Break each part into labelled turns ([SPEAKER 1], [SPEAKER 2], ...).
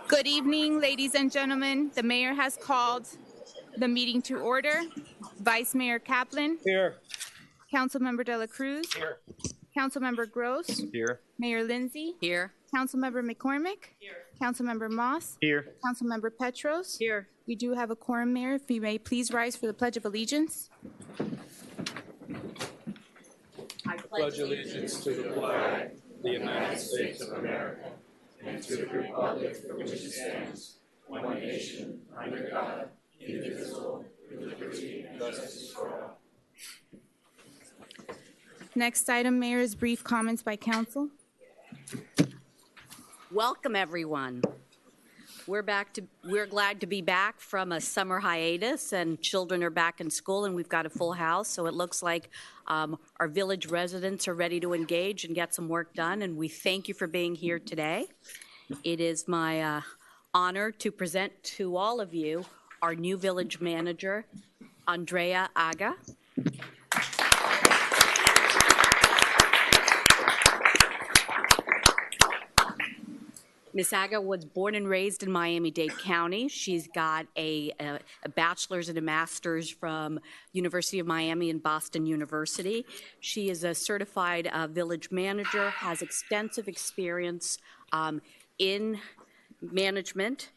[SPEAKER 1] Good evening, ladies and gentlemen. The mayor has called the meeting to order. Vice Mayor Kaplan.
[SPEAKER 2] Here.
[SPEAKER 1] Councilmember De La Cruz.
[SPEAKER 2] Here.
[SPEAKER 1] Councilmember Gross.
[SPEAKER 2] Here.
[SPEAKER 1] Mayor Lindsay.
[SPEAKER 3] Here.
[SPEAKER 1] Councilmember McCormick.
[SPEAKER 3] Here.
[SPEAKER 1] Councilmember Moss.
[SPEAKER 2] Here.
[SPEAKER 1] Councilmember Petros.
[SPEAKER 3] Here.
[SPEAKER 1] We do have a quorum, Mayor. If you may please rise for the Pledge of Allegiance.
[SPEAKER 2] I pledge allegiance to the flag of the United States of America and to the republic for which it stands, one nation, under God, indivisible, with liberty and justice for all.
[SPEAKER 1] Next item, Mayor, is brief comments by council.
[SPEAKER 3] Welcome, everyone. We're glad to be back from a summer hiatus, and children are back in school, and we've got a full house. So it looks like our village residents are ready to engage and get some work done. And we thank you for being here today. It is my honor to present to all of you our new village manager, Aundrea Agha. Ms. Agha was born and raised in Miami-Dade County. She's got a bachelor's and a master's from University of Miami and Boston University. She is a certified village manager, has extensive experience in management.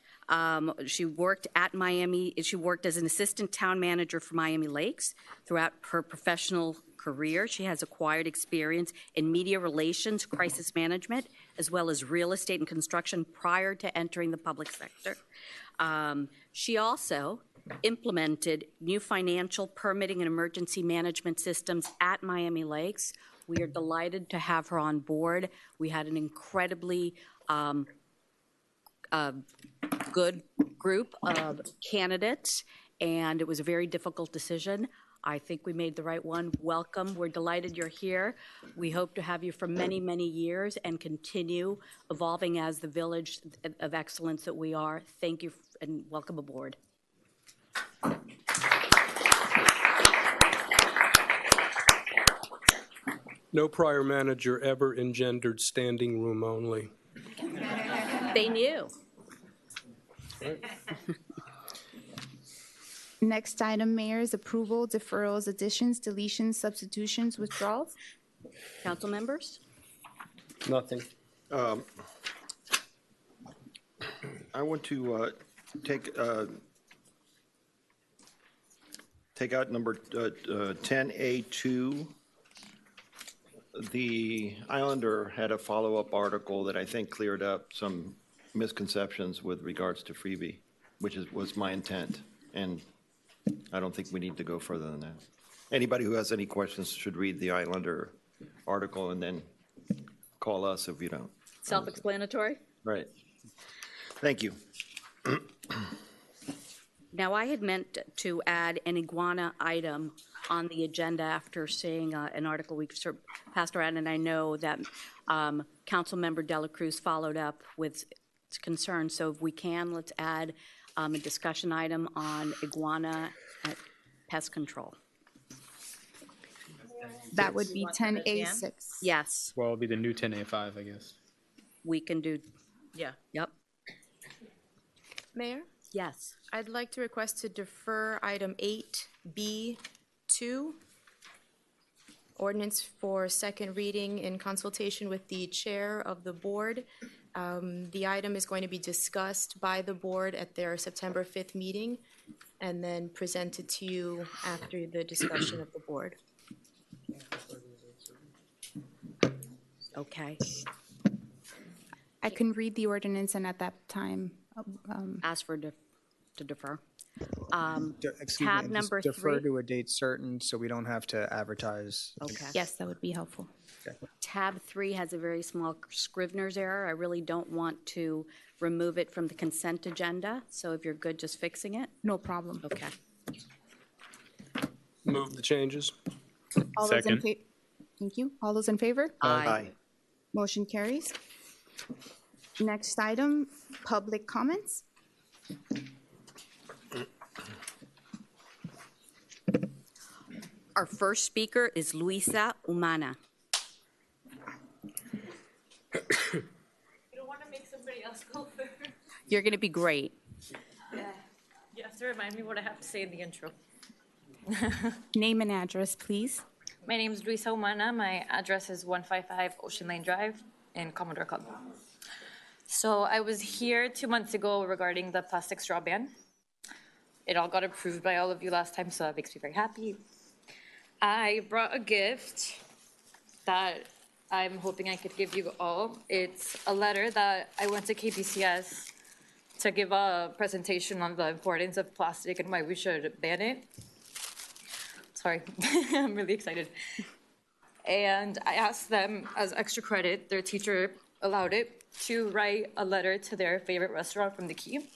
[SPEAKER 3] She worked at Miami. She worked as an assistant town manager for Miami Lakes throughout her professional career. She has acquired experience in media relations, crisis management, as well as real estate and construction prior to entering the public sector. She also implemented new financial, permitting, and emergency management systems at Miami Lakes. We are delighted to have her on board. We had an incredibly good group of candidates, and it was a very difficult decision. I think we made the right one. Welcome. We're delighted you're here. We hope to have you for many, many years and continue evolving as the village of excellence that we are. Thank you and welcome aboard.
[SPEAKER 4] No prior manager ever engendered standing room only.
[SPEAKER 3] They knew.
[SPEAKER 4] Right.
[SPEAKER 1] Next item, Mayor, is approval, deferrals, additions, deletions, substitutions, withdrawals.
[SPEAKER 3] Council members?
[SPEAKER 4] Nothing.
[SPEAKER 5] I want to take out number 10A2. The Islander had a follow-up article that I think cleared up some misconceptions with regards to freebie, which was my intent, and I don't think we need to go further than that. Anybody who has any questions should read the Islander article and then call us if you don't.
[SPEAKER 3] Self-explanatory?
[SPEAKER 5] Right. Thank you.
[SPEAKER 3] Now, I had meant to add an iguana item on the agenda after seeing an article we passed around, and I know that Councilmember De La Cruz followed up with concerns. So if we can, let's add a discussion item on iguana at pest control.
[SPEAKER 1] That would be 10A6.
[SPEAKER 3] Yes,
[SPEAKER 2] Well, it'll be the new 10A5, I guess.
[SPEAKER 3] we can do,
[SPEAKER 6] Yeah.
[SPEAKER 3] yep,
[SPEAKER 6] Mayor,
[SPEAKER 3] yes.
[SPEAKER 6] I'd like to request to defer item 8B2, ordinance for second reading in consultation with the chair of the board. The item is going to be discussed by the board at their September 5th meeting and then presented to you after the discussion of the board.
[SPEAKER 3] Okay.
[SPEAKER 1] I can read the ordinance, and at that time,
[SPEAKER 3] Ask for to defer.
[SPEAKER 7] Excuse
[SPEAKER 3] Tab
[SPEAKER 7] me,
[SPEAKER 3] number
[SPEAKER 7] just defer
[SPEAKER 3] 3.
[SPEAKER 7] to a date certain so we don't have to advertise.
[SPEAKER 3] Okay.
[SPEAKER 1] yes, that would be helpful.
[SPEAKER 3] Tab 3 has a very small Scrivener's error. I really don't want to remove it from the consent agenda, so if you're good just fixing it.
[SPEAKER 1] No problem.
[SPEAKER 3] Okay.
[SPEAKER 4] Move the changes.
[SPEAKER 1] All those in
[SPEAKER 2] Second.
[SPEAKER 1] Thank you. All those in favor?
[SPEAKER 3] Aye.
[SPEAKER 1] Motion carries. Next item, public comments.
[SPEAKER 3] Our first speaker is Luisa Umana.
[SPEAKER 8] else go first?
[SPEAKER 3] You're going to be great.
[SPEAKER 8] You have to remind me what I have to say in the intro.
[SPEAKER 1] Name and address, please.
[SPEAKER 8] My name is Luisa Humana. My address is 155 Ocean Lane Drive in Commodore Club. So I was here 2 months ago regarding the plastic straw ban. It all got approved by all of you last time, so that makes me very happy. I brought a gift that I'm hoping I could give you all. It's a letter that I went to KBCS to give a presentation on the importance of plastic and why we should ban it. Sorry, I'm really excited. And I asked them, as extra credit, their teacher allowed it, to write a letter to their favorite restaurant from the Key,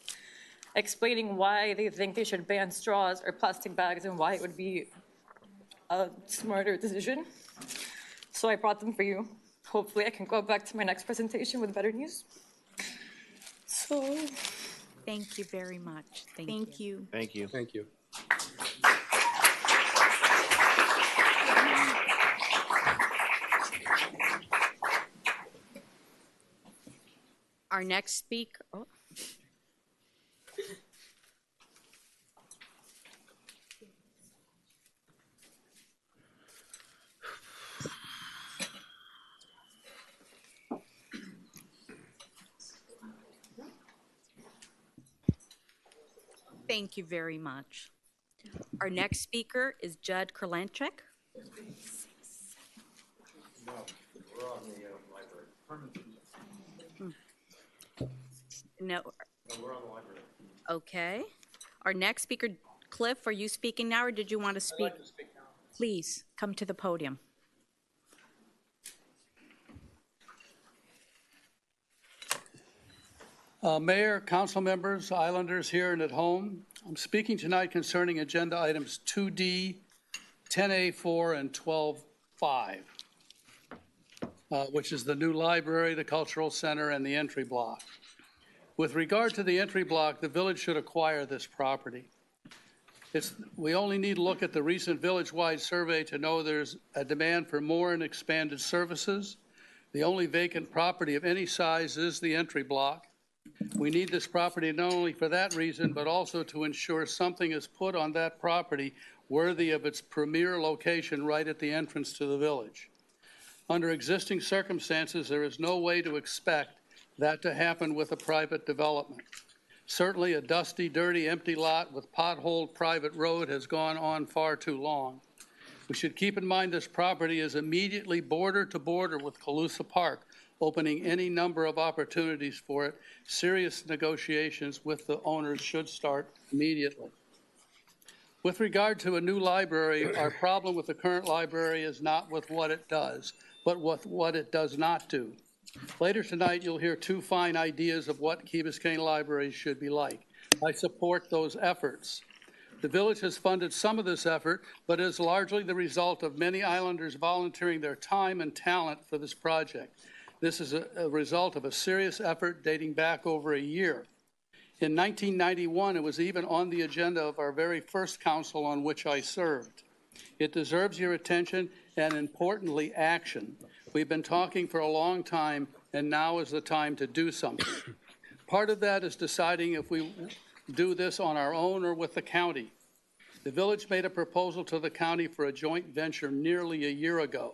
[SPEAKER 8] explaining why they think they should ban straws or plastic bags and why it would be a smarter decision. So I brought them for you. Hopefully I can go back to my next presentation with better news. So.
[SPEAKER 3] Thank you very much.
[SPEAKER 6] Thank you.
[SPEAKER 5] Thank you.
[SPEAKER 4] Thank you.
[SPEAKER 3] Our next speaker. Oh. Thank you very much. Our next speaker is Judd Kurlanchek. No. We're on the library. Okay. Our next speaker, Cliff, are you speaking now or did you want to speak? I'd like to speak now. Please come to the podium.
[SPEAKER 9] Mayor, council members, islanders here and at home, I'm speaking tonight concerning agenda items 2D, 10A4, and 12.5, which is the new library, the cultural center, and the entry block. With regard to the entry block, the village should acquire this property. We only need to look at the recent village-wide survey to know there's a demand for more and expanded services. The only vacant property of any size is the entry block. We need this property not only for that reason, but also to ensure something is put on that property worthy of its premier location right at the entrance to the village. Under existing circumstances, there is no way to expect that to happen with a private development. Certainly a dusty, dirty, empty lot with potholed private road has gone on far too long. We should keep in mind this property is immediately border to border with Calusa Park, opening any number of opportunities for it. Serious negotiations with the owners should start immediately. With regard to a new library, our problem with the current library is not with what it does, but with what it does not do. Later tonight, you'll hear two fine ideas of what Key Biscayne libraries should be like. I support those efforts. The village has funded some of this effort, but is largely the result of many islanders volunteering their time and talent for this project. This is a result of a serious effort dating back over a year. In 1991, it was even on the agenda of our very first council on which I served. It deserves your attention and, importantly, action. We've been talking for a long time, and now is the time to do something. Part of that is deciding if we do this on our own or with the county. The village made a proposal to the county for a joint venture nearly a year ago.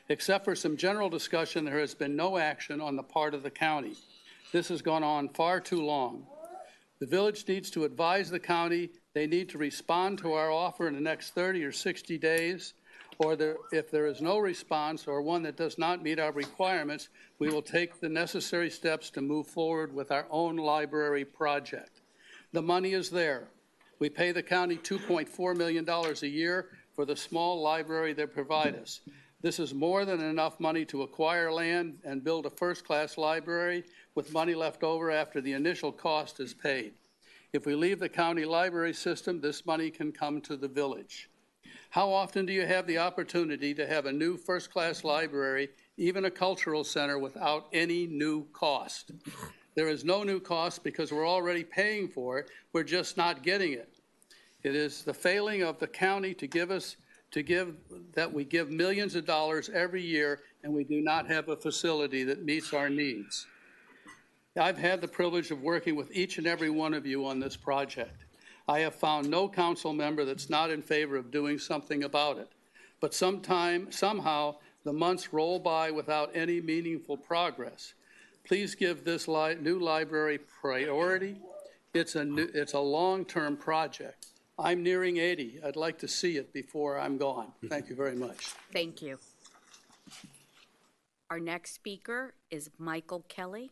[SPEAKER 9] Except for some general discussion, there has been no action on the part of the county. This has gone on far too long. The village needs to advise the county. They need to respond to our offer in the next 30 or 60 days, or if there is no response or one that does not meet our requirements, we will take the necessary steps to move forward with our own library project. The money is there. We pay the county $2.4 million a year for the small library they provide us. This is more than enough money to acquire land and build a first-class library with money left over after the initial cost is paid. If we leave the county library system, this money can come to the village. How often do you have the opportunity to have a new first-class library, even a cultural center, without any new cost? There is no new cost because we're already paying for it. We're just not getting it. It is the failing of the county to we give millions of dollars every year and we do not have a facility that meets our needs. I've had the privilege of working with each and every one of you on this project. I have found no council member that's not in favor of doing something about it. But somehow, the months roll by without any meaningful progress. Please give this new library priority. It's a long-term project. I'm nearing 80. I'd like to see it before I'm gone. Thank you very much.
[SPEAKER 3] Thank you. Our next speaker is Michael Kelly.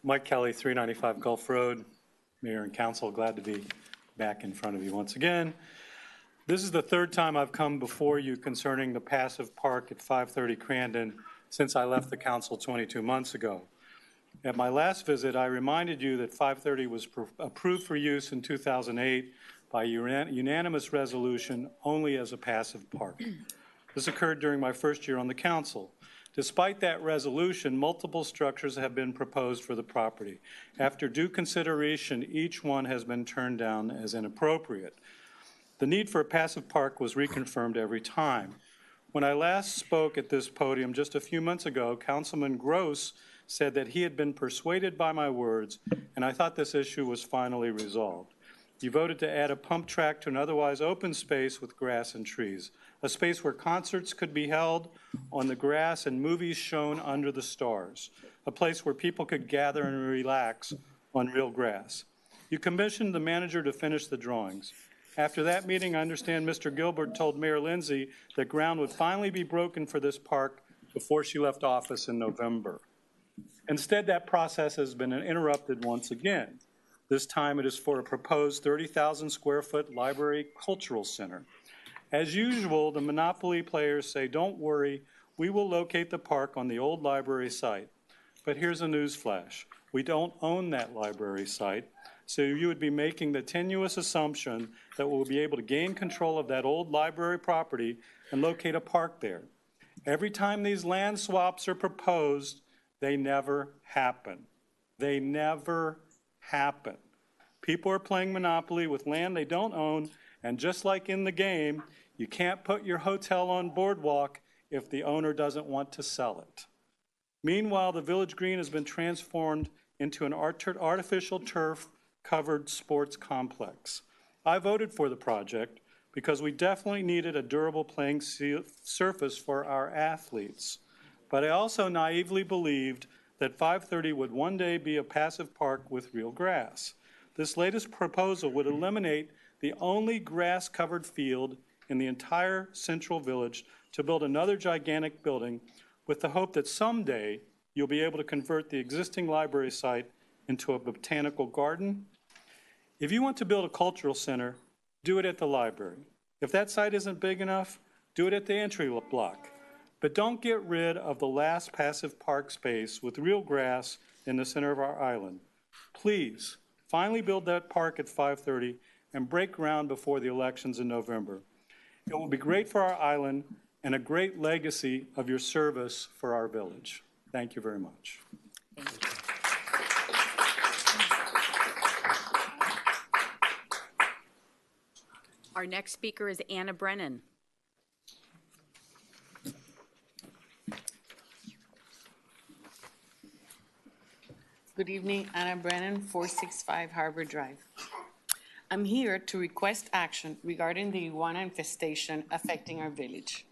[SPEAKER 10] Mike Kelly, 395 Gulf Road, Mayor and Council, glad to be back in front of you once again. This is the third time I've come before you concerning the passive park at 530 Crandon since I left the council 22 months ago. At my last visit, I reminded you that 530 was approved for use in 2008 by unanimous resolution only as a passive park. This occurred during my first year on the council. Despite that resolution, multiple structures have been proposed for the property. After due consideration, each one has been turned down as inappropriate. The need for a passive park was reconfirmed every time. When I last spoke at this podium just a few months ago, Councilman Gross said that he had been persuaded by my words, and I thought this issue was finally resolved. You voted to add a pump track to an otherwise open space with grass and trees, a space where concerts could be held on the grass and movies shown under the stars, a place where people could gather and relax on real grass. You commissioned the manager to finish the drawings. After that meeting, I understand Mr. Gilbert told Mayor Lindsay that ground would finally be broken for this park before she left office in November. Instead, that process has been interrupted once again. This time it is for a proposed 30,000 square foot library cultural center. As usual, the monopoly players say, don't worry, we will locate the park on the old library site. But here's a news flash. We don't own that library site, so you would be making the tenuous assumption that we'll be able to gain control of that old library property and locate a park there. Every time these land swaps are proposed, they never happen. They never happen. People are playing Monopoly with land they don't own, and just like in the game, you can't put your hotel on Boardwalk if the owner doesn't want to sell it. Meanwhile, the Village Green has been transformed into an artificial turf-covered sports complex. I voted for the project because we definitely needed a durable playing surface for our athletes. But I also naively believed that 530 would one day be a passive park with real grass. This latest proposal would eliminate the only grass-covered field in the entire Central Village to build another gigantic building with the hope that someday you'll be able to convert the existing library site into a botanical garden. If you want to build a cultural center, do it at the library. If that site isn't big enough, do it at the entry block. But don't get rid of the last passive park space with real grass in the center of our island. Please, finally build that park at 530 and break ground before the elections in November. It will be great for our island and a great legacy of your service for our village. Thank you very much.
[SPEAKER 3] Thank you. Our next speaker is Anna Brennan.
[SPEAKER 11] Good evening, Anna Brennan, 465 Harbor Drive. I'm here to request action regarding the iguana infestation affecting our village.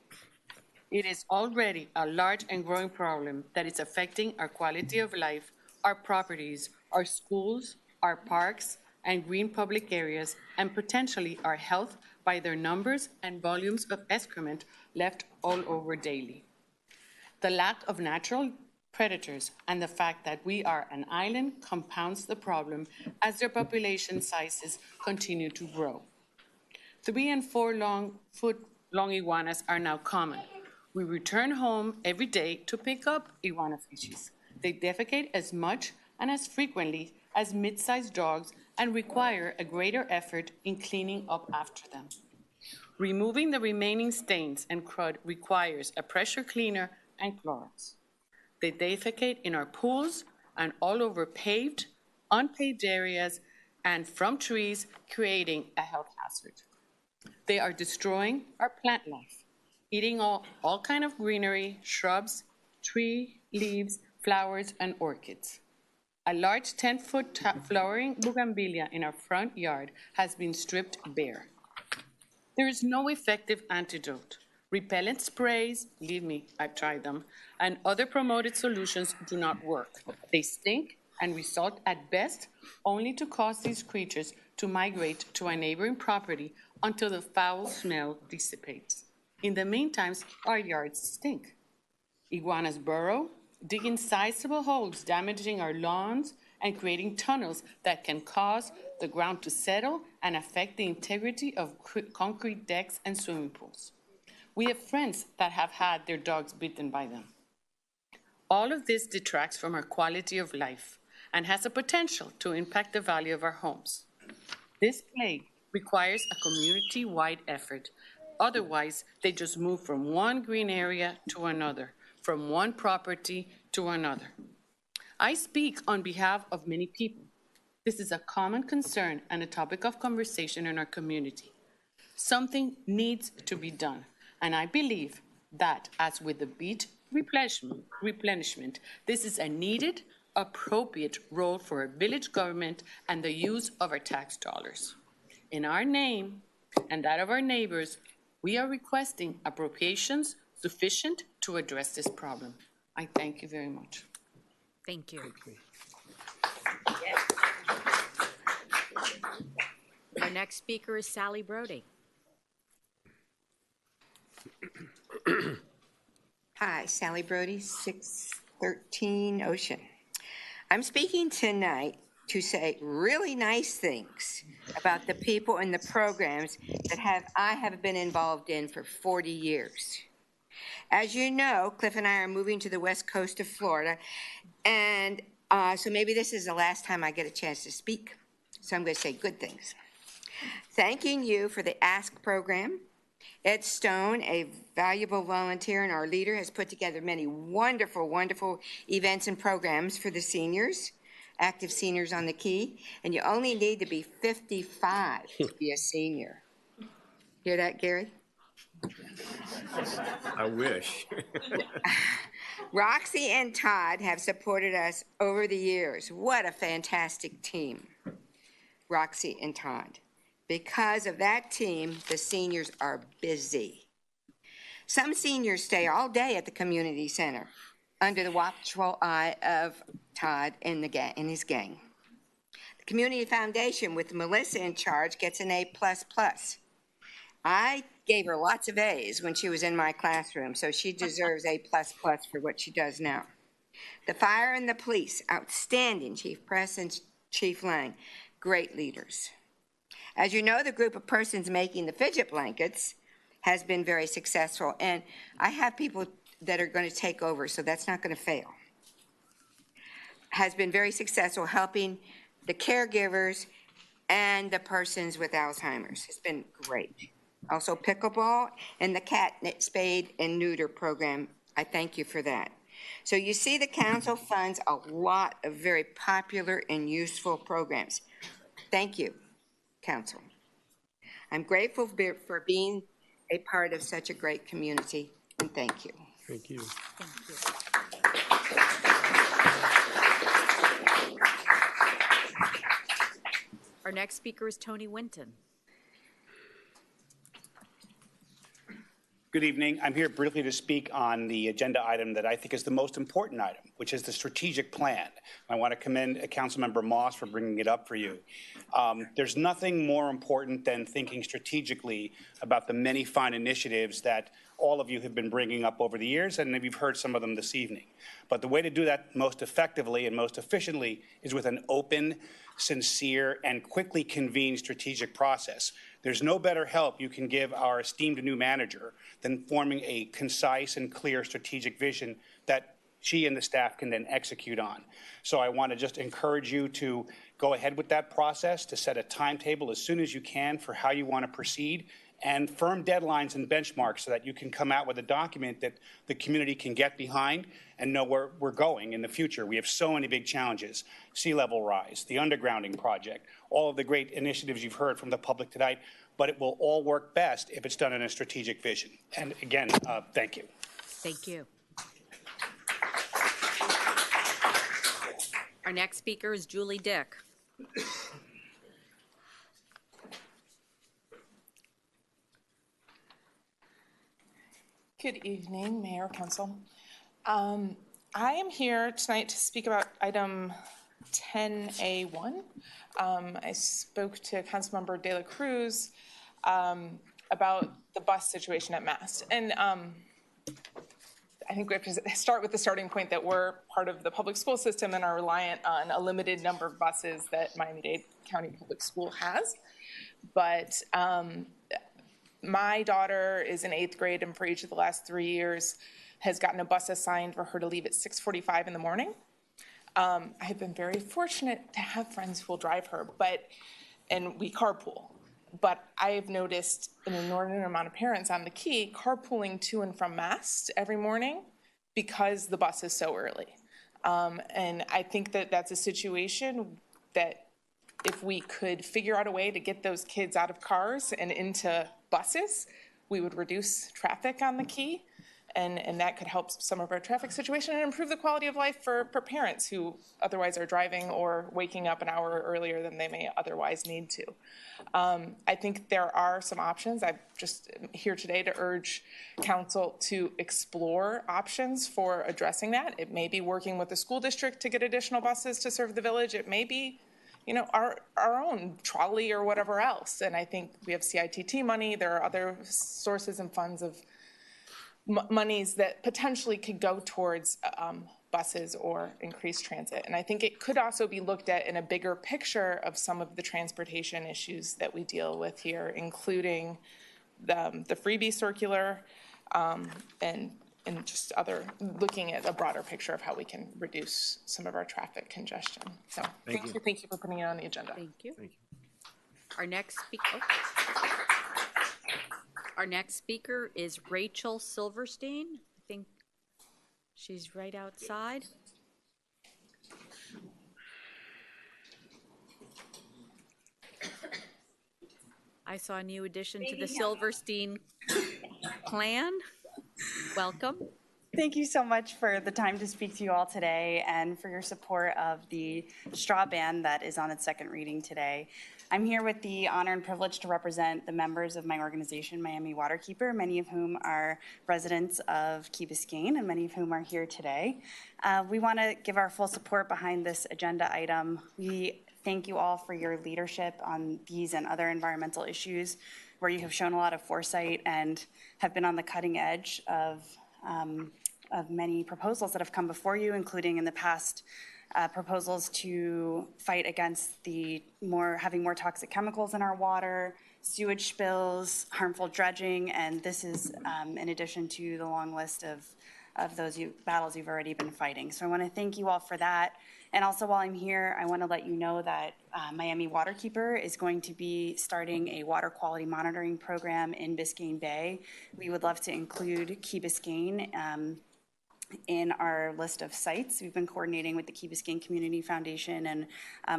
[SPEAKER 11] It is already a large and growing problem that is affecting our quality of life, our properties, our schools, our parks, and green public areas, and potentially our health by their numbers and volumes of excrement left all over daily. The lack of natural predators and the fact that we are an island compounds the problem as their population sizes continue to grow. 3 and 4 foot long iguanas are now common. We return home every day to pick up iguana species. They defecate as much and as frequently as mid-sized dogs and require a greater effort in cleaning up after them. Removing the remaining stains and crud requires a pressure cleaner and Clorox. They defecate in our pools and all over paved, unpaved areas and from trees, creating a health hazard. They are destroying our plant life, eating all kind of greenery, shrubs, tree, leaves, flowers, and orchids. A large 10-foot flowering bougainvillea in our front yard has been stripped bare. There is no effective antidote. Repellent sprays, believe me, I've tried them, and other promoted solutions do not work. They stink and result at best only to cause these creatures to migrate to a neighboring property until the foul smell dissipates. In the meantime, our yards stink. Iguanas burrow, digging sizable holes, damaging our lawns, and creating tunnels that can cause the ground to settle and affect the integrity of concrete decks and swimming pools. We have friends that have had their dogs bitten by them. All of this detracts from our quality of life and has the potential to impact the value of our homes. This plague requires a community-wide effort. Otherwise, they just move from one green area to another, from one property to another. I speak on behalf of many people. This is a common concern and a topic of conversation in our community. Something needs to be done, and I believe that, as with the beach replenishment, this is a needed, appropriate role for our village government and the use of our tax dollars. In our name and that of our neighbors, we are requesting appropriations sufficient to address this problem. I thank you very much.
[SPEAKER 3] Thank you. Our next speaker is Sally Brody.
[SPEAKER 12] Hi, Sally Brody, 613 Ocean. I'm speaking tonight to say really nice things about the people and the programs that I have been involved in for 40 years. As you know, Cliff and I are moving to the west coast of Florida, and so maybe this is the last time I get a chance to speak, so I'm going to say good things. Thanking you for the ASK program. Ed Stone, a valuable volunteer and our leader, has put together many wonderful, wonderful events and programs for the seniors, active seniors on the Key, and you only need to be 55 to be a senior. Hear that, Gary?
[SPEAKER 13] I wish.
[SPEAKER 12] Roxy and Todd have supported us over the years. What a fantastic team, Roxy and Todd. Because of that team, the seniors are busy. Some seniors stay all day at the community center under the watchful eye of Todd and his gang. The Community Foundation, with Melissa in charge, gets an A++. I gave her lots of A's when she was in my classroom, so she deserves A++ for what she does now. The fire and the police, outstanding, Chief Press and Chief Lang, great leaders. As you know, the group of persons making the fidget blankets has been very successful, and I have people that are going to take over, so that's not going to fail. Has been very successful helping the caregivers and the persons with Alzheimer's. It's been great. Also pickleball and the cat spade and neuter program. I thank you for that. So you see the council funds a lot of very popular and useful programs. Thank you, council. I'm grateful for being a part of such a great community, and thank you.
[SPEAKER 4] Thank you.
[SPEAKER 3] Thank you. Our next speaker is Tony Winton.
[SPEAKER 14] Good evening. I'm here briefly to speak on the agenda item that I think is the most important item, which is the strategic plan. I want to commend Councilmember Moss for bringing it up for you. There's nothing more important than thinking strategically about the many fine initiatives that all of you have been bringing up over the years, and you've heard some of them this evening. But the way to do that most effectively and most efficiently is with an open, sincere, and quickly convened strategic process. There's no better help you can give our esteemed new manager than forming a concise and clear strategic vision that she and the staff can then execute on. So I want to just encourage you to go ahead with that process, to set a timetable as soon as you can for how you want to proceed, and firm deadlines and benchmarks so that you can come out with a document that the community can get behind and know where we're going in the future. We have so many big challenges: sea level rise, the undergrounding project, all of the great initiatives you've heard from the public tonight, but it will all work best if it's done in a strategic vision. And again, thank you.
[SPEAKER 3] Thank you. Our next speaker is Julie Dick.
[SPEAKER 13] Good evening, Mayor, Council. I am here tonight to speak about item 10A1. I spoke to Councilmember De La Cruz about the bus situation at Mast. And I think we have to start with the starting point that we're part of the public school system and are reliant on a limited number of buses that Miami-Dade County Public School has. But my daughter is in 8th grade, and for each of the last 3 years has gotten a bus assigned for her to leave at 6:45 in the morning. I have been very fortunate to have friends who will drive her, and we carpool. But I have noticed an inordinate amount of parents on the Key carpooling to and from Mast every morning because the bus is so early. And I think that that's a situation that if we could figure out a way to get those kids out of cars and into buses, we would reduce traffic on the Key. And that could help some of our traffic situation and improve the quality of life for parents who otherwise are driving or waking up an hour earlier than they may otherwise need to. I think there are some options. I'm just here today to urge council to explore options for addressing that. It may be working with the school district to get additional buses to serve the village. It may be, you know, our own trolley or whatever else. And I think we have CITT money. There are other sources and funds of monies that potentially could go towards buses or increased transit. And I think it could also be looked at in a bigger picture of some of the transportation issues that we deal with here, including the freebie circular and just looking at a broader picture of how we can reduce some of our traffic congestion. So thank you for putting it on the agenda.
[SPEAKER 3] Thank you.
[SPEAKER 5] Thank you.
[SPEAKER 3] Our next speaker is Rachel Silverstein. I think she's right outside. I saw a new addition to the Silverstein clan. Welcome.
[SPEAKER 15] Thank you so much for the time to speak to you all today and for your support of the straw ban that is on its second reading today. I'm here with the honor and privilege to represent the members of my organization, Miami Waterkeeper, many of whom are residents of Key Biscayne and many of whom are here today. We want to give our full support behind this agenda item. We thank you all for your leadership on these and other environmental issues, where you have shown a lot of foresight and have been on the cutting edge of many proposals that have come before you, including in the past proposals to fight against the having more toxic chemicals in our water, sewage spills, harmful dredging, and this is in addition to the long list of those battles you've already been fighting. So I want to thank you all for that. And also, while I'm here, I want to let you know that Miami Waterkeeper is going to be starting a water quality monitoring program in Biscayne Bay. We would love to include Key Biscayne in our list of sites. We've been coordinating with the Key Biscayne Community Foundation and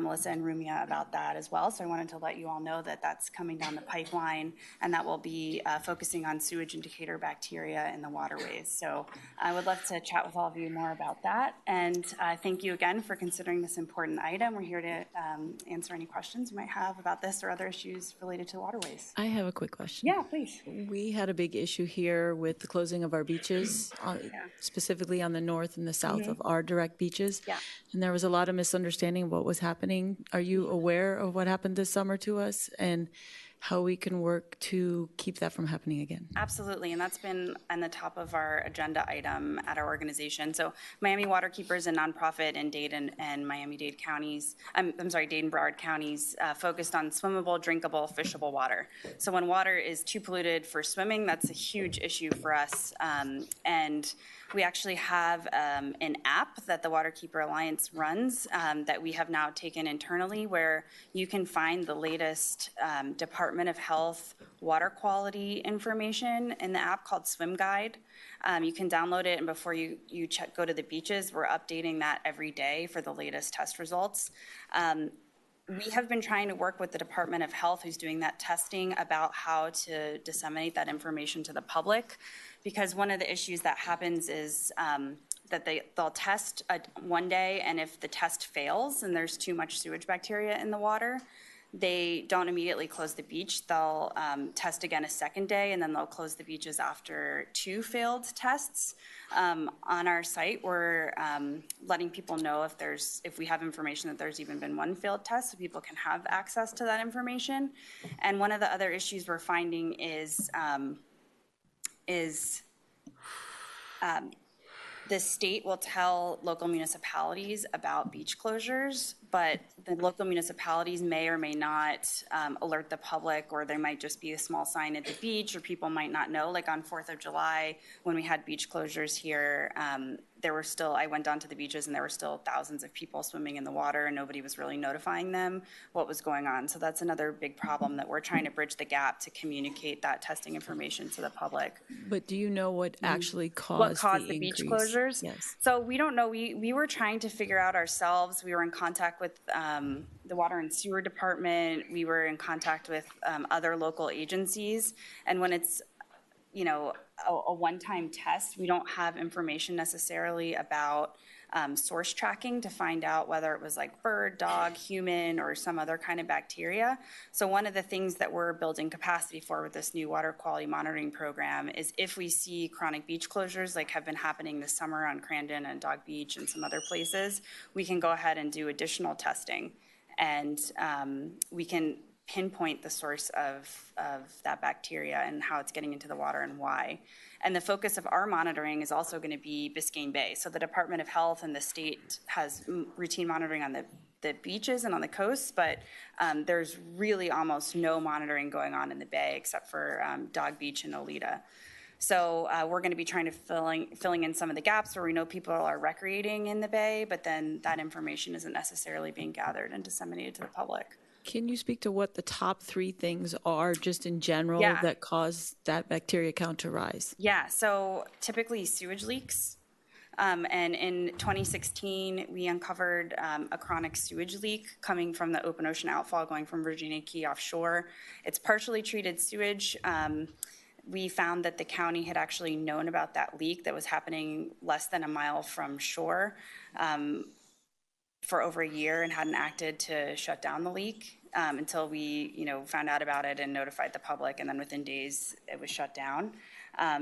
[SPEAKER 15] Melissa and Rumia about that as well. So I wanted to let you all know that that's coming down the pipeline, and that will be focusing on sewage indicator bacteria in the waterways. So I would love to chat with all of you more about that. And thank you again for considering this important item. We're here to answer any questions you might have about this or other issues related to waterways.
[SPEAKER 16] I have a quick question.
[SPEAKER 15] Yeah, please.
[SPEAKER 16] We had a big issue here with the closing of our beaches, specifically on the north and the south of our direct beaches.
[SPEAKER 15] Yeah.
[SPEAKER 16] And there was a lot of misunderstanding of what was happening. Are you aware of what happened this summer to us? And how we can work to keep that from happening again.
[SPEAKER 15] Absolutely, and that's been on the top of our agenda item at our organization. So Miami Waterkeeper is a nonprofit in Dade and Miami-Dade counties, I'm sorry, Dade and Broward counties, focused on swimmable, drinkable, fishable water. So when water is too polluted for swimming, that's a huge issue for us. And we actually have an app that the Waterkeeper Alliance runs that we have now taken internally, where you can find the latest Department of Health water quality information in the app called Swim Guide. You can download it, and before you go to the beaches, we're updating that every day for the latest test results. We have been trying to work with the Department of Health, who's doing that testing, about how to disseminate that information to the public, because one of the issues that happens is that they'll test one day, and if the test fails and there's too much sewage bacteria in the water, they don't immediately close the beach. They'll test again a second day, and then they'll close the beaches after 2 failed tests. On our site, we're letting people know if we have information that there's even been 1 failed test, so people can have access to that information. And one of the other issues we're finding is the state will tell local municipalities about beach closures, but the local municipalities may or may not alert the public, or there might just be a small sign at the beach, or people might not know. Like on 4th of July, when we had beach closures here, I went down to the beaches and there were still thousands of people swimming in the water, and nobody was really notifying them what was going on. So that's another big problem that we're trying to bridge the gap to communicate that testing information to the public.
[SPEAKER 16] But do you know what actually caused
[SPEAKER 15] the beach
[SPEAKER 16] increase?
[SPEAKER 15] closures?
[SPEAKER 16] Yes.
[SPEAKER 15] So we don't know. We were trying to figure out ourselves. We were in contact with the Water and Sewer Department. We were in contact with other local agencies. And when it's, a one-time test, we don't have information necessarily about source tracking to find out whether it was like bird, dog, human, or some other kind of bacteria. So one of the things that we're building capacity for with this new water quality monitoring program is if we see chronic beach closures like have been happening this summer on Crandon and Dog Beach and some other places, we can go ahead and do additional testing, and we can pinpoint the source of that bacteria and how it's getting into the water and why. And the focus of our monitoring is also going to be Biscayne Bay. So the Department of Health and the state has routine monitoring on the beaches and on the coasts, but there's really almost no monitoring going on in the bay except for Dog Beach and Olita. So we're going to be trying to filling in some of the gaps where we know people are recreating in the bay, but then that information isn't necessarily being gathered and disseminated to the public.
[SPEAKER 16] Can you speak to what the top 3 things are just in general that cause that bacteria count to rise?
[SPEAKER 15] Yeah, so typically sewage leaks. And in 2016, we uncovered a chronic sewage leak coming from the open ocean outfall going from Virginia Key offshore. It's partially treated sewage. We found that the county had actually known about that leak that was happening less than a mile from shore for over a year and hadn't acted to shut down the leak until we, found out about it and notified the public, and then within days it was shut down.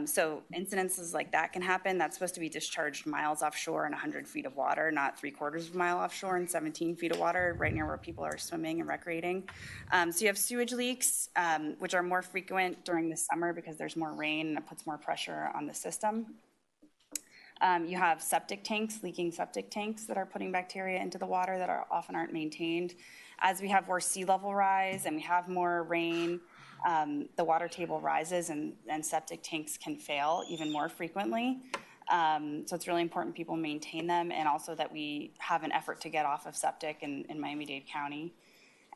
[SPEAKER 15] So incidences like that can happen. That's supposed to be discharged miles offshore in 100 feet of water, not 3/4 of a mile offshore and 17 feet of water, right near where people are swimming and recreating. So you have sewage leaks, which are more frequent during the summer because there's more rain and it puts more pressure on the system. You have septic tanks, leaking septic tanks that are putting bacteria into the water that often aren't maintained. As we have more sea level rise and we have more rain, the water table rises and septic tanks can fail even more frequently. So it's really important people maintain them, and also that we have an effort to get off of septic in Miami-Dade County.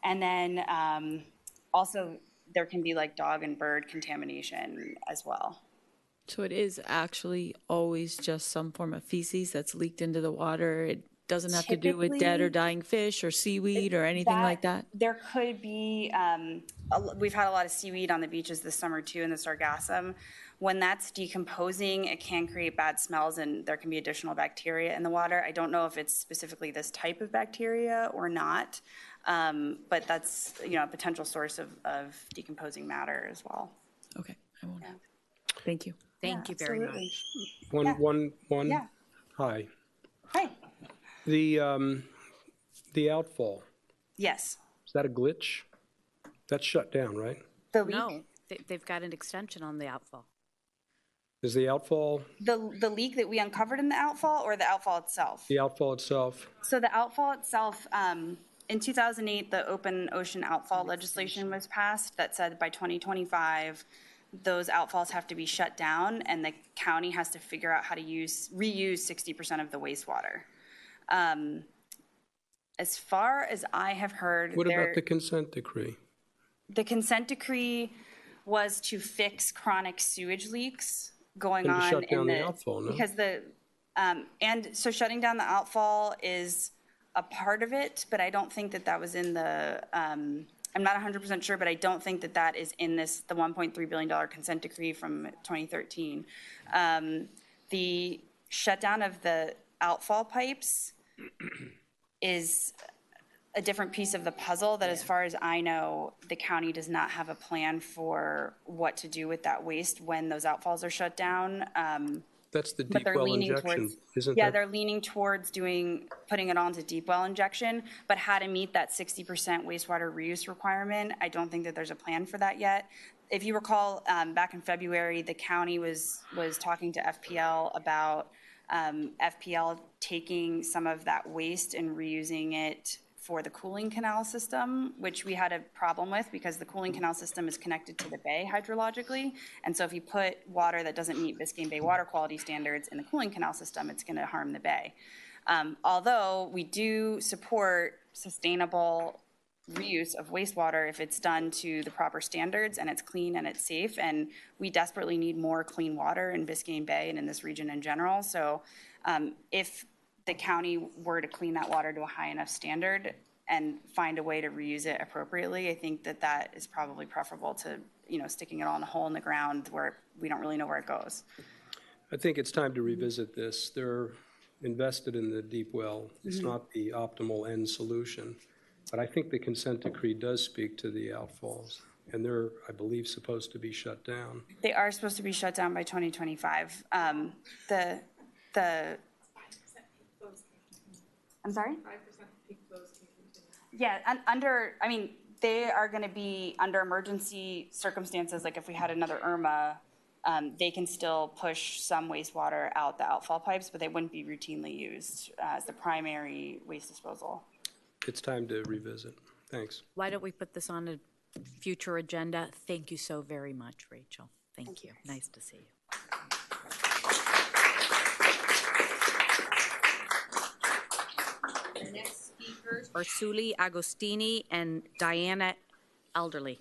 [SPEAKER 15] And then also there can be like dog and bird contamination as well.
[SPEAKER 16] So it is actually always just some form of feces that's leaked into the water. It doesn't have to do with dead or dying fish or seaweed or anything like that?
[SPEAKER 15] There could be, we've had a lot of seaweed on the beaches this summer too, in the sargassum. When that's decomposing, it can create bad smells and there can be additional bacteria in the water. I don't know if it's specifically this type of bacteria or not, but that's, a potential source of decomposing matter as well.
[SPEAKER 16] Okay, I won't have. Thank you.
[SPEAKER 3] Thank you very much.
[SPEAKER 4] One.
[SPEAKER 15] Yeah.
[SPEAKER 4] Hi.
[SPEAKER 15] Hi.
[SPEAKER 4] The outfall,
[SPEAKER 15] Yes.
[SPEAKER 4] is that a glitch? That's shut down, right?
[SPEAKER 15] The leak?
[SPEAKER 3] No, they've got an extension on the outfall.
[SPEAKER 4] Is the outfall,
[SPEAKER 15] The leak that we uncovered in the outfall or the outfall itself?
[SPEAKER 4] the outfall itself?
[SPEAKER 15] So the outfall itself, in 2008, the open ocean outfall legislation was passed that said by 2025, those outfalls have to be shut down and the county has to figure out how to reuse 60% of the wastewater. As far as I have heard,
[SPEAKER 4] What about the consent decree?
[SPEAKER 15] the consent decree was to fix chronic sewage leaks going
[SPEAKER 4] And to
[SPEAKER 15] on
[SPEAKER 4] shut down
[SPEAKER 15] in
[SPEAKER 4] the outfall, no?
[SPEAKER 15] because and so shutting down the outfall is a part of it, but I don't think that that was in the I'm not 100% sure, but I don't think that that is in the $1.3 billion consent decree from 2013. The shutdown of the outfall pipes is a different piece of the puzzle that, as far as I know, the county does not have a plan for what to do with that waste when those outfalls are shut down.
[SPEAKER 4] That's the
[SPEAKER 15] But
[SPEAKER 4] deep
[SPEAKER 15] they're
[SPEAKER 4] well
[SPEAKER 15] leaning
[SPEAKER 4] injection,
[SPEAKER 15] towards,
[SPEAKER 4] isn't
[SPEAKER 15] yeah,
[SPEAKER 4] that?
[SPEAKER 15] they're leaning towards putting it onto deep well injection, but how to meet that 60% wastewater reuse requirement, I don't think that there's a plan for that yet. If you recall, back in February, the county was talking to FPL about FPL taking some of that waste and reusing it for the cooling canal system, which we had a problem with because the cooling canal system is connected to the bay hydrologically. And so if you put water that doesn't meet Biscayne Bay water quality standards in the cooling canal system, it's going to harm the bay. Although we do support sustainable reuse of wastewater if it's done to the proper standards and it's clean and it's safe. And we desperately need more clean water in Biscayne Bay and in this region in general. So if the county were to clean that water to a high enough standard and find a way to reuse it appropriately, I think that that is probably preferable to, sticking it all in a hole in the ground where we don't really know where it goes.
[SPEAKER 4] I think it's time to revisit this. They're invested in the deep well. It's not the optimal end solution. But I think the consent decree does speak to the outfalls, and they're, I believe, supposed to be shut down.
[SPEAKER 15] They are supposed to be shut down by 2025. I'm sorry? 5% peak flows can continue. Yeah, they are going to be under emergency circumstances, like if we had another Irma, they can still push some wastewater out the outfall pipes, but they wouldn't be routinely used as the primary waste disposal.
[SPEAKER 4] It's time to revisit. Thanks.
[SPEAKER 3] Why don't we put this on a future agenda? Thank you so very much, Rachel. Thank you. Nice to see you. The next speakers are Suli Agostini and Diana Ellery.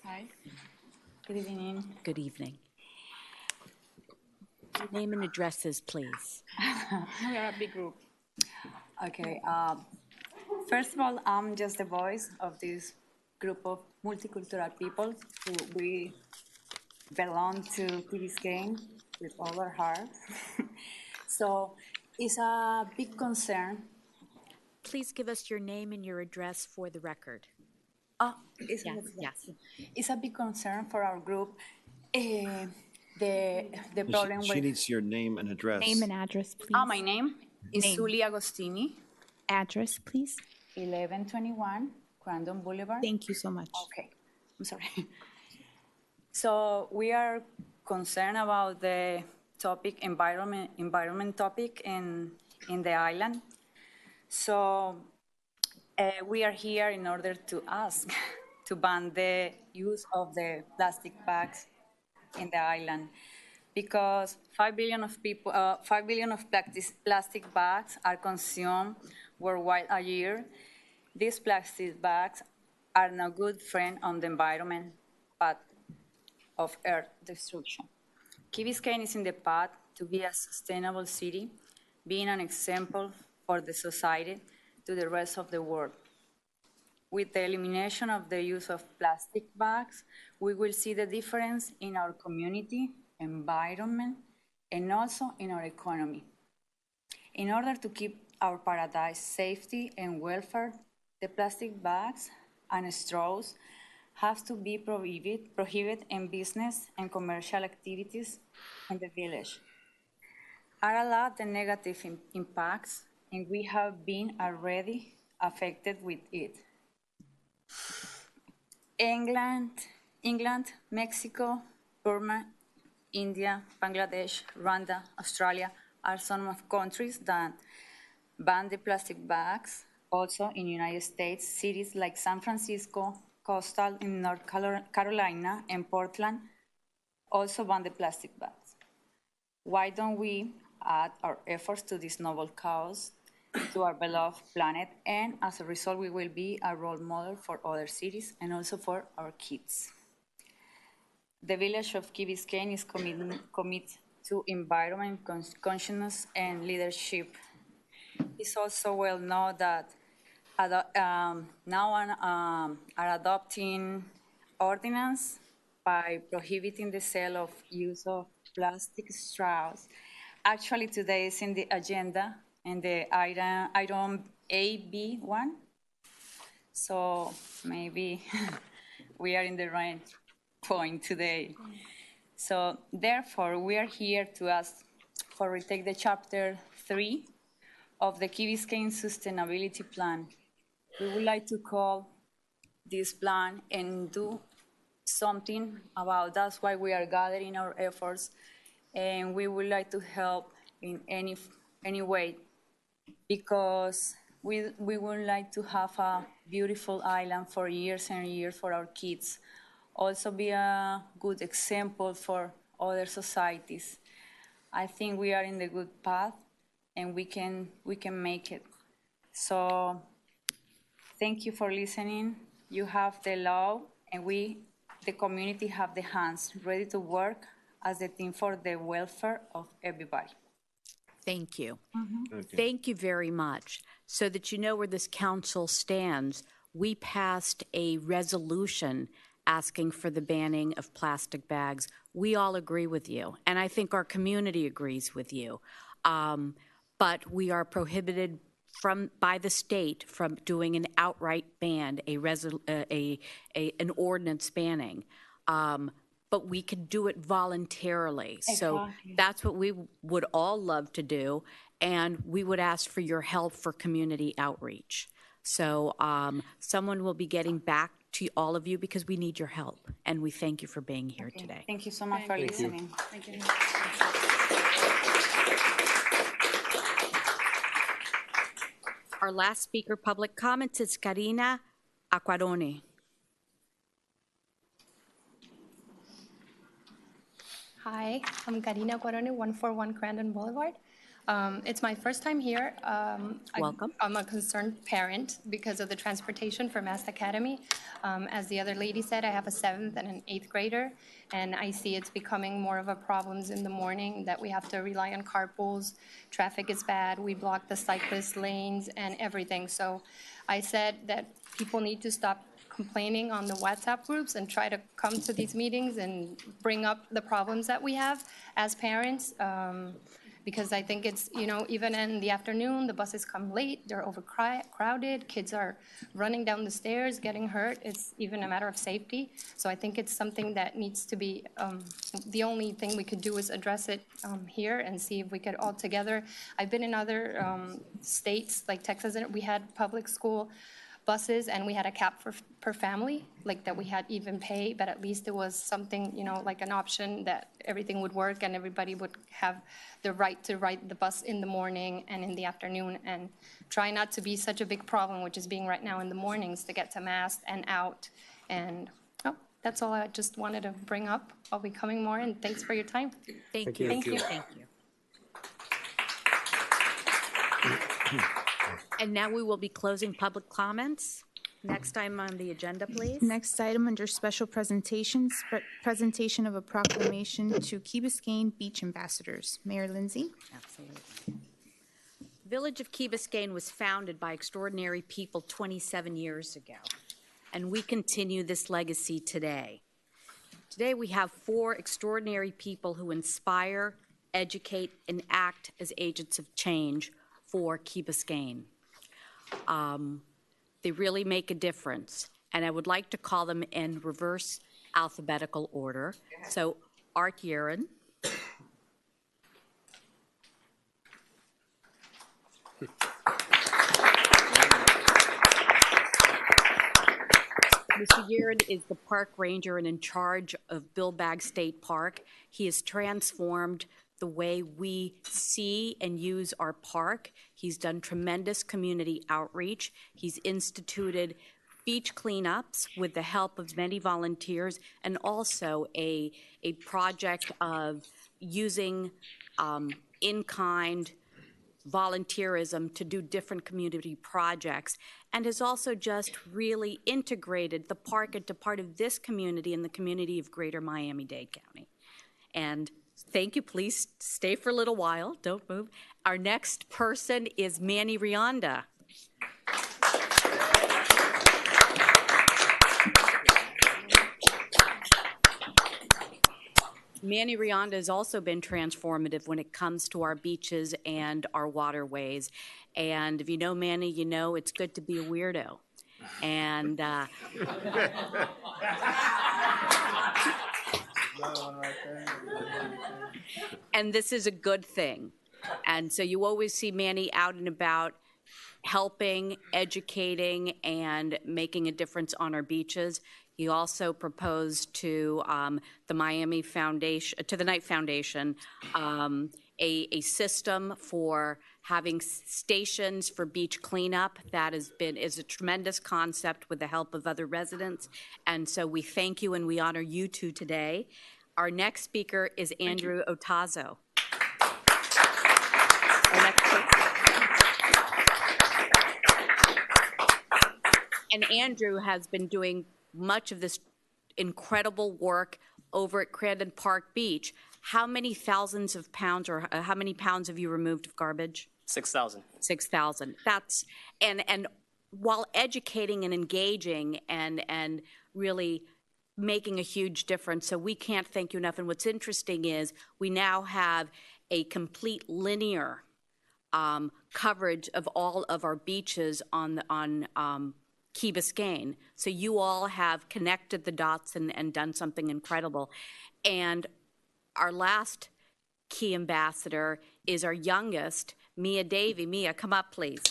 [SPEAKER 17] Hi. Good evening.
[SPEAKER 3] Good evening. Name and addresses, please.
[SPEAKER 17] We are a big group. Okay. First of all, I'm just the voice of this group of multicultural people who we belong to Biscayne with all our heart. So it's a big concern.
[SPEAKER 3] Please give us your name and your address for the record.
[SPEAKER 17] It's a big concern for our group. The problem
[SPEAKER 5] She needs your name and address.
[SPEAKER 17] Name and address, please. My name is Suli Agostini.
[SPEAKER 18] Address, please.
[SPEAKER 17] 1121 Crandon Boulevard.
[SPEAKER 18] Thank you so much.
[SPEAKER 17] Okay, I'm sorry. So we are concerned about the topic, environment topic in the island. So we are here in order to ask to ban the use of the plastic bags in the island, because 5 billion of plastic bags are consumed worldwide a year. These plastic bags are no good friend on the environment, but of earth destruction. Key Biscayne is in the path to be a sustainable city, being an example for the society to the rest of the world. With the elimination of the use of plastic bags, we will see the difference in our community, environment, and also in our economy. In order to keep our paradise safety and welfare, the plastic bags and straws have to be prohibited in business and commercial activities in the village. are a lot the negative impacts, and we have been already affected with it. England, Mexico, Burma, India, Bangladesh, Rwanda, Australia are some of countries that ban the plastic bags. Also in United States, cities like San Francisco, Coastal in North Carolina, and Portland also ban the plastic bags. Why don't we add our efforts to this noble cause, to our beloved planet, and as a result, we will be a role model for other cities and also for our kids. The village of Key Biscayne is committed to environment consciousness and leadership. It's also well known that now are adopting ordinance by prohibiting the sale of use of plastic straws. Actually, today is in the agenda and the item AB1. So maybe we are in the right point today. So therefore, we are here to ask for retake the chapter 3 of the Key Biscayne Sustainability Plan. We would like to call this plan and do something about. That's why we are gathering our efforts, and we would like to help in any way, because we would like to have a beautiful island for years and years for our kids. Also be a good example for other societies. I think we are in the good path, and we can make it. So thank you for listening. You have the law, and we, the community, have the hands ready to work as a team for the welfare of everybody.
[SPEAKER 3] Thank you. Thank you very much. So that you know where this council stands, we passed a resolution asking for the banning of plastic bags. We all agree with you, and I think our community agrees with you. But we are prohibited by the state from doing an outright ban, an ordinance banning. But we could do it voluntarily. Exactly. So that's what we would all love to do, and we would ask for your help for community outreach. So someone will be getting back to all of you because we need your help, and we thank you for being here today.
[SPEAKER 17] Thank you so much for listening. Thank you.
[SPEAKER 3] Our last speaker, public comments, is Karina Aquaroni.
[SPEAKER 18] Hi, I'm Karina Aquaroni, 141 Crandon Boulevard. It's my first time here.
[SPEAKER 3] Welcome.
[SPEAKER 18] I'm a concerned parent because of the transportation for Mass Academy. As the other lady said, I have a 7th and an 8th grader, and I see it's becoming more of a problem in the morning that we have to rely on carpools. Traffic is bad. We block the cyclist lanes and everything. So I said that people need to stop complaining on the Watsapp groups and try to come to these meetings and bring up the problems that we have as parents. Because I think it's, even in the afternoon, the buses come late, they're overcrowded, kids are running down the stairs, getting hurt. It's even a matter of safety. So I think it's something that needs to be, the only thing we could do is address it here and see if we could all together. I've been in other states, like Texas, and we had public school buses, and we had a cap per family, like that we had even pay, but at least it was something, like an option that everything would work and everybody would have the right to ride the bus in the morning and in the afternoon, and try not to be such a big problem, which is being right now in the mornings to get to Mass and out. And that's all I just wanted to bring up. I'll be coming more, and thanks for your time.
[SPEAKER 3] Thank you.
[SPEAKER 18] Thank you.
[SPEAKER 3] Thank you. And now we will be closing public comments. Next item on the agenda, please.
[SPEAKER 1] Next item under special presentations, presentation of a proclamation to Key Biscayne Beach Ambassadors. Mayor Lindsay.
[SPEAKER 3] Absolutely. The Village of Key Biscayne was founded by extraordinary people 27 years ago, and we continue this legacy today. Today we have 4 extraordinary people who inspire, educate, and act as agents of change for Key Biscayne. They really make a difference, and I would like to call them in reverse alphabetical order. So Art Yaron, Mr. Yerin is the park ranger and in charge of Billbag State Park. He has transformed the way we see and use our park. He's done tremendous community outreach. He's instituted beach cleanups with the help of many volunteers, and also a project of using in-kind volunteerism to do different community projects, and has also just really integrated the park into part of this community and the community of Greater Miami-Dade County. And thank you. Please stay for a little while. Don't move. Our next person is Manny Rionda. Manny Rionda has also been transformative when it comes to our beaches and our waterways. And if you know Manny, you know it's good to be a weirdo. And and this is a good thing. And so you always see Manny out and about helping, educating, and making a difference on our beaches. He also proposed to the Miami Foundation, to the Knight Foundation, a system for having stations for beach cleanup. That is a tremendous concept with the help of other residents. And so we thank you and we honor you two today. Our next speaker is Andrew Otazo. Our next speaker. And Andrew has been doing much of this incredible work over at Crandon Park Beach. How many thousands of pounds, or how many pounds have you removed of garbage?
[SPEAKER 19] 6,000.
[SPEAKER 3] 6,000. That's, and while educating and engaging and really making a huge difference. So we can't thank you enough. And what's interesting is we now have a complete linear coverage of all of our beaches on Key Biscayne. So you all have connected the dots and done something incredible. And our last key ambassador is our youngest, Mia Davey. Mia, come up, please.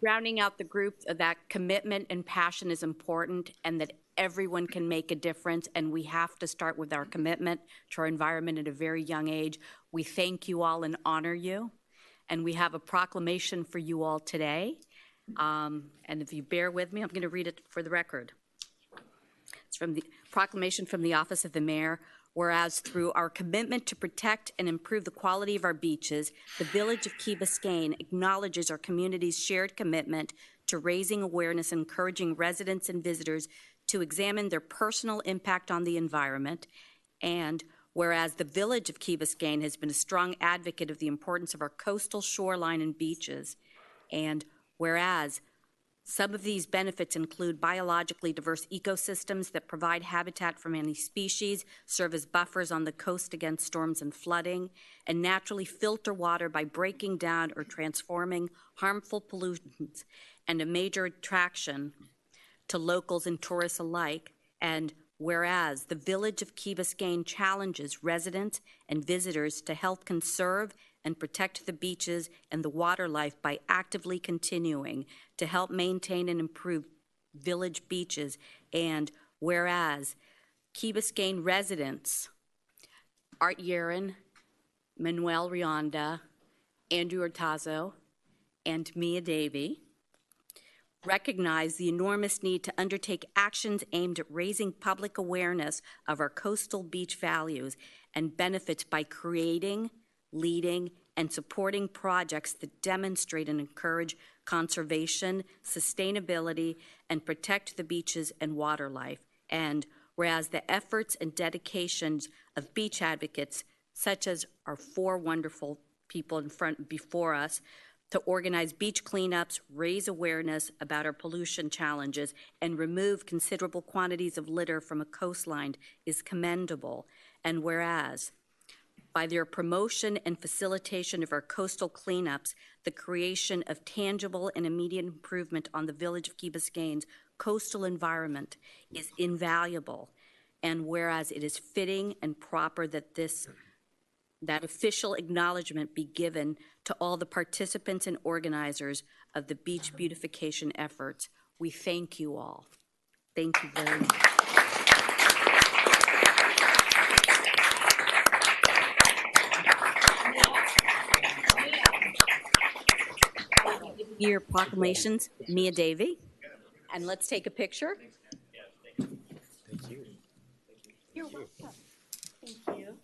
[SPEAKER 3] Rounding out the group, that commitment and passion is important, and that everyone can make a difference, and we have to start with our commitment to our environment at a very young age. We thank you all and honor you, and we have a proclamation for you all today. And if you bear with me, I'm going to read it for the record. It's from the proclamation from the Office of the Mayor. Whereas through our commitment to protect and improve the quality of our beaches, the Village of Key Biscayne acknowledges our community's shared commitment to raising awareness and encouraging residents and visitors to examine their personal impact on the environment. And whereas the Village of Key Biscayne has been a strong advocate of the importance of our coastal shoreline and beaches, and whereas some of these benefits include biologically diverse ecosystems that provide habitat for many species, serve as buffers on the coast against storms and flooding, and naturally filter water by breaking down or transforming harmful pollutants, and a major attraction to locals and tourists alike. And whereas the Village of Key Biscayne challenges residents and visitors to help conserve and protect the beaches and the water life by actively continuing to help maintain and improve village beaches. And whereas Key Biscayne residents, Art Yerin, Manuel Rionda, Andrew Ortazo, and Mia Davey, recognize the enormous need to undertake actions aimed at raising public awareness of our coastal beach values and benefits by creating, leading, and supporting projects that demonstrate and encourage conservation, sustainability, and protect the beaches and water life. And whereas the efforts and dedications of beach advocates, such as our four wonderful people in front before us, to organize beach cleanups, raise awareness about our pollution challenges, and remove considerable quantities of litter from a coastline is commendable. And whereas by their promotion and facilitation of our coastal cleanups, the creation of tangible and immediate improvement on the Village of Key Biscayne's coastal environment is invaluable. and whereas it is fitting and proper that that official acknowledgement be given to all the participants and organizers of the beach beautification efforts. We thank you all. Thank you very much. Your proclamations, Mia Davey. And let's take a picture.
[SPEAKER 4] Thank you.
[SPEAKER 3] You're welcome. Thank you.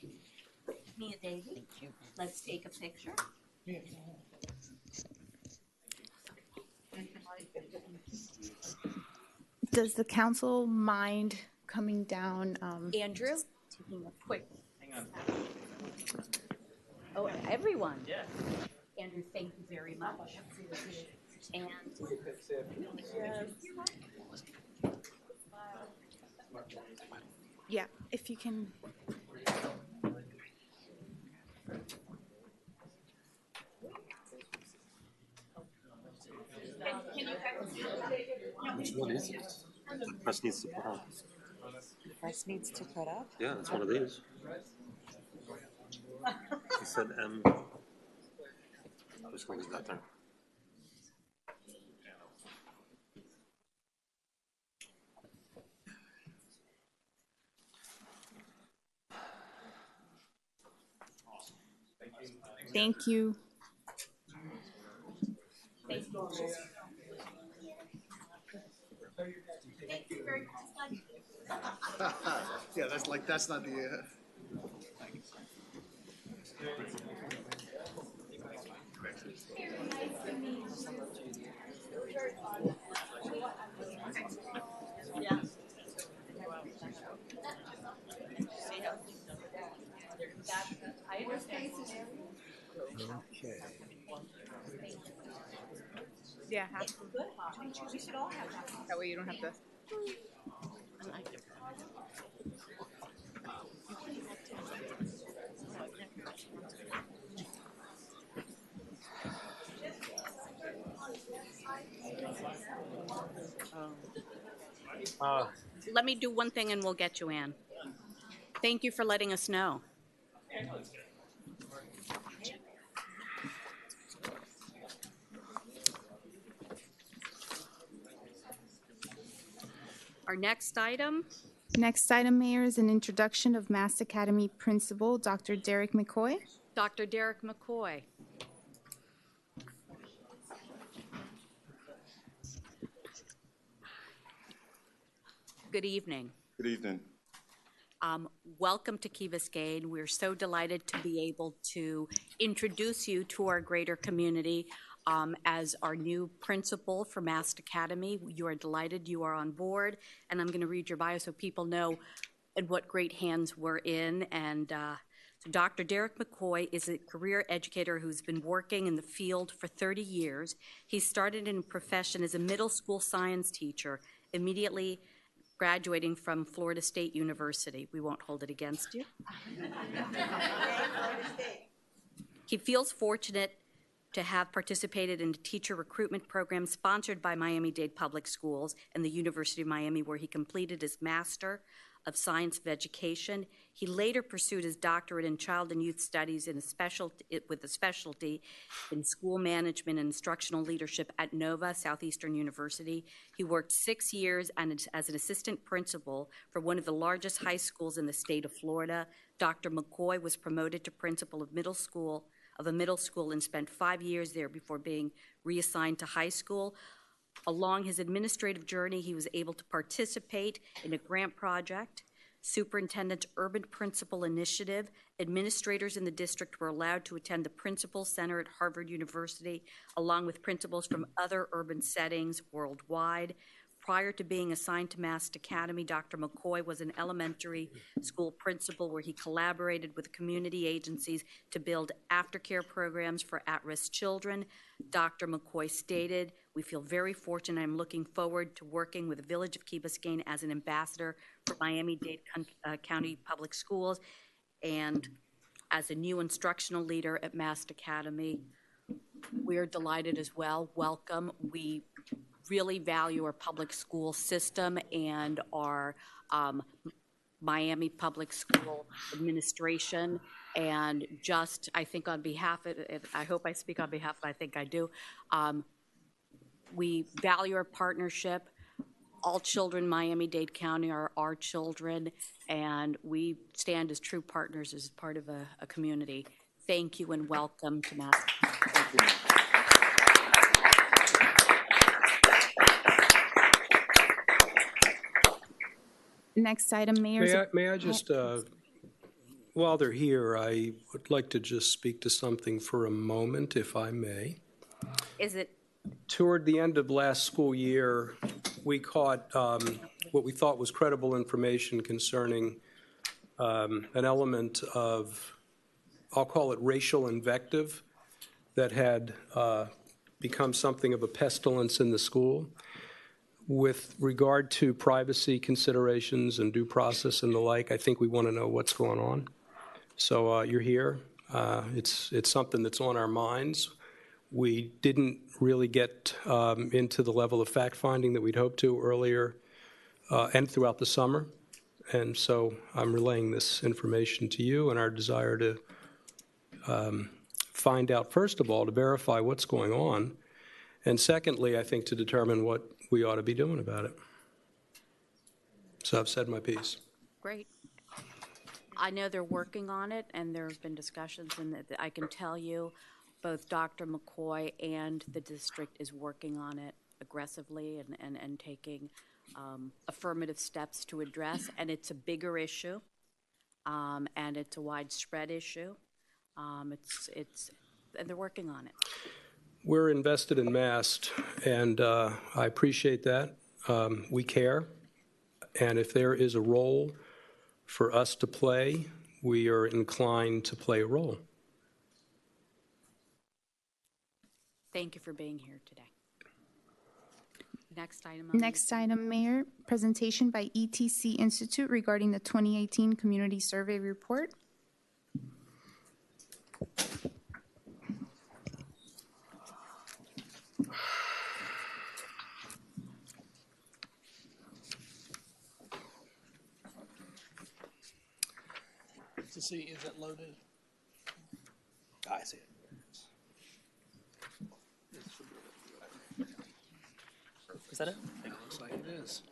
[SPEAKER 3] Mia Davey. Thank you. Let's take a picture.
[SPEAKER 1] Does the council mind coming down?
[SPEAKER 3] Andrew, taking a quick. Oh, everyone. Yeah. Andrew, thank you very much. And
[SPEAKER 1] yeah, if you can.
[SPEAKER 19] Which one is it? Press needs to put up.
[SPEAKER 20] Press needs to put up?
[SPEAKER 19] Yeah, it's one of these. He said which one is that there?
[SPEAKER 1] Thank you.
[SPEAKER 3] thank you all.
[SPEAKER 7] Yeah, that's not the.
[SPEAKER 1] Okay. Yeah, half.
[SPEAKER 3] We should all have that.
[SPEAKER 1] That way you don't have to.
[SPEAKER 3] Let me do one thing and we'll get you, Ann. Thank you for letting us know. Our next item.
[SPEAKER 1] Next item, Mayor, is an introduction of Mass Academy Principal, Dr. Derek McCoy.
[SPEAKER 3] Dr. Derek McCoy. Good evening.
[SPEAKER 21] Good evening.
[SPEAKER 3] Welcome to Key Biscayne. We're so delighted to be able to introduce you to our greater community as our new principal for Mass Academy. You are delighted you are on board, and I'm going to read your bio so people know in what great hands we're in. And so Dr. Derek McCoy is a career educator who's been working in the field for 30 years. He started in a profession as a middle school science teacher, immediately graduating from Florida State University. We won't hold it against you. He feels fortunate to have participated in a teacher recruitment program sponsored by Miami-Dade Public Schools and the University of Miami, where he completed his Master of Science of Education. He later pursued his doctorate in Child and Youth Studies with a specialty in school management and instructional leadership at Nova Southeastern University. He worked 6 years as an assistant principal for one of the largest high schools in the state of Florida. Dr. McCoy was promoted to principal of a middle school and spent 5 years there before being reassigned to high school. Along his administrative journey, he was able to participate in a grant project, Superintendent's Urban Principal Initiative. Administrators in the district were allowed to attend the Principal Center at Harvard University, along with principals from other urban settings worldwide. Prior to being assigned to Mass Academy, Dr. McCoy was an elementary school principal where he collaborated with community agencies to build aftercare programs for at-risk children. Dr. McCoy stated, "We feel very fortunate. I'm looking forward to working with the Village of Key Biscayne as an ambassador for Miami-Dade County Public Schools and as a new instructional leader at Mass Academy." We're delighted as well. Welcome. We really value our public school system and our Miami Public School Administration, and just, I think on behalf of, I hope I speak on behalf, but I think I do, we value our partnership. All children in Miami-Dade County are our children, and we stand as true partners as part of a community. Thank you and welcome to Masako.
[SPEAKER 1] Next item, Mayor.
[SPEAKER 4] May I just, while they're here, I would like to just speak to something for a moment, if I may.
[SPEAKER 3] Is it?
[SPEAKER 4] Toward the end of last school year, we caught what we thought was credible information concerning an element of, I'll call it racial invective, that had become something of a pestilence in the school. With regard to privacy considerations and due process and the like, I think we want to know what's going on. So you're here. It's something that's on our minds. We didn't really get into the level of fact-finding that we'd hoped to earlier and throughout the summer. And so I'm relaying this information to you and our desire to find out, first of all, to verify what's going on. And secondly, I think to determine what we ought to be doing about it. So I've said my piece.
[SPEAKER 3] Great. I know they're working on it, and there have been discussions, and I can tell you both Dr. McCoy and the district is working on it aggressively and taking affirmative steps to address, and it's a bigger issue, and it's a widespread issue. And they're working on it.
[SPEAKER 4] We're invested in MAST, and I appreciate that. We care, and if there is a role for us to play, we are inclined to play a role.
[SPEAKER 3] Thank you for being here today. Next item.
[SPEAKER 1] Next item, Mayor. Presentation by ETC Institute regarding the 2018 Community Survey Report.
[SPEAKER 9] To see, is it loaded? Oh, I see it. Is that it? It looks like it is.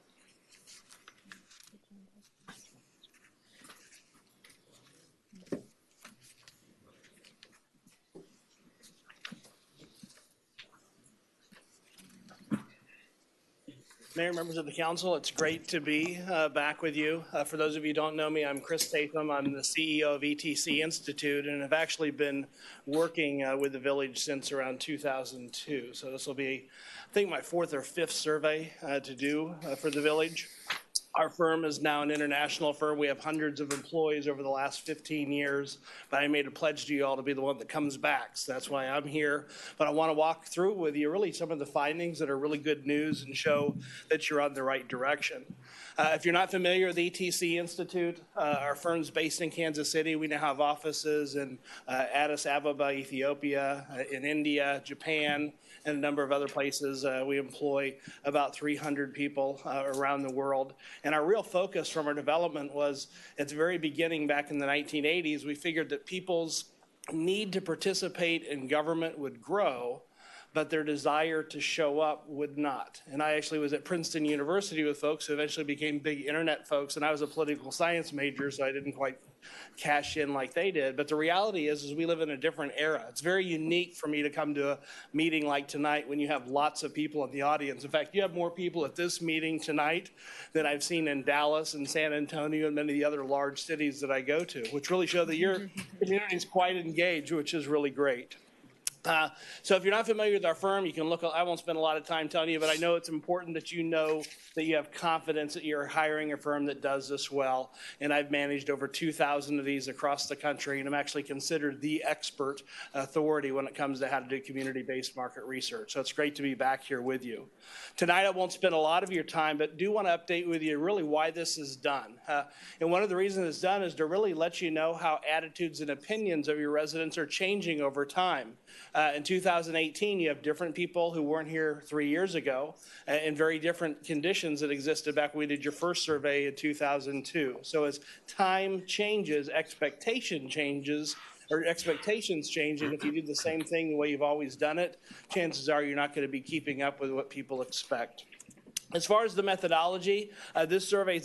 [SPEAKER 9] Mayor, members of the council, it's great to be back with you. For those of you who don't know me, I'm Chris Statham. I'm the CEO of ETC Institute, and have actually been working with the village since around 2002. So this will be, I think, my fourth or fifth survey to do for the village. Our firm is now an international firm. We have hundreds of employees over the last 15 years, but I made a pledge to you all to be the one that comes back. So that's why I'm here. But I want to walk through with you really some of the findings that are really good news and show that you're on the right direction. If you're not familiar with ETC Institute, our firm's based in Kansas City. We now have offices in Addis Ababa, Ethiopia, in India, Japan, and a number of other places. We employ about 300 people around the world. And our real focus from our development was, at the very beginning back in the 1980s, we figured that people's need to participate in government would grow, but their desire to show up would not. And I actually was at Princeton University with folks who eventually became big internet folks, and I was a political science major, so I didn't quite cash in like they did. But the reality is we live in a different era. It's very unique for me to come to a meeting like tonight when you have lots of people in the audience. In fact, you have more people at this meeting tonight than I've seen in Dallas and San Antonio and many of the other large cities that I go to, which really show that your community is quite engaged, which is really great. So if you're not familiar with our firm, you can look. I won't spend a lot of time telling you, but I know it's important that you know that you have confidence that you're hiring a firm that does this well. And I've managed over 2,000 of these across the country, and I'm actually considered the expert authority when it comes to how to do community-based market research. So it's great to be back here with you. Tonight, I won't spend a lot of your time, but do want to update with you really why this is done. And one of the reasons it's done is to really let you know how attitudes and opinions of your residents are changing over time.
[SPEAKER 21] In 2018, you have different people who weren't here 3 years ago in very different conditions that existed back when we did your first survey in 2002. So as time changes, expectations change, and if you do the same thing the way you've always done it, chances are you're not going to be keeping up with what people expect. As far as the methodology, this survey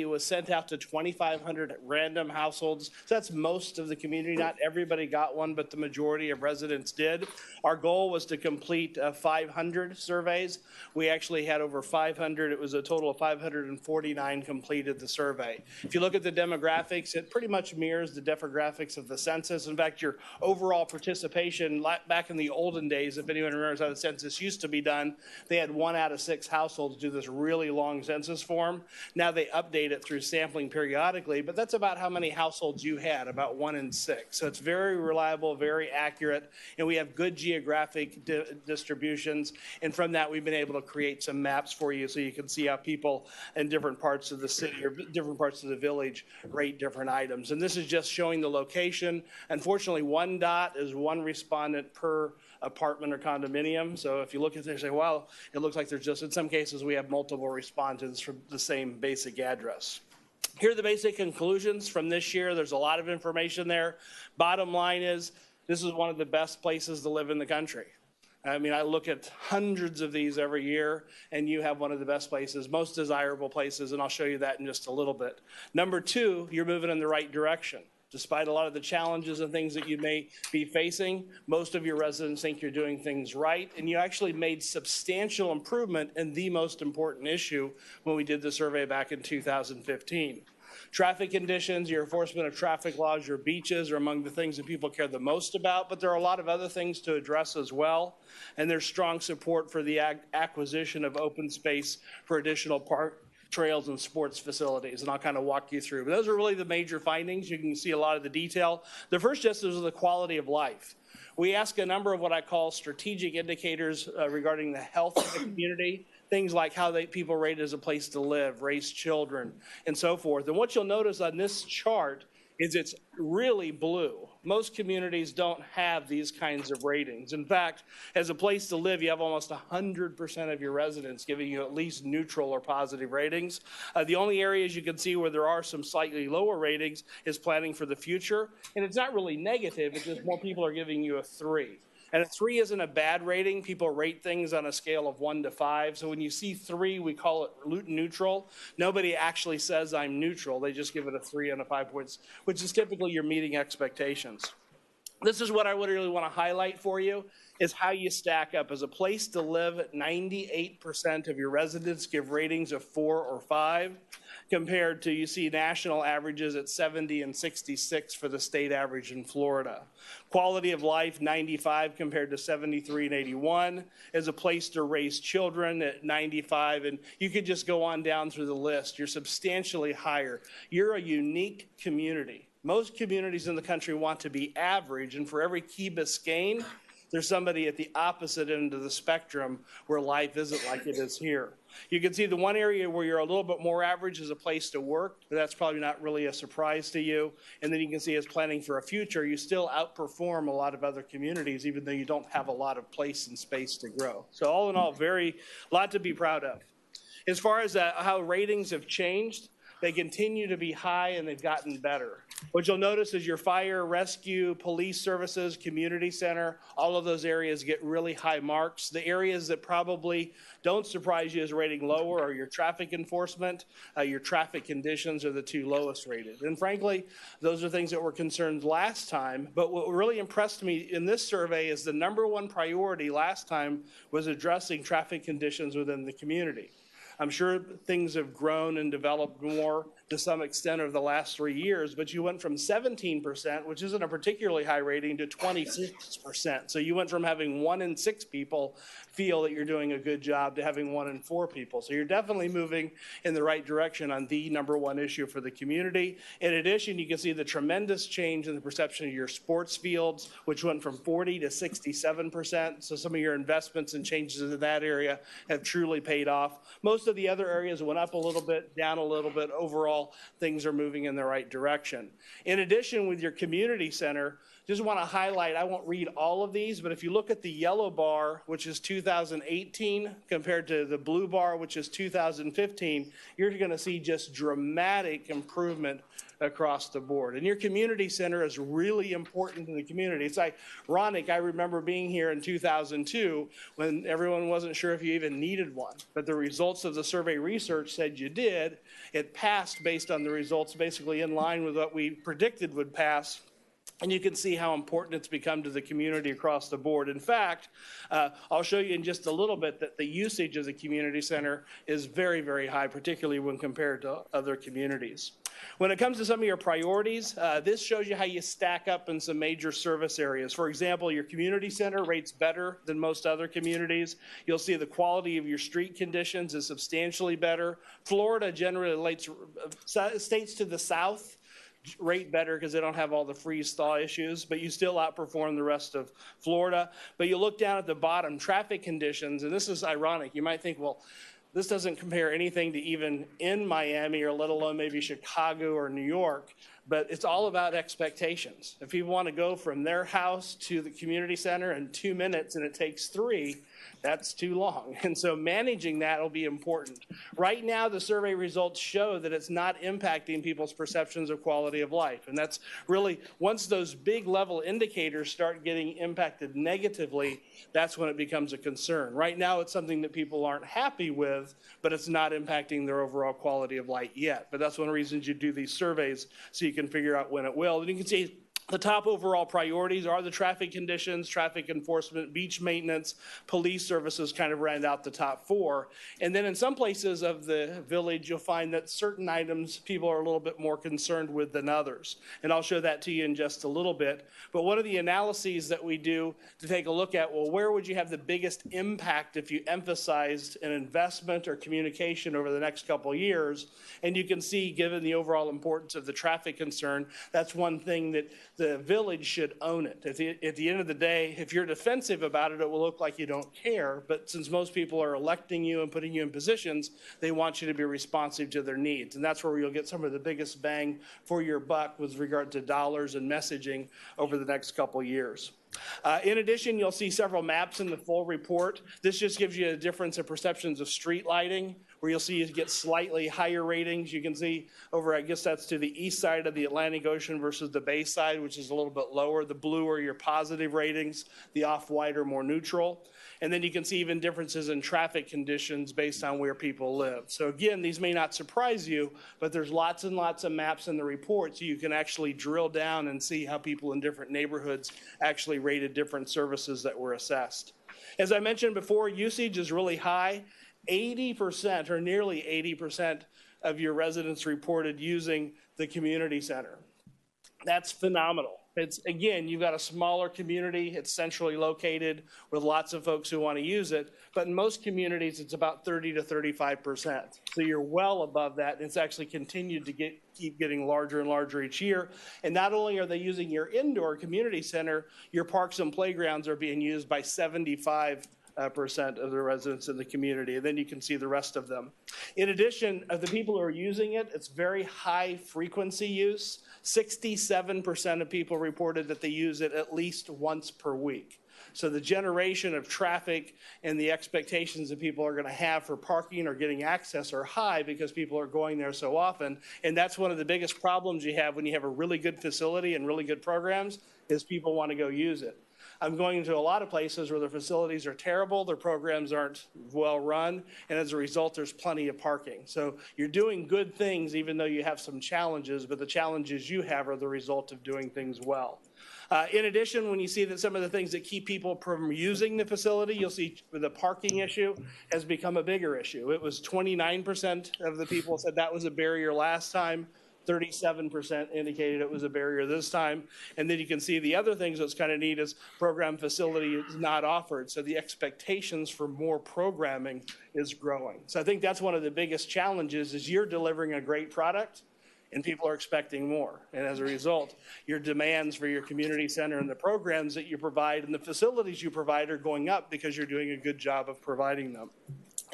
[SPEAKER 21] was sent out to 2,500 random households. So that's most of the community. Not everybody got one, but the majority of residents did. Our goal was to complete 500 surveys. We actually had over 500. It was a total of 549 completed the survey. If you look at the demographics, it pretty much mirrors the demographics of the census. In fact, your overall participation, back in the olden days, if anyone remembers how the census used to be done, they had 1 out of 6 households do this really long census form. Now they update it through sampling periodically, but that's about how many households you had, about 1 in 6. So it's very reliable, very accurate, and we have good geographic distributions. And from that, we've been able to create some maps for you so you can see how people in different parts of the city or different parts of the village rate different items. And this is just showing the location. Unfortunately, 1 dot is 1 respondent per apartment or condominium. So if you look at it and say, well, it looks like there's just, in some cases, we have multiple respondents from the same basic address. Here are the basic conclusions from this year. There's a lot of information there. Bottom line is, this is one of the best places to live in the country. I mean, I look at hundreds of these every year, and you have one of the best places, most desirable places, and I'll show you that in just a little bit. Number 2, you're moving in the right direction. Despite a lot of the challenges and things that you may be facing, most of your residents think you're doing things right, and you actually made substantial improvement in the most important issue when we did the survey back in 2015. Traffic conditions, your enforcement of traffic laws, your beaches are among the things that people care the most about, but there are a lot of other things to address as well, and there's strong support for the acquisition of open space for additional trails and sports facilities, and I'll kind of walk you through. But those are really the major findings. You can see a lot of the detail. The first just is the quality of life. We ask a number of what I call strategic indicators regarding the health of the community, things like how people rate it as a place to live, raise children, and so forth. And what you'll notice on this chart is it's really blue. Most communities don't have these kinds of ratings. In fact, as a place to live, you have almost 100% of your residents giving you at least neutral or positive ratings. The only areas you can see where there are some slightly lower ratings is planning for the future. And it's not really negative, it's just more people are giving you a 3. And a 3 isn't a bad rating. People rate things on a scale of 1 to 5. So when you see 3, we call it neutral. Nobody actually says I'm neutral. They just give it a 3 and a 5 points, which is typically you're meeting expectations. This is what I would really want to highlight for you, is how you stack up. As a place to live, 98% of your residents give ratings of 4 or 5, compared to, you see national averages at 70 and 66 for the state average in Florida. Quality of life, 95 compared to 73 and 81. As a place to raise children at 95, and you could just go on down through the list. You're substantially higher. You're a unique community. Most communities in the country want to be average, and for every Key Biscayne, there's somebody at the opposite end of the spectrum where life isn't like it is here. You can see the one area where you're a little bit more average is a place to work. That's probably not really a surprise to you. And then you can see as planning for a future, you still outperform a lot of other communities, even though you don't have a lot of place and space to grow. So all in all, a lot to be proud of. As far as how ratings have changed, they continue to be high and they've gotten better. What you'll notice is your fire, rescue, police services, community center, all of those areas get really high marks. The areas that probably don't surprise you as rating lower are your traffic enforcement, your traffic conditions are the 2 lowest rated. And frankly, those are things that were concerns last time. But what really impressed me in this survey is the #1 priority last time was addressing traffic conditions within the community. I'm sure things have grown and developed more to some extent over the last 3 years, but you went from 17%, which isn't a particularly high rating, to 26%. So you went from having 1 in 6 people feel that you're doing a good job to having 1 in 4 people. So you're definitely moving in the right direction on the #1 issue for the community. In addition, you can see the tremendous change in the perception of your sports fields, which went from 40 to 67%. So some of your investments and changes in that area have truly paid off. Most of the other areas went up a little bit, down a little bit. Overall, overall things are moving in the right direction. In addition, with your community center, just want to highlight, I won't read all of these, but if you look at the yellow bar, which is 2018, compared to the blue bar, which is 2015, you're going to see just dramatic improvement across the board. And your community center is really important to the community. It's ironic, I remember being here in 2002 when everyone wasn't sure if you even needed one, but the results of the survey research said you did. It passed based on the results, basically in line with what we predicted would pass. And you can see how important it's become to the community across the board. In fact, I'll show you in just a little bit that the usage of the community center is very, very high, particularly when compared to other communities. When it comes to some of your priorities, this shows you how you stack up in some major service areas. For example, your community center rates better than most other communities. You'll see the quality of your street conditions is substantially better. Florida generally rates, states to the south rate better because they don't have all the freeze-thaw issues, but you still outperform the rest of Florida. But you look down at the bottom, traffic conditions, and this is ironic. You might think, well, this doesn't compare anything to even in Miami or let alone maybe Chicago or New York, but it's all about expectations. If people want to go from their house to the community center in 2 minutes and it takes 3, that's too long. And so managing that will be important. Right now, the survey results show that it's not impacting people's perceptions of quality of life. And that's really, once those big level indicators start getting impacted negatively, that's when it becomes a concern. Right now, it's something that people aren't happy with, but it's not impacting their overall quality of life yet. But that's one of the reasons you do these surveys, so you can figure out when it will. And you can see the top overall priorities are the traffic conditions, traffic enforcement, beach maintenance, police services kind of round out the top 4. And then in some places of the village, you'll find that certain items people are a little bit more concerned with than others. And I'll show that to you in just a little bit. But one of the analyses that we do to take a look at, well, where would you have the biggest impact if you emphasized an investment or communication over the next couple of years? And you can see, given the overall importance of the traffic concern, that's one thing that the village should own it. At the end of the day, if you're defensive about it, it will look like you don't care. But since most people are electing you and putting you in positions, they want you to be responsive to their needs. And that's where you'll get some of the biggest bang for your buck with regard to dollars and messaging over the next couple years. In addition, you'll see several maps in the full report. This just gives you a difference in perceptions of street lighting, where you'll see you get slightly higher ratings. You can see over, I guess that's to the east side of the Atlantic Ocean versus the bay side, which is a little bit lower. The blue are your positive ratings. The off-white are more neutral. And then you can see even differences in traffic conditions based on where people live. So again, these may not surprise you, but there's lots and lots of maps in the report, so you can actually drill down and see how people in different neighborhoods actually rated different services that were assessed. As I mentioned before, usage is really high. 80% or nearly 80% of your residents reported using the community center. That's phenomenal. It's, again, you've got a smaller community. It's centrally located with lots of folks who want to use it. But in most communities, it's about 30 to 35%. So you're well above that. And it's actually continued to keep getting larger and larger each year. And not only are they using your indoor community center, your parks and playgrounds are being used by 75% of the residents in the community, and then you can see the rest of them. In addition, of the people who are using it, it's very high frequency use. 67% of people reported that they use it at least once per week. So the generation of traffic and the expectations that people are going to have for parking or getting access are high because people are going there so often. And that's one of the biggest problems you have when you have a really good facility and really good programs, is people want to go use it. I'm going to a lot of places where their facilities are terrible, their programs aren't well run, and as a result, there's plenty of parking. So you're doing good things even though you have some challenges, but the challenges you have are the result of doing things well. In addition, when you see that some of the things that keep people from using the facility, you'll see the parking issue has become a bigger issue. It was 29% of the people said that was a barrier last time. 37% indicated it was a barrier this time. And then you can see the other things that's kind of neat is program facility is not offered. So the expectations for more programming is growing. So I think that's one of the biggest challenges is you're delivering a great product and people are expecting more. And as a result, your demands for your community center and the programs that you provide and the facilities you provide are going up because you're doing a good job of providing them.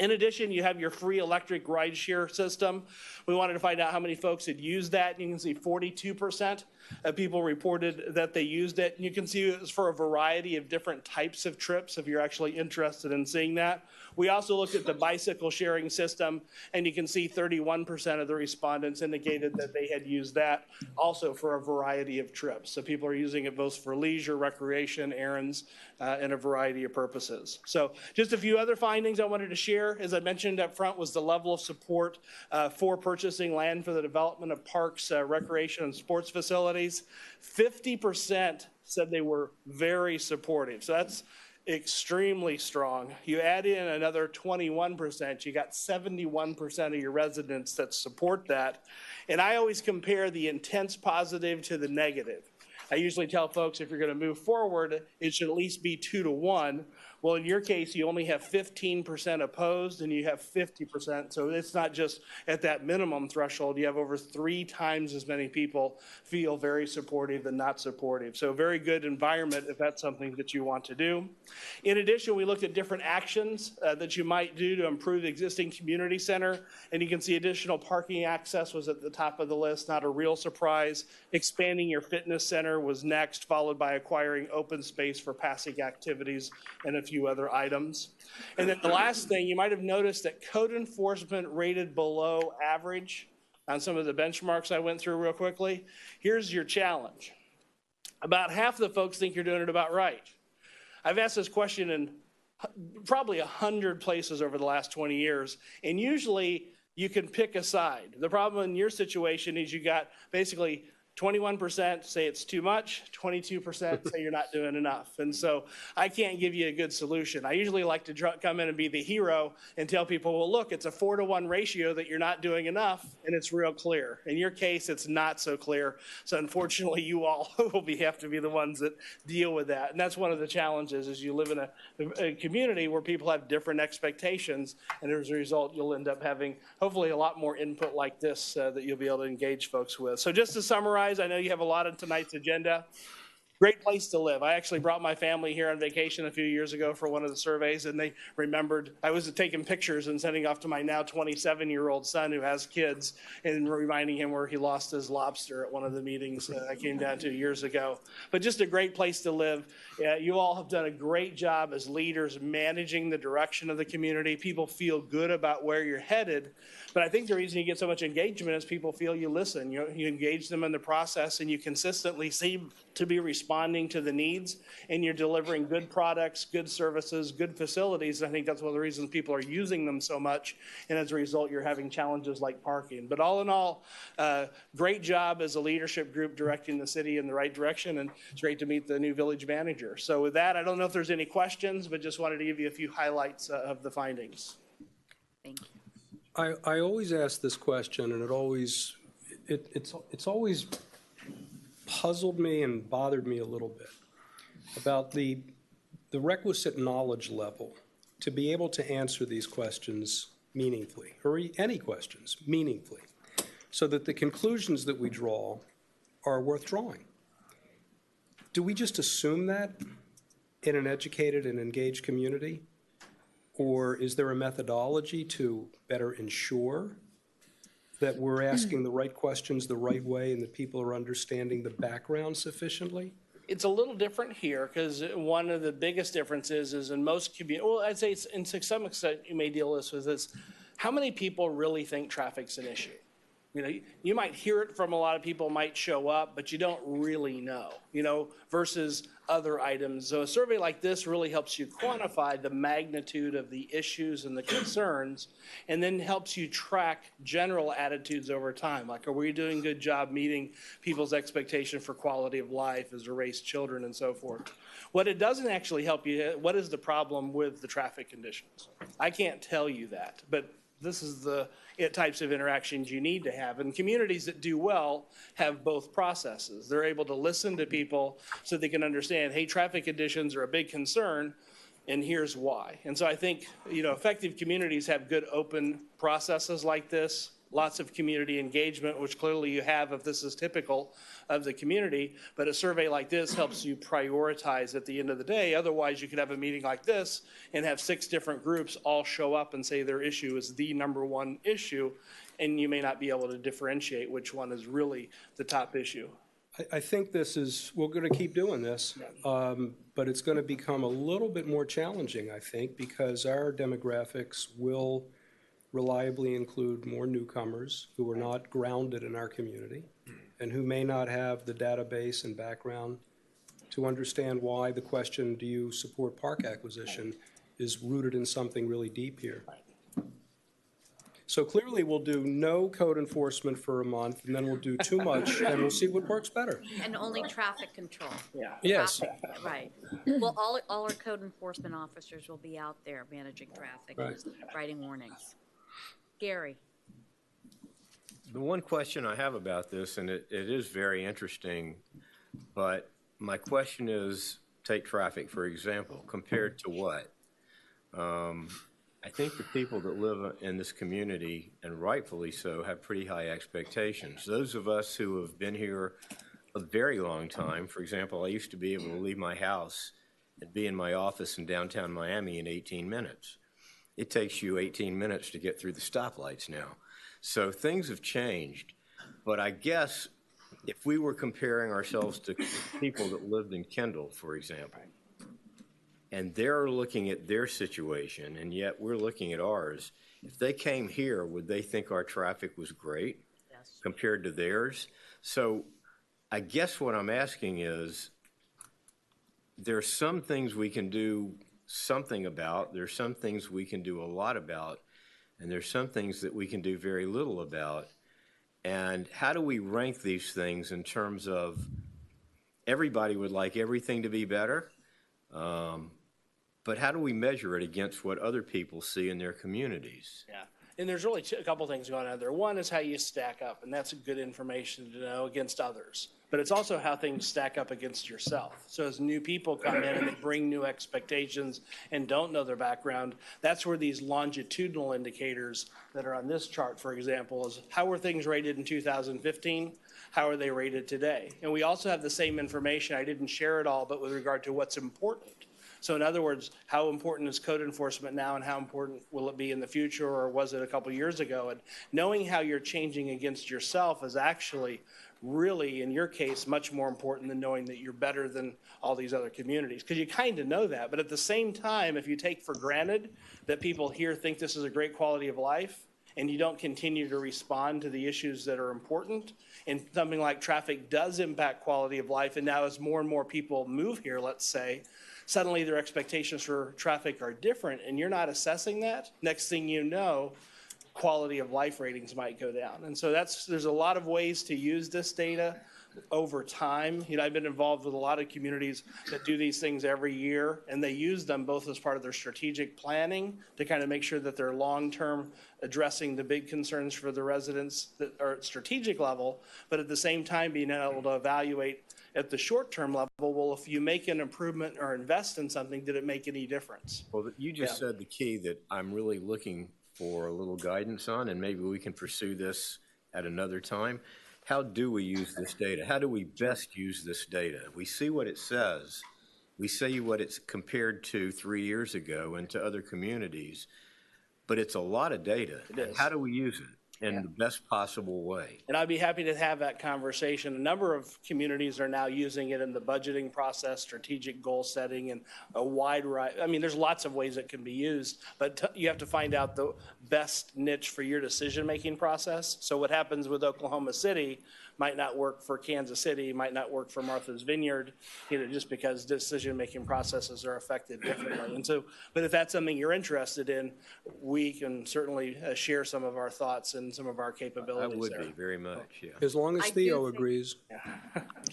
[SPEAKER 21] In addition, you have your free electric rideshare system. We wanted to find out how many folks had used that. You can see 42% of people reported that they used it. And you can see it was for a variety of different types of trips if you're actually interested in seeing that. We also looked at the bicycle sharing system, and you can see 31% of the respondents indicated that they had used that also for a variety of trips. So people are using it both for leisure, recreation, errands, and a variety of purposes. So just a few other findings I wanted to share, as I mentioned up front, was the level of support for purchasing land for the development of parks, recreation, and sports facilities. 50% said they were very supportive. So that's extremely strong. You add in another 21%, you got 71% of your residents that support that. And I always compare the intense positive to the negative. I usually tell folks if you're going to move forward, it should at least be 2 to 1. Well, in your case, you only have 15% opposed and you have 50%. So it's not just at that minimum threshold. You have over 3 times as many people feel very supportive than not supportive. So very good environment if that's something that you want to do. In addition, we looked at different actions that you might do to improve the existing community center. And you can see additional parking access was at the top of the list, not a real surprise. Expanding your fitness center was next, followed by acquiring open space for passing activities and a few other items. And then the last thing, you might have noticed that code enforcement rated below average on some of the benchmarks I went through real quickly. Here's your challenge. About half the folks think you're doing it about right. I've asked this question in probably 100 places over the last 20 years, and usually you can pick a side. The problem in your situation is you got basically 21% say it's too much, 22% say you're not doing enough. And so I can't give you a good solution. I usually like to come in and be the hero and tell people, well, look, it's a 4-to-1 ratio that you're not doing enough, and it's real clear. In your case, it's not so clear. So unfortunately, you all will have to be the ones that deal with that. And that's one of the challenges is you live in a community where people have different expectations, and as a result, you'll end up having hopefully a lot more input like this that you'll be able to engage folks with. So just to summarize, I know you have a lot on tonight's agenda. Great place to live. I actually brought my family here on vacation a few years ago for one of the surveys, and they remembered I was taking pictures and sending off to my now 27-year-old son who has kids and reminding him where he lost his lobster at one of the meetings I came down to years ago. But just a great place to live. You all have done a great job as leaders managing the direction of the community. People feel good about where you're headed. But I think the reason you get so much engagement is people feel you listen. You engage them in the process, and you consistently seem to be responding to the needs, and you're delivering good products, good services, good facilities. I think that's one of the reasons people are using them so much, and as a result, you're having challenges like parking. But all in all, great job as a leadership group directing the city in the right direction, and it's great to meet the new village manager. So with that, I don't know if there's any questions, but just wanted to give you a few highlights of the findings.
[SPEAKER 3] Thank you.
[SPEAKER 4] I always ask this question, and it's always puzzled me and bothered me a little bit about the requisite knowledge level to be able to answer these questions meaningfully, or any questions meaningfully, so that the conclusions that we draw are worth drawing. Do we just assume that in an educated and engaged community? Or is there a methodology to better ensure that we're asking the right questions the right way and that people are understanding the background sufficiently?
[SPEAKER 21] It's a little different here because one of the biggest differences is in most communities, well, I'd say it's, and to some extent you may deal with this, how many people really think traffic's an issue? You know, you might hear it from a lot of people, might show up, but you don't really know, versus other items. So a survey like this really helps you quantify the magnitude of the issues and the concerns, and then helps you track general attitudes over time. Like, are we doing a good job meeting people's expectation for quality of life as they raise children and so forth? What it doesn't actually help you, what is the problem with the traffic conditions? I can't tell you that, but this is the types of interactions you need to have. And communities that do well have both processes. They're able to listen to people so they can understand, hey, traffic conditions are a big concern, and here's why. And so I think, effective communities have good open processes like this, lots of community engagement, which clearly you have if this is typical of the community. But a survey like this helps you prioritize at the end of the day. Otherwise, you could have a meeting like this and have 6 different groups all show up and say their issue is the #1 issue, and you may not be able to differentiate which one is really the top issue.
[SPEAKER 4] I think we're going to keep doing this, but it's going to become a little bit more challenging, I think, because our demographics will reliably include more newcomers who are not grounded in our community and who may not have the database and background to understand why the question, do you support park acquisition, is rooted in something really deep here. So clearly we'll do no code enforcement for a month, and then we'll do too much, and we'll see what works better.
[SPEAKER 3] And only traffic control.
[SPEAKER 21] Yeah.
[SPEAKER 4] Yes.
[SPEAKER 3] Traffic, right. Well, all our code enforcement officers will be out there managing traffic,
[SPEAKER 4] Right.
[SPEAKER 3] writing warnings. Gary.
[SPEAKER 2] The one question I have about this, and it is very interesting, but my question is, take traffic, for example, compared to what? I think the people that live in this community, and rightfully so, have pretty high expectations. Those of us who have been here a very long time, for example, I used to be able to leave my house and be in my office in downtown Miami in 18 minutes. It takes you 18 minutes to get through the stoplights now. So things have changed. But I guess if we were comparing ourselves to people that lived in Kendall, for example, and they're looking at their situation, and yet we're looking at ours, if they came here, would they think our traffic was great compared to theirs? So I guess what I'm asking is, there's some things we can do something about, there's some things we can do a lot about, and there's some things that we can do very little about. And how do we rank these things in terms of everybody would like everything to be better? But how do we measure it against what other people see in their communities?
[SPEAKER 21] Yeah, and there's really a couple things going on there. One is how you stack up, and that's good information to know against others. But it's also how things stack up against yourself. So as new people come in and they bring new expectations and don't know their background, that's where these longitudinal indicators that are on this chart, for example, is how were things rated in 2015? How are they rated today? And we also have the same information. I didn't share it all, but with regard to what's important. So in other words, how important is code enforcement now, and how important will it be in the future, or was it a couple years ago? And knowing how you're changing against yourself is actually really, in your case, much more important than knowing that you're better than all these other communities, because you kind of know that. But at the same time, if you take for granted that people here think this is a great quality of life, and you don't continue to respond to the issues that are important, and something like traffic does impact quality of life, and now as more and more people move here, let's say, suddenly their expectations for traffic are different, and you're not assessing that, next thing you know, quality of life ratings might go down. And so there's a lot of ways to use this data over time. You know, I've been involved with a lot of communities that do these things every year, and they use them both as part of their strategic planning to kind of make sure that they're long-term addressing the big concerns for the residents that are at strategic level, but at the same time being able to evaluate at the short-term level, well, if you make an improvement or invest in something, did it make any difference?
[SPEAKER 2] Well, you just said the key that I'm really looking for a little guidance on, and maybe we can pursue this at another time. How do we use this data? How do we best use this data? We see what it says. We see what it's compared to 3 years ago and to other communities, but it's a lot of data.
[SPEAKER 21] It is.
[SPEAKER 2] How do we use it in the best possible way?
[SPEAKER 21] And I'd be happy to have that conversation. A number of communities are now using it in the budgeting process, strategic goal setting, and a wide variety. I mean, there's lots of ways it can be used, but you have to find out the best niche for your decision-making process. So what happens with Oklahoma City might not work for Kansas City, might not work for Martha's Vineyard, you know, just because decision-making processes are affected differently. And so, but if that's something you're interested in, we can certainly share some of our thoughts and some of our capabilities.
[SPEAKER 2] I would
[SPEAKER 21] there.
[SPEAKER 2] be very much, yeah.
[SPEAKER 4] As long as Theo agrees.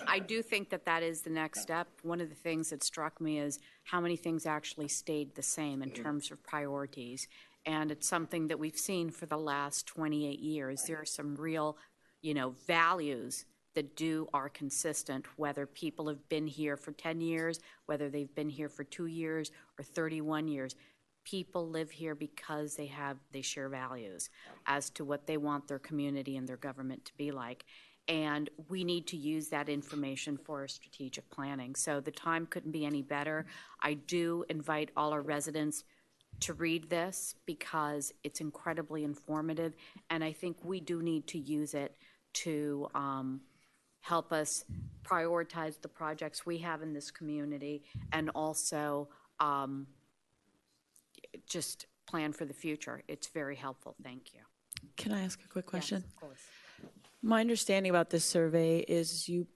[SPEAKER 3] I do think that that is the next step. One of the things that struck me is how many things actually stayed the same in terms of priorities. And it's something that we've seen for the last 28 years. There are some real, you know, values that are consistent, whether people have been here for 10 years, whether they've been here for 2 years or 31 years. people live here because they share values as to what they want their community and their government to be like. And we need to use that information for our strategic planning. So the time couldn't be any better. I do invite all our residents to read this because it's incredibly informative, and I think we do need to use it to help us prioritize the projects we have in this community, and also just plan for the future. It's very helpful. Thank you.
[SPEAKER 16] Can I ask a quick question?
[SPEAKER 3] Yes, of course.
[SPEAKER 16] My understanding about this survey is you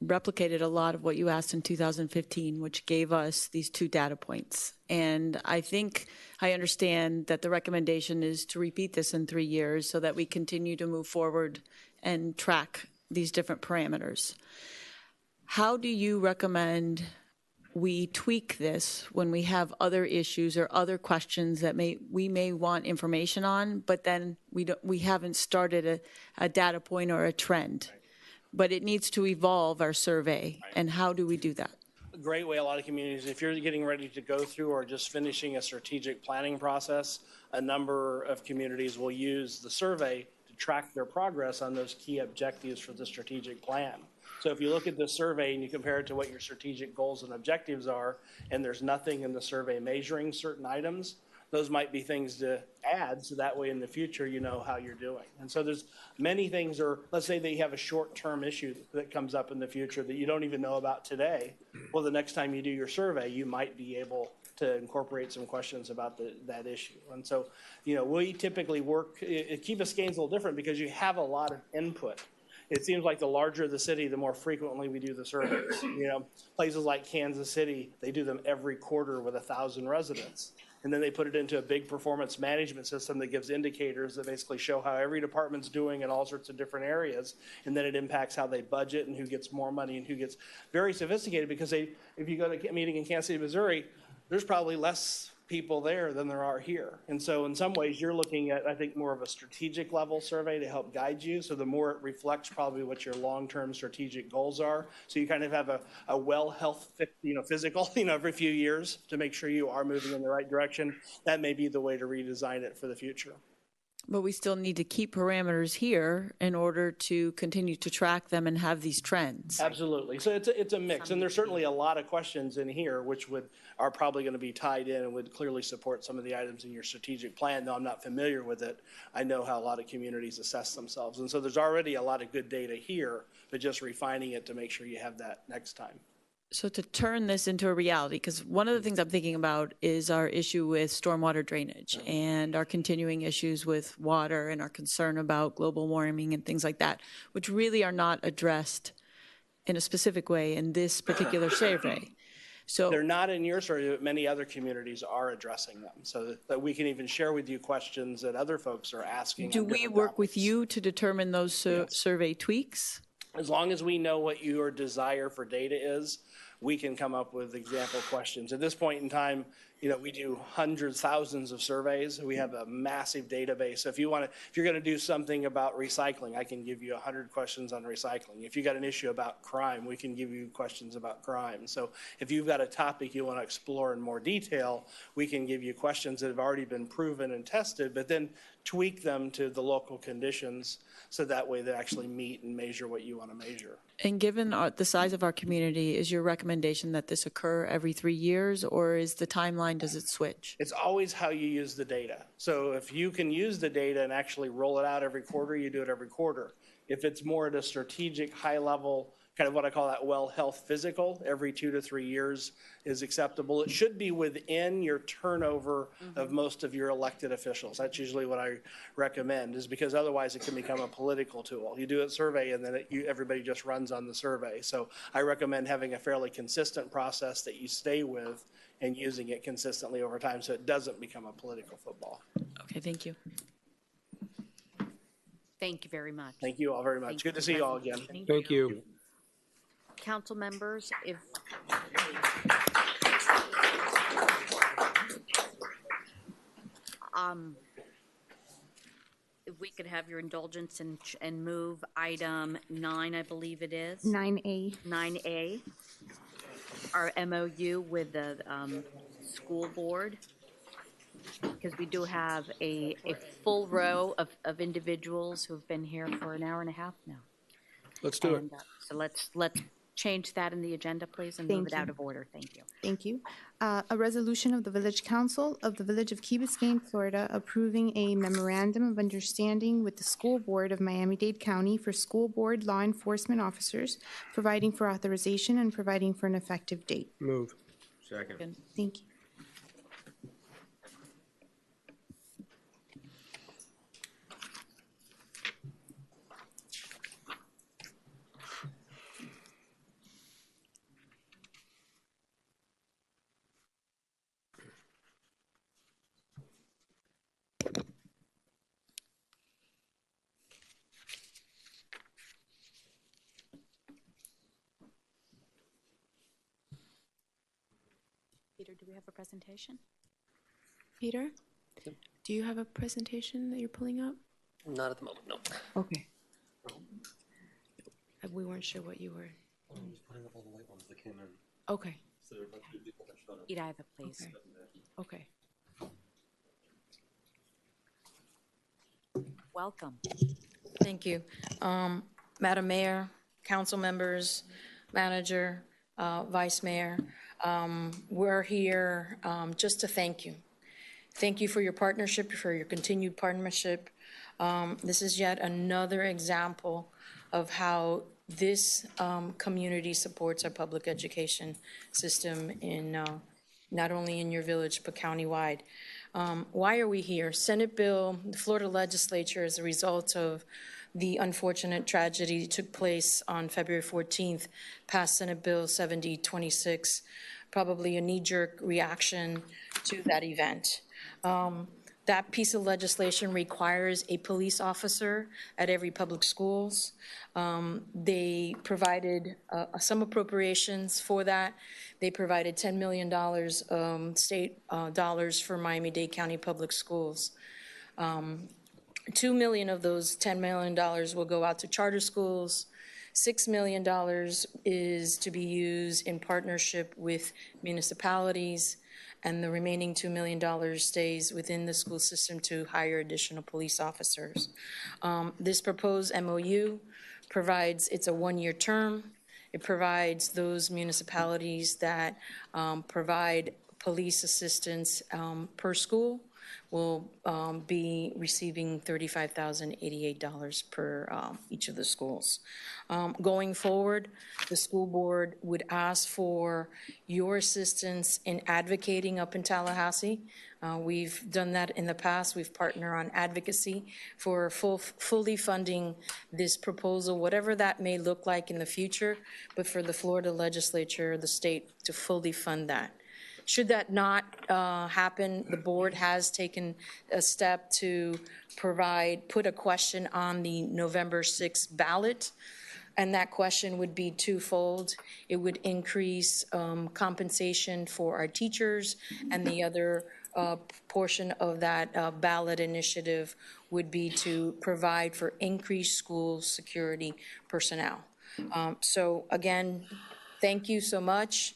[SPEAKER 16] replicated a lot of what you asked in 2015, which gave us these 2 data points. And I think I understand that the recommendation is to repeat this in 3 years so that we continue to move forward and track these different parameters. How do you recommend we tweak this when we have other issues or other questions that we may want information on, but then we haven't started a data point or a trend? But it needs to evolve our survey. And how do we do that?
[SPEAKER 21] A great way a lot of communities, if you're getting ready to go through or just finishing a strategic planning process, a number of communities will use the survey to track their progress on those key objectives for the strategic plan. So if you look at this survey and you compare it to what your strategic goals and objectives are, and there's nothing in the survey measuring certain items, those might be things to add, so that way in the future you know how you're doing. And so there's many things, or let's say that you have a short-term issue that comes up in the future that you don't even know about today. Well, the next time you do your survey, you might be able to incorporate some questions about that issue. And so, we typically work, Key Biscayne's a little different because you have a lot of input. It seems like the larger the city, the more frequently we do the surveys. Places like Kansas City, they do them every quarter with 1,000 residents. And then they put it into a big performance management system that gives indicators that basically show how every department's doing in all sorts of different areas. And then it impacts how they budget and who gets more money and who gets very sophisticated, because if you go to a meeting in Kansas City, Missouri, there's probably less people there than there are here. And so in some ways you're looking at, I think, more of a strategic level survey to help guide you. So the more it reflects probably what your long-term strategic goals are. So you kind of have a well-health, physical, every few years to make sure you are moving in the right direction. That may be the way to redesign it for the future.
[SPEAKER 16] But we still need to keep parameters here in order to continue to track them and have these trends.
[SPEAKER 21] Absolutely. So it's a mix. And there's certainly a lot of questions in here which are probably going to be tied in and would clearly support some of the items in your strategic plan. Though I'm not familiar with it, I know how a lot of communities assess themselves. And so there's already a lot of good data here, but just refining it to make sure you have that next time.
[SPEAKER 16] So to turn this into a reality, because one of the things I'm thinking about is our issue with stormwater drainage and our continuing issues with water and our concern about global warming and things like that, which really are not addressed in a specific way in this particular survey. So
[SPEAKER 21] they're not in your survey, but many other communities are addressing them, so that we can even share with you questions that other folks are asking.
[SPEAKER 16] Do we work with you to determine those survey tweaks?
[SPEAKER 21] As long as we know what your desire for data is, we can come up with example questions. At this point in time, we do hundreds, thousands of surveys. We have a massive database. So if you're going to do something about recycling, I can give you 100 questions on recycling. If you got an issue about crime, we can give you questions about crime. So if you've got a topic you want to explore in more detail, we can give you questions that have already been proven and tested, but then tweak them to the local conditions so that way they actually meet and measure what you want to measure.
[SPEAKER 16] And given the size of our community, is your recommendation that this occur every 3 years, or is the timeline, does it switch?
[SPEAKER 21] It's always how you use the data. So if you can use the data and actually roll it out every quarter, you do it every quarter. If it's more at a strategic, high level, kind of what I call that well health physical, every 2 to 3 years is acceptable. It should be within your turnover of most of your elected officials. That's usually what I recommend, is because otherwise it can become a political tool. You do a survey and then everybody just runs on the survey. So I recommend having a fairly consistent process that you stay with and using it consistently over time so it doesn't become a political football.
[SPEAKER 16] Okay, thank you.
[SPEAKER 3] Thank you very much.
[SPEAKER 21] Thank you all very much. Good to see you all again.
[SPEAKER 4] Thank you.
[SPEAKER 3] Council members, if we could have your indulgence and move item 9, I believe it is.
[SPEAKER 1] 9A.
[SPEAKER 3] 9A, our MOU with the school board. because we do have a full row of individuals who have been here for an hour and a half now.
[SPEAKER 4] Let's do it.
[SPEAKER 3] And, so let's change that in the agenda, please, and move it out of order. Thank you.
[SPEAKER 6] Thank you. A resolution of the Village Council of the Village of Key Biscayne, Florida, approving a memorandum of understanding with the School Board of Miami-Dade County for school board law enforcement officers, providing for authorization and providing for an effective date.
[SPEAKER 4] Move.
[SPEAKER 2] Second.
[SPEAKER 6] Thank you.
[SPEAKER 3] Peter, do we have a presentation?
[SPEAKER 6] Peter, do you have a presentation that you're pulling up?
[SPEAKER 8] Not at the moment, no.
[SPEAKER 6] Okay. We weren't sure what you were.
[SPEAKER 8] I'm just putting up all the white ones that came in.
[SPEAKER 6] Okay.
[SPEAKER 8] So there are about 2 people that showed up.
[SPEAKER 3] Eat either, please.
[SPEAKER 6] Okay.
[SPEAKER 3] Welcome.
[SPEAKER 22] Thank you. Madam Mayor, council members, manager, vice mayor, we're here just to thank you. Thank you for your partnership, for your continued partnership. This is yet another example of how this community supports our public education system in not only in your village, but countywide. Why are we here? Senate bill, the Florida legislature, as a result of the unfortunate tragedy that took place on February 14th, passed Senate Bill 7026, probably a knee-jerk reaction to that event. That piece of legislation requires a police officer at every public schools. They provided some appropriations for that. They provided $10 million state dollars for Miami-Dade County Public Schools. $2 million of those $10 million will go out to charter schools. $6 million is to be used in partnership with municipalities, and the remaining $2 million stays within the school system to hire additional police officers. This proposed MOU provides, it's a one-year term. It provides those municipalities that provide police assistance per school will be receiving $35,088 per each of the schools. Going forward, the school board would ask for your assistance in advocating up in Tallahassee. We've done that in the past. We've partnered on advocacy for fully funding this proposal, whatever that may look like in the future, but for the Florida legislature, the state, to fully fund that. Should that not happen, the board has taken a step to put a question on the November 6th ballot, and that question would be twofold. It would increase compensation for our teachers, and the other portion of that ballot initiative would be to provide for increased school security personnel. So again, thank you so much.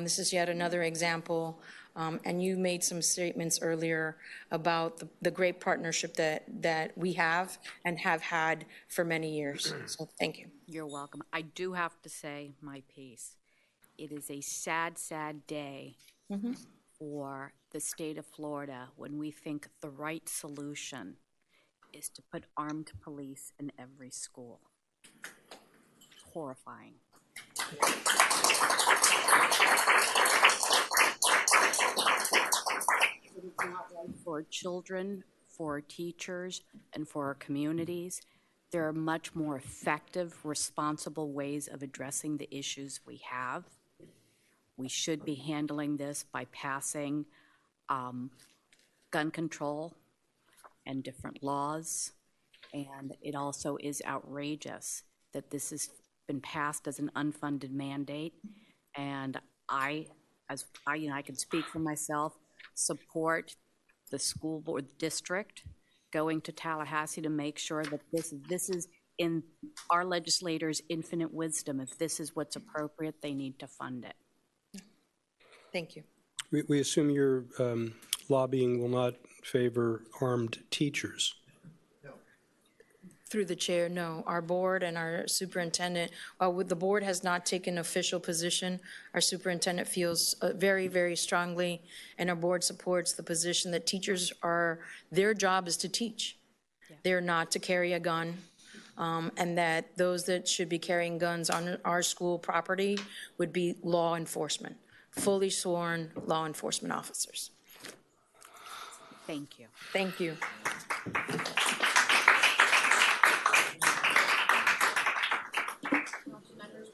[SPEAKER 22] This is yet another example, and you made some statements earlier about the great partnership that we have and have had for many years. So thank you.
[SPEAKER 3] You're welcome. I do have to say my piece. It is a sad, sad day for the state of Florida when we think the right solution is to put armed police in every school. Horrifying. It is not right for children, for teachers, and for our communities. There are much more effective, responsible ways of addressing the issues we have. We should be handling this by passing gun control and different laws. And it also is outrageous that this has been passed as an unfunded mandate. And I can speak for myself, support the school board district going to Tallahassee to make sure that this is in our legislators' infinite wisdom. If this is what's appropriate, they need to fund it.
[SPEAKER 22] Thank you.
[SPEAKER 4] We assume you're lobbying will not favor armed teachers.
[SPEAKER 22] Through the chair, no. Our board and our superintendent, the board has not taken official position. Our superintendent feels very, very strongly, and our board supports the position that teachers their job is to teach. Yeah. They're not to carry a gun, and that those that should be carrying guns on our school property would be law enforcement, fully sworn law enforcement officers.
[SPEAKER 3] Thank you.
[SPEAKER 22] Thank you.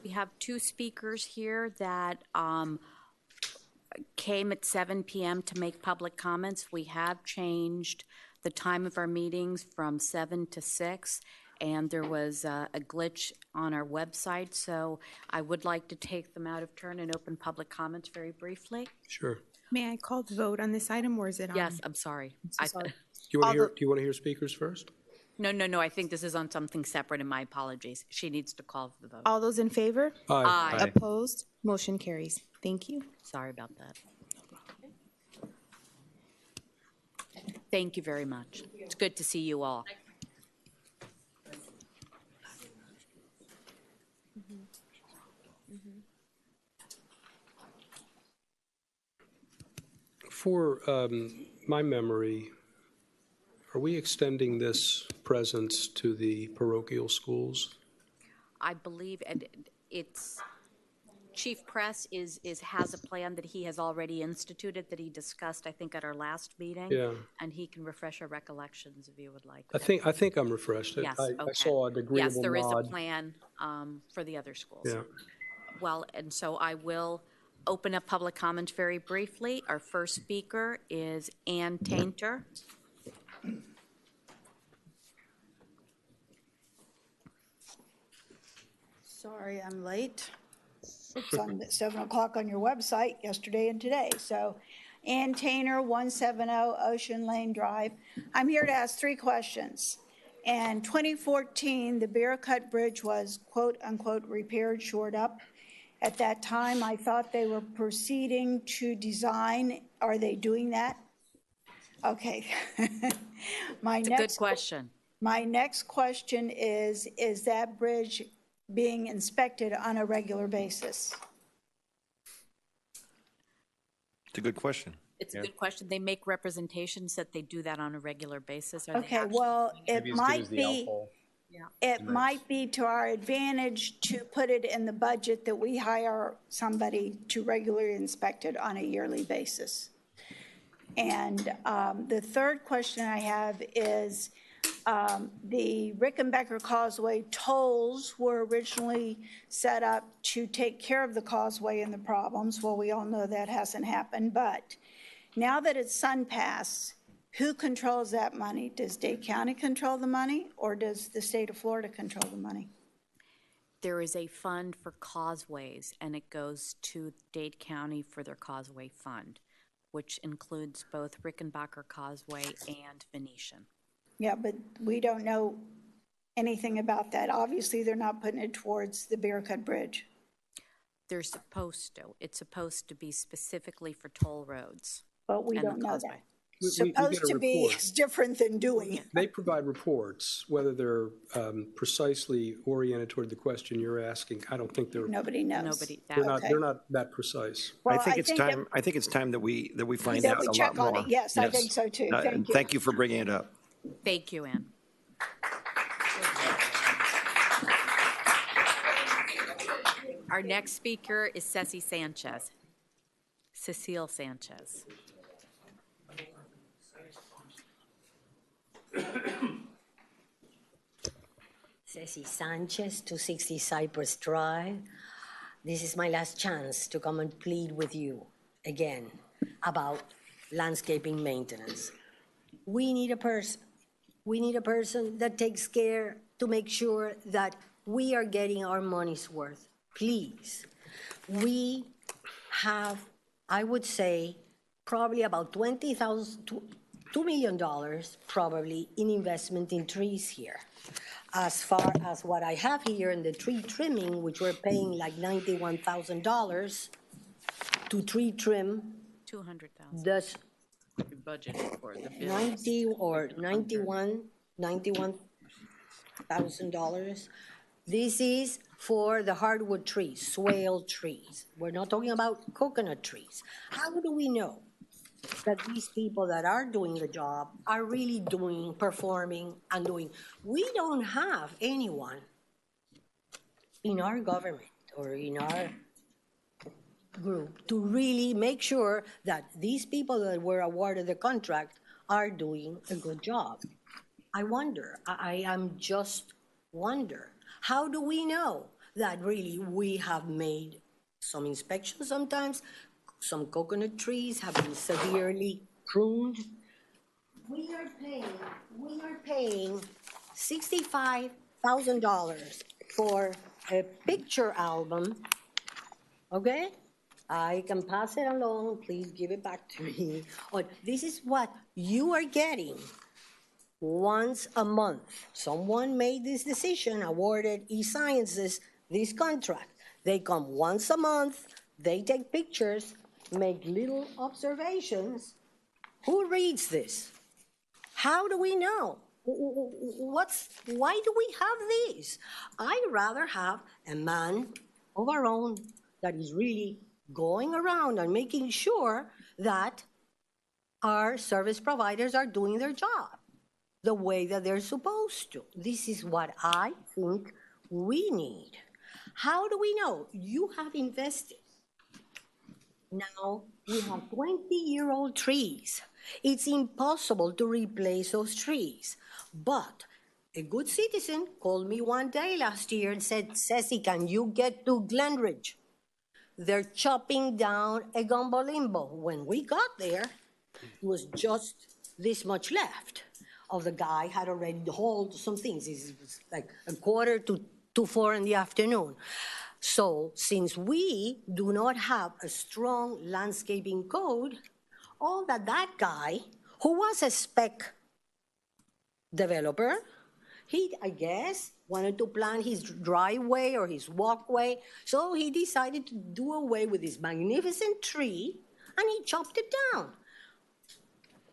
[SPEAKER 3] We have two speakers here that came at 7 p.m. to make public comments. We have changed the time of our meetings from 7 to 6, and there was a glitch on our website, so I would like to take them out of turn and open public comments very briefly.
[SPEAKER 4] Sure.
[SPEAKER 1] May I call the vote on this item, or is it on?
[SPEAKER 3] Yes, I'm sorry.
[SPEAKER 1] I'm so sorry.
[SPEAKER 4] Do you want to hear speakers first?
[SPEAKER 3] No, I think this is on something separate, and my apologies. She needs to call for the vote.
[SPEAKER 1] All those in favor?
[SPEAKER 4] Aye.
[SPEAKER 3] Aye.
[SPEAKER 1] Opposed? Motion carries. Thank you.
[SPEAKER 3] Sorry about that. Thank you very much. It's good to see you all.
[SPEAKER 4] For my memory, are we extending this presence to the parochial schools?
[SPEAKER 3] I believe it's Chief Press has a plan that he has already instituted that he discussed, I think, at our last meeting.
[SPEAKER 4] Yeah.
[SPEAKER 3] And he can refresh our recollections if you would like.
[SPEAKER 4] I think I'm refreshed.
[SPEAKER 3] Yes,
[SPEAKER 4] I
[SPEAKER 3] okay.
[SPEAKER 4] saw an agreeable
[SPEAKER 3] Yes, there is a
[SPEAKER 4] nod.
[SPEAKER 3] plan for the other schools.
[SPEAKER 4] Yeah.
[SPEAKER 3] Well, and so I will open up public comment very briefly. Our first speaker is Ann Tainter.
[SPEAKER 10] Sorry, I'm late. It's on 7 o'clock on your website yesterday and today. So Ann Tainter, 170 Ocean Lane Drive. I'm here to ask 3 questions. In 2014, the Bear Cut Bridge was quote unquote repaired, shored up. At that time, I thought they were proceeding to design. Are they doing that? Okay.
[SPEAKER 3] It's a good question.
[SPEAKER 10] My next question is that bridge being inspected on a regular basis?
[SPEAKER 5] It's a good question.
[SPEAKER 3] It's a good question. They make representations that they do that on a regular basis. Are they
[SPEAKER 10] Okay,
[SPEAKER 3] actually
[SPEAKER 10] well,
[SPEAKER 3] doing
[SPEAKER 10] it might be, it might be to our advantage to put it in the budget that we hire somebody to regularly inspect it on a yearly basis. And the third question I have is, the Rickenbacker Causeway tolls were originally set up to take care of the causeway and the problems. Well, we all know that hasn't happened, but now that it's SunPass, who controls that money? Does Dade County control the money, or does the state of Florida control the money?
[SPEAKER 3] There is a fund for causeways, and it goes to Dade County for their causeway fund, which includes both Rickenbacker Causeway and Venetian.
[SPEAKER 10] Yeah, but we don't know anything about that. Obviously, they're not putting it towards the Bear Cut Bridge.
[SPEAKER 3] They're supposed to. It's supposed to be specifically for toll roads.
[SPEAKER 10] But we
[SPEAKER 3] and
[SPEAKER 10] don't
[SPEAKER 3] the
[SPEAKER 10] know
[SPEAKER 3] causeway.
[SPEAKER 10] that.
[SPEAKER 4] We
[SPEAKER 10] Supposed
[SPEAKER 4] get a
[SPEAKER 10] to be
[SPEAKER 4] report.
[SPEAKER 10] is different than doing it.
[SPEAKER 4] They provide reports, whether they're precisely oriented toward the question you're asking. I don't think they're.
[SPEAKER 10] Nobody knows.
[SPEAKER 3] Nobody.
[SPEAKER 4] They're not that precise.
[SPEAKER 10] Well,
[SPEAKER 5] I think it's time that we find
[SPEAKER 10] that
[SPEAKER 5] out
[SPEAKER 10] we
[SPEAKER 5] a
[SPEAKER 10] check
[SPEAKER 5] lot
[SPEAKER 10] on
[SPEAKER 5] more.
[SPEAKER 10] it. Yes, I think so too. Thank you.
[SPEAKER 5] Thank you for bringing it up.
[SPEAKER 3] Thank you, Ann. Our next speaker is Cecile Sanchez.
[SPEAKER 11] Ceci Sanchez, 260 Cypress Drive. This is my last chance to come and plead with you again about landscaping maintenance. We need a person. We need a person that takes care to make sure that we are getting our money's worth. Please. We have, I would say, probably about $2 million probably in investment in trees here. As far as what I have here in the tree trimming, which we're paying like $91,000 to tree trim.
[SPEAKER 3] $200,000.
[SPEAKER 11] Does
[SPEAKER 16] budgeted for the bill.
[SPEAKER 11] 90 or 91,000 dollars. This is for the hardwood trees, swale trees. We're not talking about coconut trees. How do we know that these people that are doing the job are really doing, performing, and doing? We don't have anyone in our government or in our group to really make sure that these people that were awarded the contract are doing a good job. I wonder, I am just wonder, how do we know that really we have made some inspections sometimes? Some coconut trees have been severely pruned. We are paying $65,000 for a picture album, okay? I can pass it along, please give it back to me. But this is what you are getting once a month. Someone made this decision, awarded eSciences this contract. They come once a month, they take pictures, make little observations. Who reads this? How do we know? Why do we have these? I'd rather have a man of our own that is really going around and making sure that our service providers are doing their job the way that they're supposed to. This is what I think we need. How do we know? You have invested. Now we have 20-year-old trees. It's impossible to replace those trees. But a good citizen called me one day last year and said, Ceci, can you get to Glenridge? They're chopping down a gumbo limbo. When we got there, it was just this much left. Of the guy had already hauled some things. It was like 3:45 in the afternoon. So since we do not have a strong landscaping code, all that guy, who was a spec developer, he, I guess, wanted to plan his driveway or his walkway, so he decided to do away with this magnificent tree, and he chopped it down.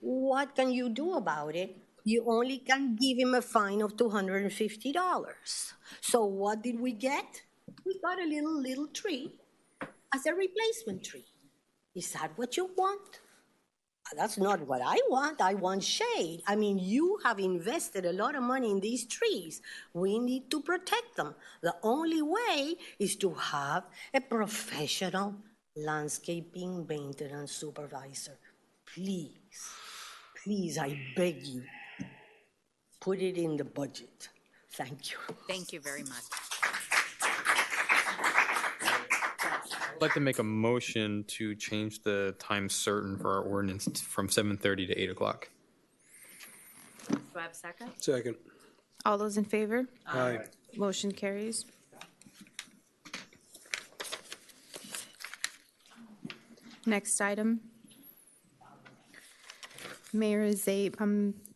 [SPEAKER 11] What can you do about it? You only can give him a fine of $250. So what did we get? We got a little tree as a replacement tree. Is that what you want? That's not what I want. I want shade. I mean, you have invested a lot of money in these trees. We need to protect them. The only way is to have a professional landscaping maintenance supervisor. Please, I beg you, put it in the budget. Thank you.
[SPEAKER 1] Thank you very much.
[SPEAKER 12] I'd like to make a motion to change the time certain for our ordinance from 7:30 to 8 o'clock.
[SPEAKER 3] Do I have a second?
[SPEAKER 4] Second.
[SPEAKER 1] All those in favor?
[SPEAKER 4] Aye.
[SPEAKER 1] Motion carries. Next item. Mayor is a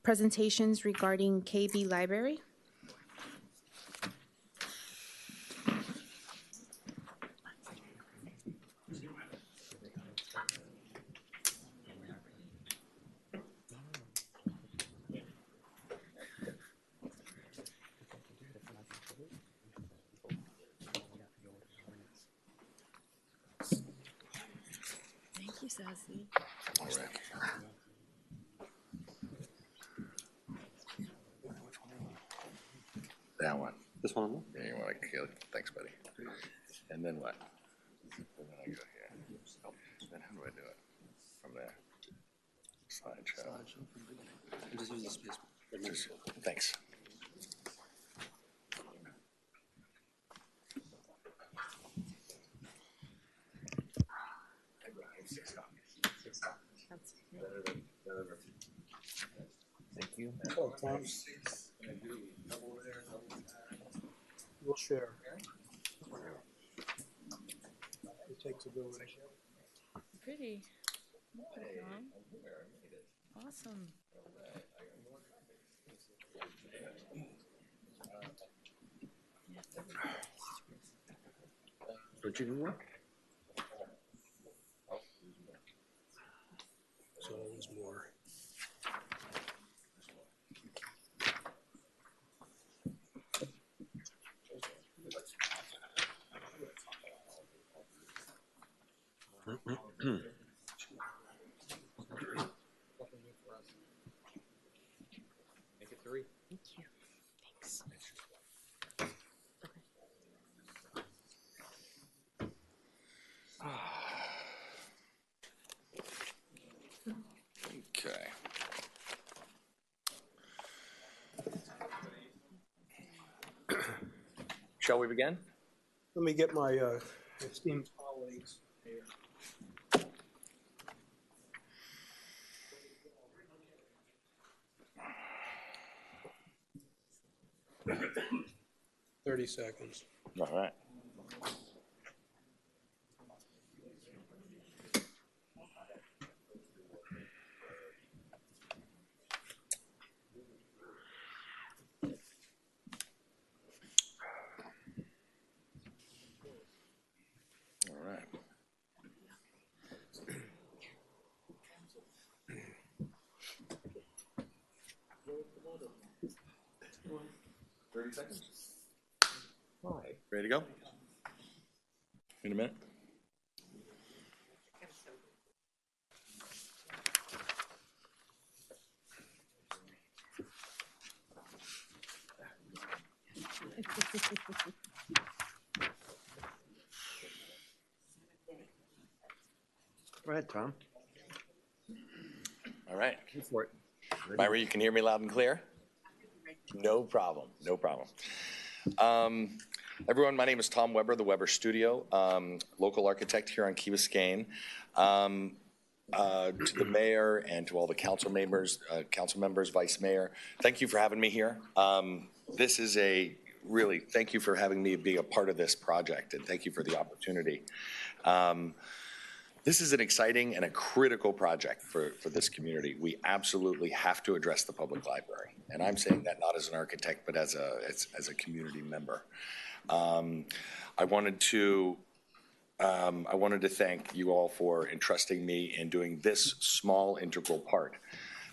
[SPEAKER 1] presentations regarding KB Library.
[SPEAKER 16] Thank you, Sassy.
[SPEAKER 19] All right. That one. This one? Yeah, you want to kill it. Thanks, buddy. And then what? And then I go here. Then how do I do it? From there. Slideshow. Just use the space. Thanks.
[SPEAKER 4] Thank you. Oh, Tom. We'll share. It takes a village.
[SPEAKER 16] Pretty. Awesome.
[SPEAKER 19] Don't you do work?
[SPEAKER 4] So always more.
[SPEAKER 12] Make it 3.
[SPEAKER 6] Thank you. Thanks.
[SPEAKER 19] Okay. Shall we begin?
[SPEAKER 4] Let me get my esteemed colleagues here. 30 seconds.
[SPEAKER 19] All right. All right. Seconds. All right. Ready to go? In a minute.
[SPEAKER 5] Go ahead, Tom.
[SPEAKER 19] All right.
[SPEAKER 2] Go for it.
[SPEAKER 19] Myra, you can hear me loud and clear? No problem. No problem. Everyone, my name is Tom Weber, the Weber Studio, local architect here on Key Biscayne. To the mayor and to all the council members, vice mayor, thank you for having me here. This is really, thank you for having me be a part of this project, and thank you for the opportunity. This is an exciting and a critical project for this community. We absolutely have to address the public library. And I'm saying that not as an architect, but as a community member. I wanted to thank you all for entrusting me in doing this small integral part.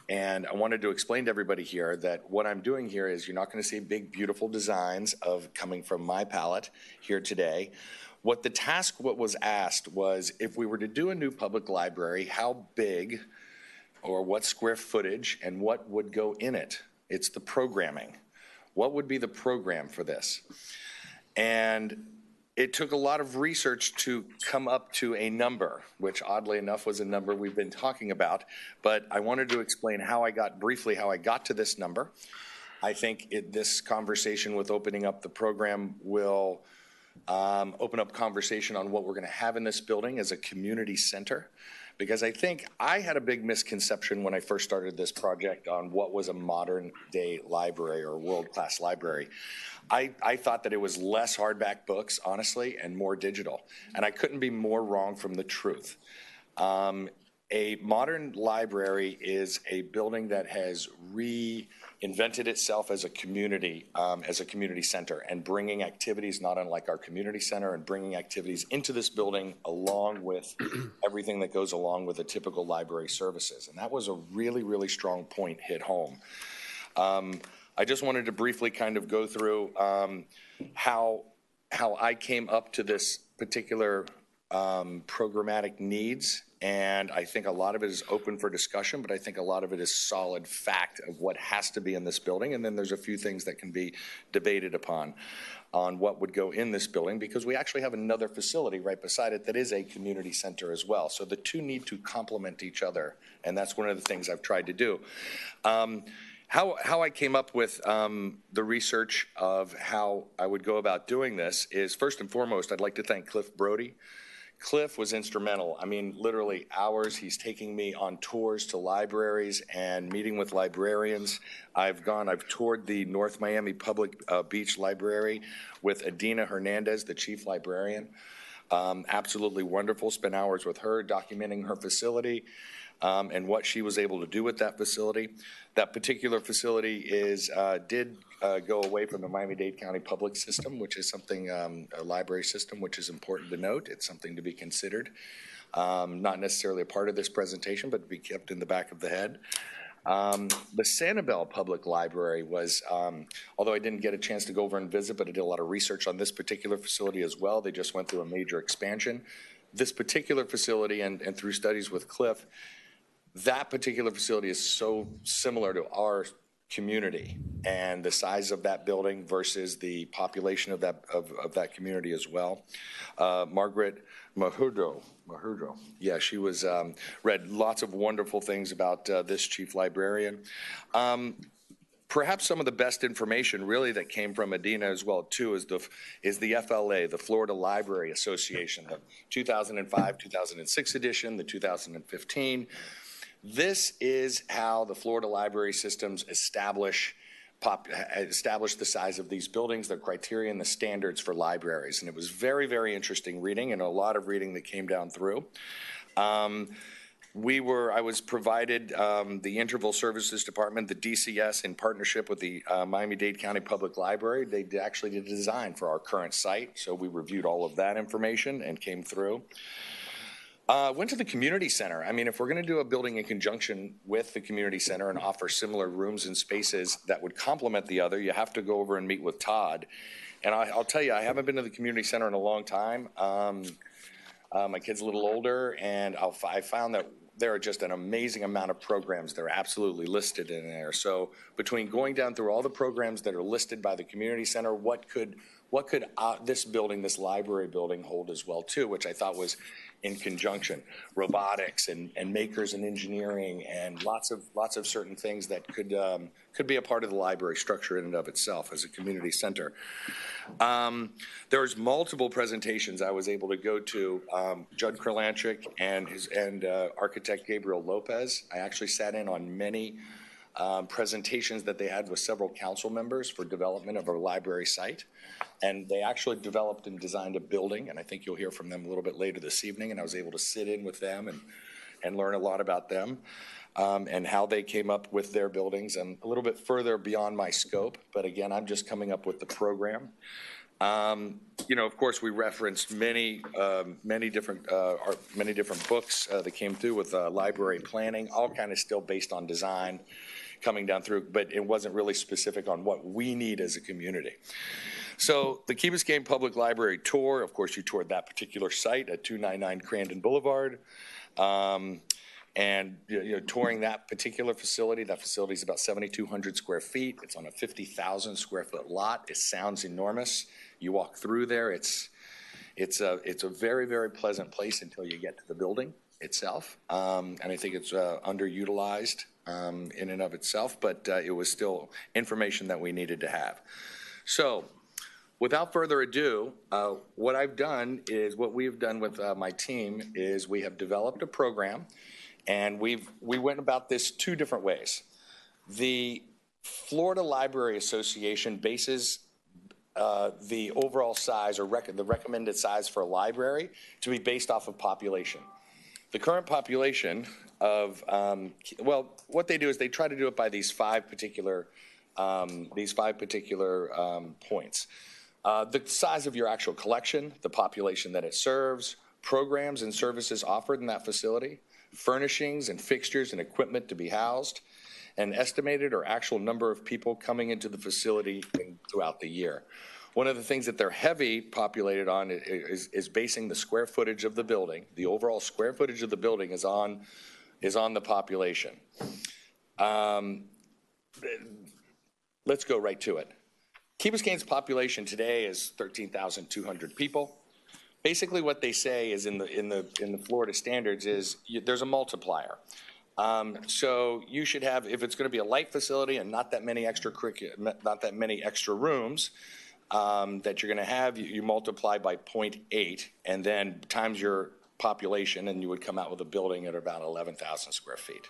[SPEAKER 19] And I wanted to explain to everybody here that what I'm doing here is you're not going to see big, beautiful designs coming from my palette here today. What was asked was, if we were to do a new public library, how big or what square footage and what would go in it? It's the programming. What would be the program for this? And it took a lot of research to come up to a number, which oddly enough was a number we've been talking about. But I wanted to explain briefly how I got to this number. I think this conversation with opening up the program will open up conversation on what we're going to have in this building as a community center. Because I think I had a big misconception when I first started this project on what was a modern day library or world-class library. I thought that it was less hardback books, honestly, and more digital. And I couldn't be more wrong from the truth. A modern library is a building that has reinvented itself as a community center, and bringing activities not unlike our community center, and bringing activities into this building along with everything that goes along with the typical library services. And that was a really, really strong point hit home. I just wanted to briefly kind of go through how I came up to this particular programmatic needs. And I think a lot of it is open for discussion, but I think a lot of it is solid fact of what has to be in this building. And then there's a few things that can be debated upon on what would go in this building, because we actually have another facility right beside it that is a community center as well. So the two need to complement each other. And that's one of the things I've tried to do. How I came up with the research of how I would go about doing this is, first and foremost, I'd like to thank Cliff Brody. Cliff was instrumental. I mean, literally hours. He's taking me on tours to libraries and meeting with librarians. I've toured the North Miami Public Beach Library with Adina Hernandez, the chief librarian. Absolutely wonderful. Spent hours with her documenting her facility and what she was able to do with that facility. That particular facility did go away from the Miami-Dade County public system, which is something, a library system, which is important to note. It's something to be considered. Not necessarily a part of this presentation, but to be kept in the back of the head. The Sanibel Public Library was, although I didn't get a chance to go over and visit, but I did a lot of research on this particular facility as well. They just went through a major expansion. this particular facility and through studies with Cliff, that particular facility is so similar to our community and the size of that building versus the population of that community as well. Margaret Mahudro, yeah, she was read lots of wonderful things about this chief librarian. Perhaps some of the best information really that came from Adina as well too is the FLA, the Florida Library Association, the 2005, 2006 edition, the 2015. This is how the Florida library systems establish the size of these buildings, their criteria and the standards for libraries. And it was very, very interesting reading and a lot of reading that came down through. I was provided the Interval Services Department, the DCS, in partnership with the Miami-Dade County Public Library. They actually did a design for our current site, so we reviewed all of that information and came through. Went to the community center. I mean, if we're going to do a building in conjunction with the community center and offer similar rooms and spaces that would complement the other, you have to go over and meet with Todd. And I'll tell you, I haven't been to the community center in a long time. My kid's a little older, and I found that there are just an amazing amount of programs that are absolutely listed in there. So between going down through all the programs that are listed by the community center, what could this building, this library building, hold as well too, which I thought was in conjunction, robotics and makers and engineering and lots of certain things that could be a part of the library structure in and of itself as a community center. There's multiple presentations I was able to go to. Judd Kurlanchik and architect Gabriel Lopez. I actually sat in on many presentations that they had with several council members for development of our library site. And they actually developed and designed a building, and I think you'll hear from them a little bit later this evening, and I was able to sit in with them and learn a lot about them and how they came up with their buildings, and a little bit further beyond my scope, but again, I'm just coming up with the program. Of course, we referenced many different books that came through with library planning, all kind of still based on design, coming down through, but it wasn't really specific on what we need as a community. So the Key Biscayne Public Library tour, of course, you toured that particular site at 299 Crandon Boulevard. And touring that particular facility, that facility is about 7,200 square feet. It's on a 50,000 square foot lot. It sounds enormous. You walk through there, it's a very, very pleasant place until you get to the building itself. And I think it's underutilized in and of itself, but it was still information that we needed to have. So without further ado, what I've done is, what we've done with my team is we have developed a program, and we went about this two different ways. The Florida Library Association bases the overall size or the recommended size for a library to be based off of population. The current population of, what they do is they try to do it by these five particular points. The size of your actual collection, the population that it serves, programs and services offered in that facility, furnishings and fixtures and equipment to be housed, an estimated or actual number of people coming into the facility throughout the year. One of the things that they're heavy populated on is basing the square footage of the building. The overall square footage of the building is on the population. Let's go right to it. Key Biscayne's population today is 13,200 people. Basically, what they say is in the Florida standards is there's a multiplier. So you should have, if it's going to be a light facility and not that many extra rooms that you're going to have, you multiply by 0.8 and then times your population, and you would come out with a building at about 11,000 square feet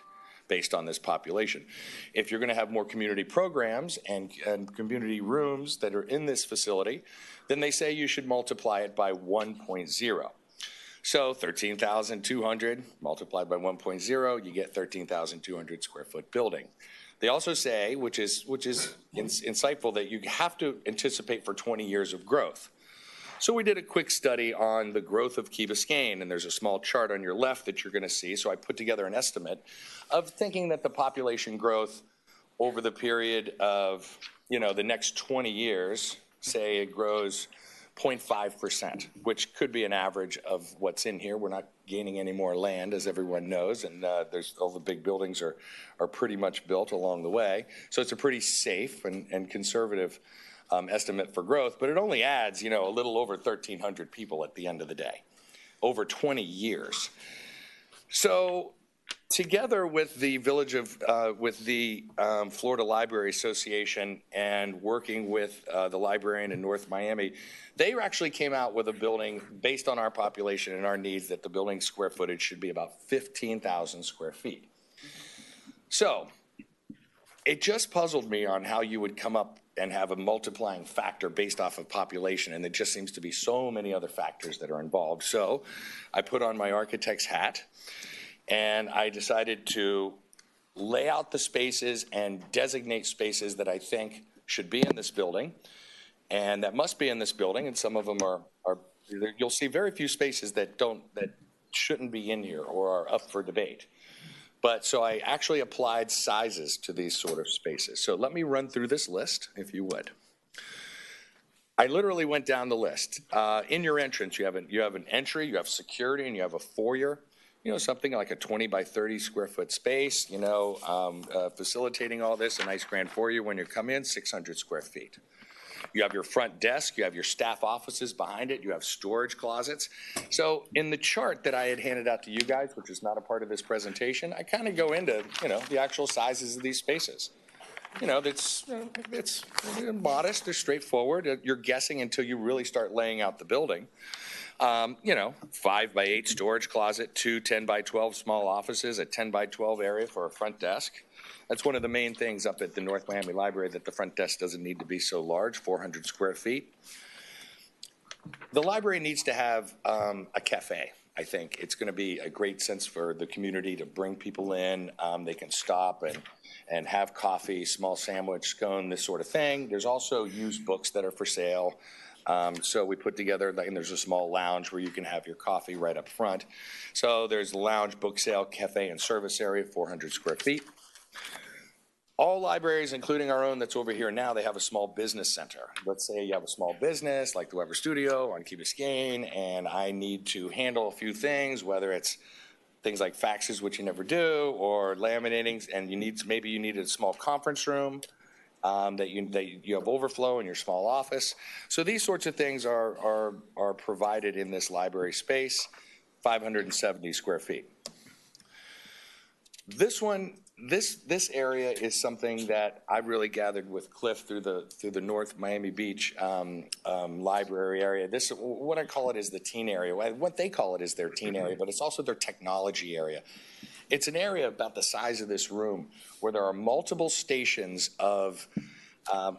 [SPEAKER 19] based on this population. If you're going to have more community programs and community rooms that are in this facility, then they say you should multiply it by 1.0. So 13,200 multiplied by 1.0, you get 13,200 square foot building. They also say, which is insightful, that you have to anticipate for 20 years of growth. So we did a quick study on the growth of Key Biscayne, and there's a small chart on your left that you're going to see. So I put together an estimate of thinking that the population growth over the period of, the next 20 years, say it grows 0.5%, which could be an average of what's in here. We're not gaining any more land, as everyone knows, and there's all the big buildings are pretty much built along the way. So it's a pretty safe and conservative estimate for growth, but it only adds, a little over 1,300 people at the end of the day, over 20 years. So together with the Florida Library Association and working with the librarian in North Miami, they actually came out with a building based on our population and our needs that the building square footage should be about 15,000 square feet. So it just puzzled me on how you would come up and have a multiplying factor based off of population, and there just seems to be so many other factors that are involved. So I put on my architect's hat, and I decided to lay out the spaces and designate spaces that I think should be in this building and that must be in this building. And some of them are you'll see very few spaces that shouldn't be in here or are up for debate. But so I actually applied sizes to these sort of spaces. So let me run through this list, if you would. I literally went down the list. In your entrance, you have an entry, you have security, and you have a foyer. Something like a 20 by 30 square foot space, facilitating all this, a nice grand foyer when you come in, 600 square feet. You have your front desk, you have your staff offices behind it, you have storage closets. So in the chart that I had handed out to you guys, which is not a part of this presentation, I kind of go into, the actual sizes of these spaces. It's modest, they're straightforward. You're guessing until you really start laying out the building. 5 by 8 storage closet, 2 10 by 12 small offices, a 10 by 12 area for a front desk. That's one of the main things up at the North Miami Library, that the front desk doesn't need to be so large, 400 square feet. The library needs to have a cafe. I think it's going to be a great sense for the community to bring people in. They can stop and have coffee, small sandwich, scone, this sort of thing. There's also used books that are for sale. So we put together, and there's a small lounge where you can have your coffee right up front. So there's lounge, book sale, cafe, and service area, 400 square feet. All libraries, including our own that's over here now, they have a small business center. Let's say you have a small business like the Weber Studio on Key Biscayne, and I need to handle a few things, whether it's things like faxes, which you never do, or laminating, and maybe you need a small conference room. That you have overflow in your small office. So these sorts of things are provided in this library space, 570 square feet. This area is something that I really gathered with Cliff through the North Miami Beach library area. This, what I call it, is the teen area. What they call it is their teen area, but it's also their technology area. It's an area about the size of this room where there are multiple stations of,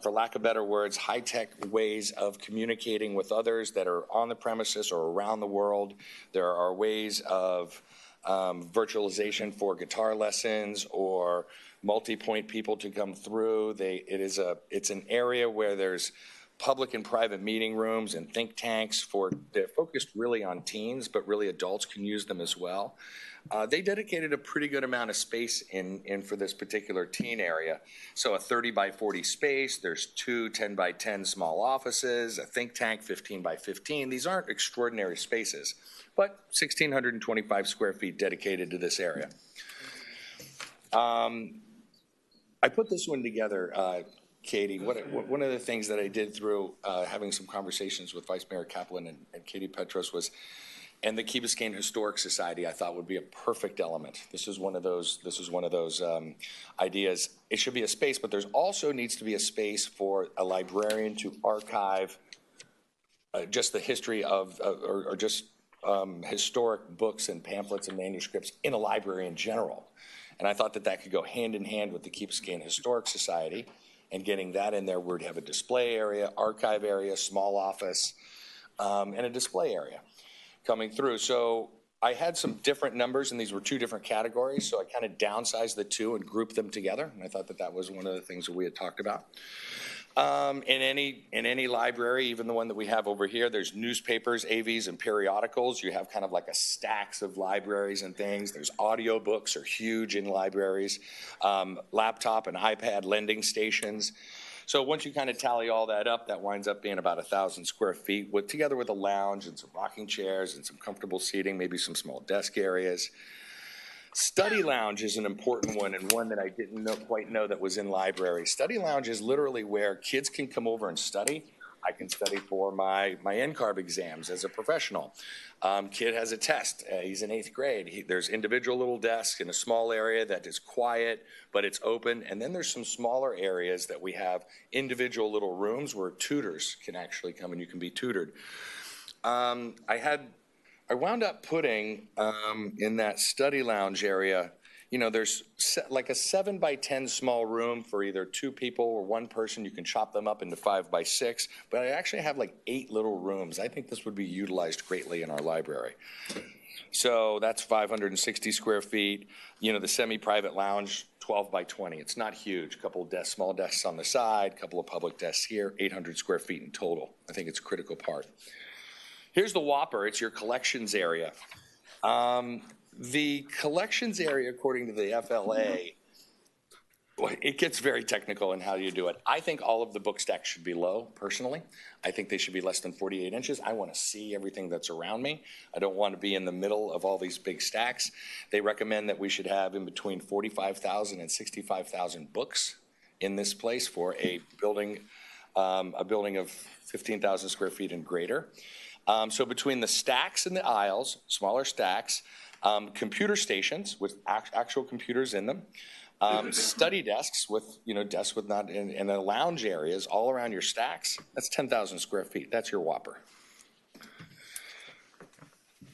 [SPEAKER 19] for lack of better words, high-tech ways of communicating with others that are on the premises or around the world. There are ways of virtualization for guitar lessons or multi-point people to come through. It's an area where there's public and private meeting rooms and think tanks they're focused really on teens, but really adults can use them as well. They dedicated a pretty good amount of space in for this particular teen area. So a 30 by 40 space, there's 2 10 by 10 small offices, a think tank 15 by 15. These aren't extraordinary spaces, but 1,625 square feet dedicated to this area. I put this one together, Katie. One of the things that I did through having some conversations with Vice Mayor Kaplan and Katie Petros was, and the Key Biscayne Historic Society, I thought would be a perfect element. This is one of those ideas. It should be a space, but there's also needs to be a space for a librarian to archive just the history of, or just historic books and pamphlets and manuscripts in a library in general. And I thought that could go hand in hand with the Key Biscayne Historic Society, and getting that in there, we'd have a display area, archive area, small office, and a display area coming through. So I had some different numbers, and these were 2 different categories. So I kind of downsized the 2 and grouped them together. And I thought that was one of the things that we had talked about. In any library, even the one that we have over here, there's newspapers, AVs, and periodicals. You have kind of like a stacks of libraries and things. There's audio books are huge in libraries. Laptop and iPad lending stations. So once you kind of tally all that up, that winds up being about 1,000 square feet, together with a lounge and some rocking chairs and some comfortable seating, maybe some small desk areas. Study lounge is an important one, and one that I didn't quite know that was in library. Study lounge is literally where kids can come over and study. I can study for my NCARB exams as a professional. Kid has a test. He's in 8th grade. There's individual little desks in a small area that is quiet, but it's open. And then there's some smaller areas that we have individual little rooms where tutors can actually come and you can be tutored. I wound up putting in that study lounge area, you know, there's like a 7 by 10 small room for either 2 people or 1 person. You can chop them up into 5 by 6, but I actually have like 8 little rooms. I think this would be utilized greatly in our library. So that's 560 square feet. You know, the semi-private lounge, 12 by 20. It's not huge. A couple of desks, small desks on the side, a couple of public desks here, 800 square feet in total. I think it's a critical part. Here's the Whopper. It's your collections area. The collections area, according to the FLA, it gets very technical in how you do it. I think all of the book stacks should be low, personally. I think they should be less than 48 inches. I want to see everything that's around me. I don't want to be in the middle of all these big stacks. They recommend that we should have in between 45,000 and 65,000 books in this place for a building of 15,000 square feet and greater. So between the stacks and the aisles, smaller stacks, computer stations with actual computers in them, study desks with, you know, desks with not, and the lounge areas all around your stacks, that's 10,000 square feet. That's your Whopper.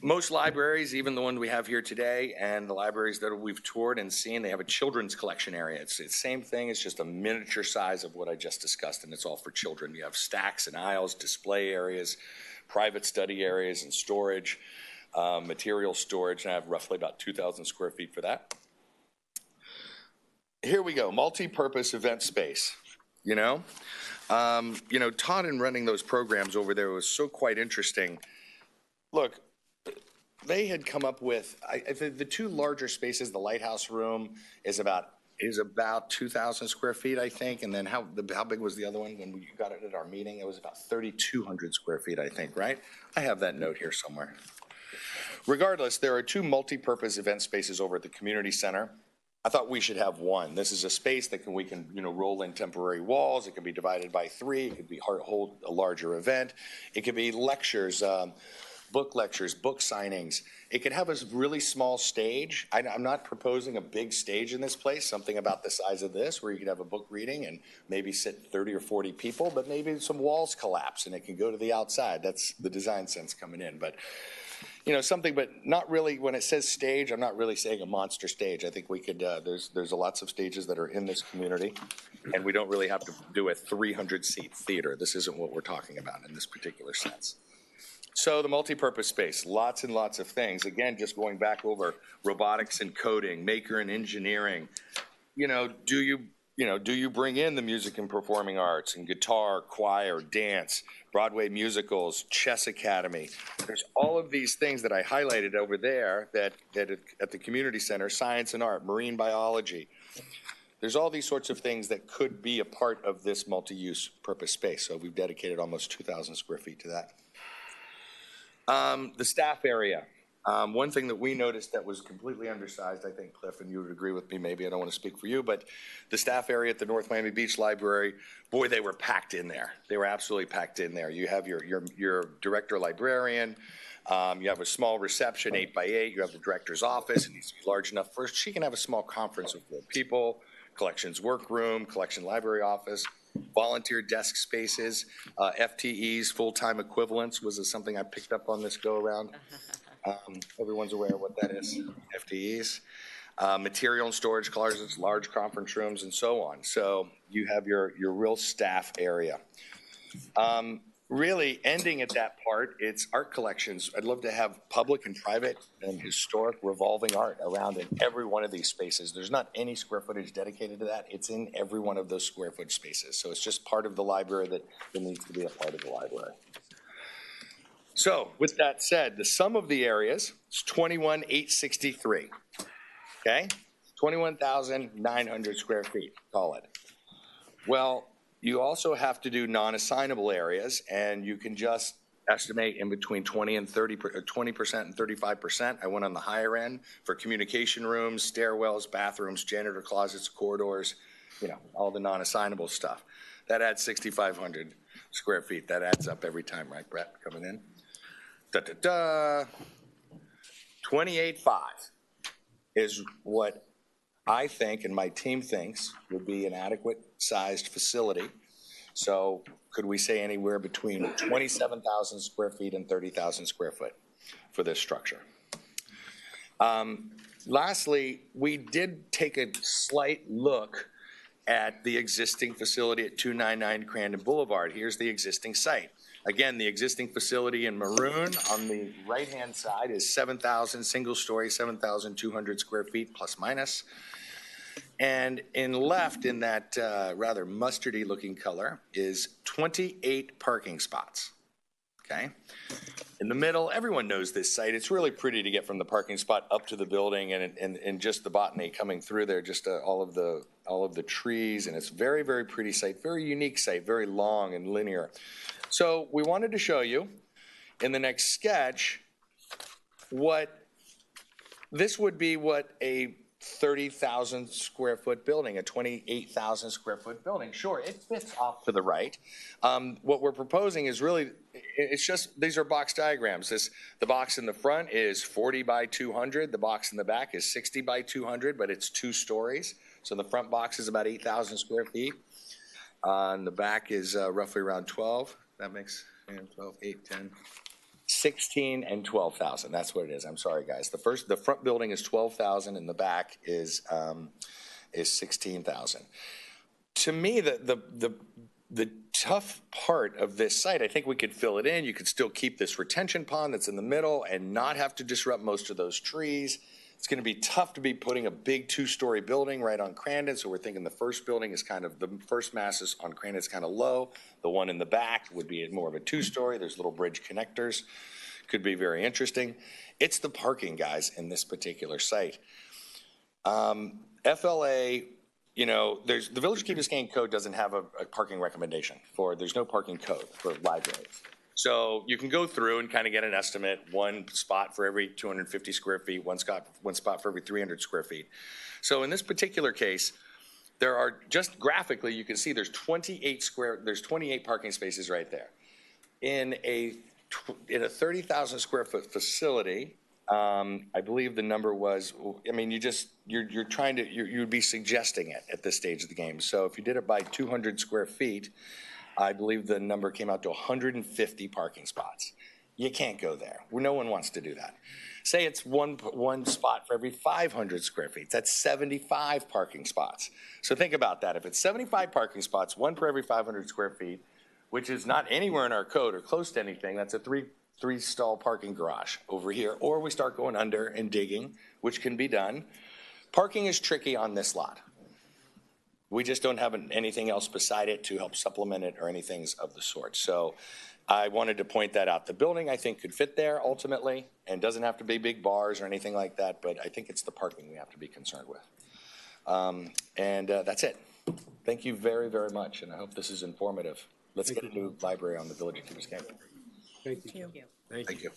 [SPEAKER 19] Most libraries, even the one we have here today, and the libraries that we've toured and seen, they have a children's collection area. It's the same thing, it's just a miniature size of what I just discussed, and it's all for children. You have stacks and aisles, display areas, private study areas, and storage, material storage, and I have roughly about 2,000 square feet for that. Here we go, multi-purpose event space, you know? Todd in running those programs over there was so quite interesting. Look, they had come up with, the 2 larger spaces, the Lighthouse Room is about 2,000 square feet, I think. And then how big was the other one when we got it at our meeting? It was about 3,200 square feet, I think, right? I have that note here somewhere. Regardless, there are 2 multi-purpose event spaces over at the community center. I thought we should have 1. This is a space that we can roll in temporary walls. It can be divided by 3. It could hold a larger event. It could be lectures, book lectures, book signings. It could have a really small stage. I'm not proposing a big stage in this place, something about the size of this, where you could have a book reading and maybe sit 30 or 40 people, but maybe some walls collapse and it can go to the outside. That's the design sense coming in. But, something, but not really, when it says stage, I'm not really saying a monster stage. I think we could, there's lots of stages that are in this community, and we don't really have to do a 300-seat theater. This isn't what we're talking about in this particular sense. So the multi-purpose space, lots and lots of things. Again, just going back over robotics and coding, maker and engineering. Do you bring in the music and performing arts and guitar, choir, dance, Broadway musicals, chess academy? There's all of these things that I highlighted over there that at the community center, science and art, marine biology. There's all these sorts of things that could be a part of this multi-use purpose space. So we've dedicated almost 2,000 square feet to that. The staff area. One thing that we noticed that was completely undersized, I think, Cliff, and you would agree with me, maybe I don't want to speak for you, but the staff area at the North Miami Beach Library, boy, they were packed in there. They were absolutely packed in there. You have your director librarian, you have a small reception, 8 by 8, you have the director's office, it needs to be large enough for she can have a small conference with 4 people, collections workroom, collection library office, volunteer desk spaces, FTEs, full-time equivalents was something I picked up on this go-around. Everyone's aware of what that is, FTEs. Material and storage closets, large conference rooms, and so on. So you have your real staff area. Really ending at that part, it's art collections. I'd love to have public and private and historic revolving art around in every one of these spaces. There's not any square footage dedicated to that. It's in every one of those square footage spaces. So it's just part of the library that needs to be a part of the library. So with that said, the sum of the areas is 21,863, okay? 21,900 square feet, call it. Well,
[SPEAKER 13] You also have to do non-assignable areas, and you can just estimate in between 20% and 35%. I went on the higher end for communication rooms, stairwells, bathrooms, janitor closets, corridors, all the non-assignable stuff. That adds 6,500 square feet. That adds up every time, right, Brett, coming in? 28.5 is what I think and my team thinks would be an adequate sized facility. So could we say anywhere between 27,000 square feet and 30,000 square foot for this structure? Lastly, we did take a slight look at the existing facility at 299 Crandon Boulevard. Here's the existing site. Again, the existing facility in maroon on the right-hand side is 7,000 single-story, 7,200 square feet plus minus. And in left, in that rather mustardy-looking color, is 28 parking spots, okay? In the middle, everyone knows this site. It's really pretty to get from the parking spot up to the building and just the botany coming through there, just all of the trees, and it's very, very pretty site, very unique site, very long and linear. So we wanted to show you in the next sketch what this would be, what a 30,000 square foot building, a 28,000 square foot building. Sure, it fits off to the right. What we're proposing is really, it's just, these are box diagrams. The box in the front is 40 by 200. The box in the back is 60 by 200, but it's 2 stories. So the front box is about 8,000 square feet. And the back is roughly around 12. That makes 12, 8, 10. 16 and 12,000. That's what it is. I'm sorry, guys. The front building is 12,000, and the back is 16,000. To me, the tough part of this site, I think we could fill it in. You could still keep this retention pond that's in the middle and not have to disrupt most of those trees. It's going to be tough to be putting a big 2-story building right on Crandon, so we're thinking the first building is kind of, the first mass is on Crandon is kind of low. The one in the back would be more of a 2-story. There's little bridge connectors. Could be very interesting. It's the parking, guys, in this particular site. FLA, the Village of Key Biscayne code doesn't have a parking recommendation there's no parking code for libraries. So you can go through and kind of get an estimate, 1 spot for every 250 square feet, one spot for every 300 square feet. So in this particular case, there are, just graphically, you can see there's 28 parking spaces right there. In a 30,000 square foot facility, I believe the number was, you'd be suggesting it at this stage of the game. So if you did it by 200 square feet, I believe the number came out to 150 parking spots. You can't go there. No one wants to do that. Say it's one spot for every 500 square feet. That's 75 parking spots. So think about that. If it's 75 parking spots, 1 per every 500 square feet, which is not anywhere in our code or close to anything, that's a three-stall parking garage over here. Or we start going under and digging, which can be done. Parking is tricky on this lot. We just don't have anything else beside it to help supplement it or anything of the sort. So I wanted to point that out. The building, I think, could fit there ultimately and doesn't have to be big bars or anything like that, but I think it's the parking we have to be concerned with. That's it. Thank you very, very much, and I hope this is informative. Let's get a new library on the Village of Key Biscayne.
[SPEAKER 4] Thank you.
[SPEAKER 13] Thank you.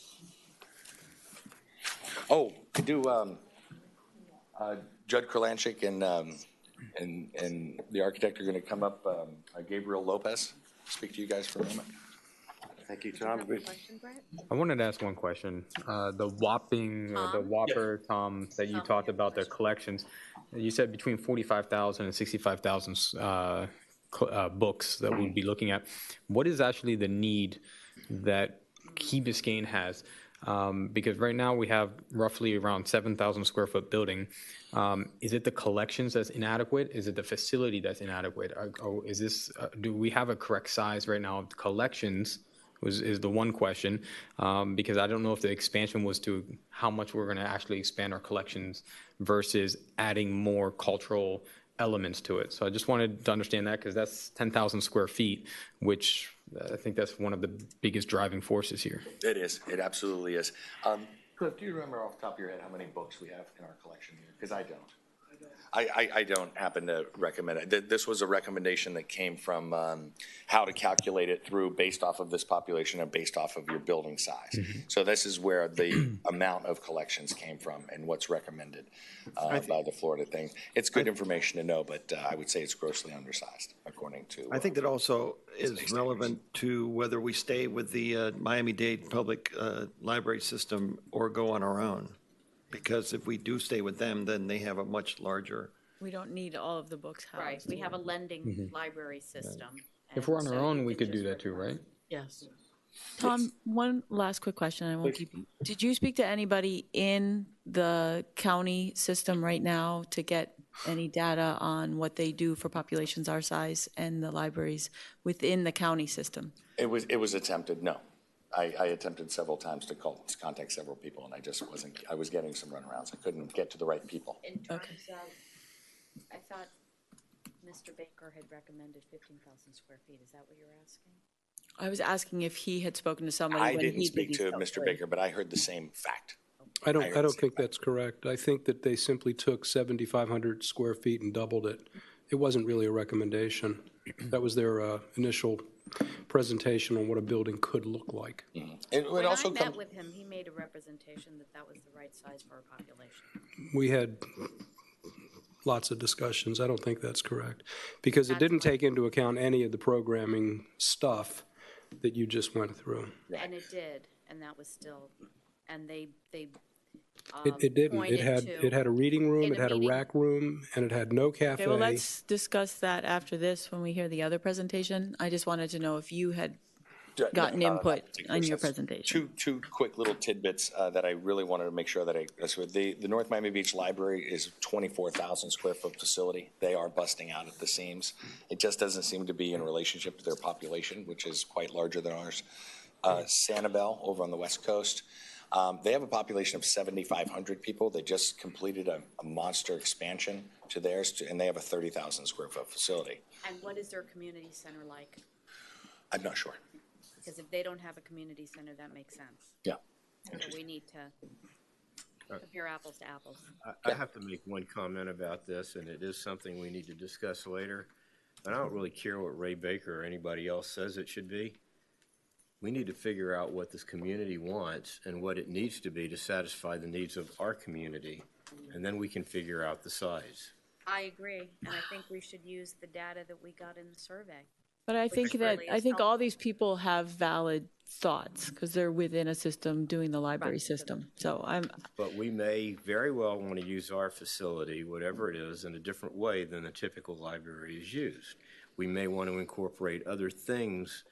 [SPEAKER 13] Oh, could do Judd Kurlanchik and the architect are going to come up. Gabriel Lopez, speak to you guys for a moment.
[SPEAKER 8] Thank you, Tom.
[SPEAKER 12] I wanted to ask one question. The Whopper, Tom, that you talked about, the collections, you said between 45,000 and 65,000 books that we'd be looking at. What is actually the need that Key Biscayne has? Because right now we have roughly around 7,000 square foot building. Is it the collections that's inadequate? Is it the facility that's inadequate? Or is this, do we have a correct size right now of the collections is the one question, because I don't know if the expansion was to how much we're going to actually expand our collections versus adding more cultural elements to it. So I just wanted to understand that, because that's 10,000 square feet, which I think that's one of the biggest driving forces here.
[SPEAKER 13] It is. It absolutely is. Cliff, do you remember off the top of your head how many books we have in our collection here? Because I don't. I don't happen to recommend it. This was a recommendation that came from how to calculate it through based off of this population and based off of your building size. So this is where the amount of collections came from and what's recommended by the Florida thing. It's good information to know, but I would say it's grossly undersized, according to.
[SPEAKER 5] I think that also is relevant to whether we stay with the Miami-Dade Public Library System or go on our own. Because if we do stay with them, then they have a much larger.
[SPEAKER 16] We don't need all of the books housed.
[SPEAKER 3] Right, we have a lending library system.
[SPEAKER 12] If we're on
[SPEAKER 3] and
[SPEAKER 12] our
[SPEAKER 3] so
[SPEAKER 12] own,
[SPEAKER 3] you
[SPEAKER 12] we
[SPEAKER 3] can
[SPEAKER 12] could do
[SPEAKER 3] just
[SPEAKER 12] that too, right?
[SPEAKER 3] Yes.
[SPEAKER 16] Tom, one last quick question. I won't keep. Did you speak to anybody in the county system right now to get any data on what they do for populations our size and the libraries within the county system?
[SPEAKER 13] It was attempted, no. I attempted several times to contact several people, and I just wasn't, I was getting some runarounds. I couldn't get to the right people.
[SPEAKER 3] In terms of, I thought Mr. Baker had recommended 15,000 square feet. Is that what you're asking?
[SPEAKER 16] I was asking if he had spoken to somebody.
[SPEAKER 13] I
[SPEAKER 16] when
[SPEAKER 13] didn't
[SPEAKER 16] he
[SPEAKER 13] speak
[SPEAKER 16] did
[SPEAKER 13] to
[SPEAKER 16] these
[SPEAKER 13] Mr.
[SPEAKER 16] calculations.
[SPEAKER 13] Baker, but I heard the same fact.
[SPEAKER 4] I don't think that's correct. I think that they simply took 7,500 square feet and doubled it. It wasn't really a recommendation. That was their initial presentation on what a building could look like.
[SPEAKER 3] When I met with him, he made a representation that that was the right size for our population.
[SPEAKER 4] We had lots of discussions. I don't think that's correct. Because it didn't take into account any of the programming stuff that you just went through.
[SPEAKER 3] And it did, and that was still, and they
[SPEAKER 4] It didn't. It had a reading room, it had a rack room, and it had no cafe.
[SPEAKER 16] Okay, well, let's discuss that after this when we hear the other presentation. I just wanted to know if you had gotten input on your presentation.
[SPEAKER 13] Two quick little tidbits that I really wanted to make sure that the North Miami Beach Library is 24,000 square foot facility. They are busting out at the seams. It just doesn't seem to be in relationship to their population, which is quite larger than ours. Sanibel over on the West Coast. They have a population of 7,500 people. They just completed a monster expansion to theirs, and they have a 30,000 square foot facility.
[SPEAKER 3] And what is their community center like?
[SPEAKER 13] I'm not sure.
[SPEAKER 3] Because if they don't have a community center, that makes sense.
[SPEAKER 13] Yeah.
[SPEAKER 3] So we need to compare apples to apples.
[SPEAKER 2] I have to make one comment about this, and it is something we need to discuss later. And I don't really care what Ray Baker or anybody else says it should be. We need to figure out what this community wants and what it needs to be to satisfy the needs of our community, and then we can figure out the size.
[SPEAKER 3] I agree, and I think we should use the data that we got in the survey.
[SPEAKER 16] But I think all these people have valid thoughts because they're within a system doing the library system. So
[SPEAKER 2] But we may very well want to use our facility, whatever it is, in a different way than a typical library is used. We may want to incorporate other things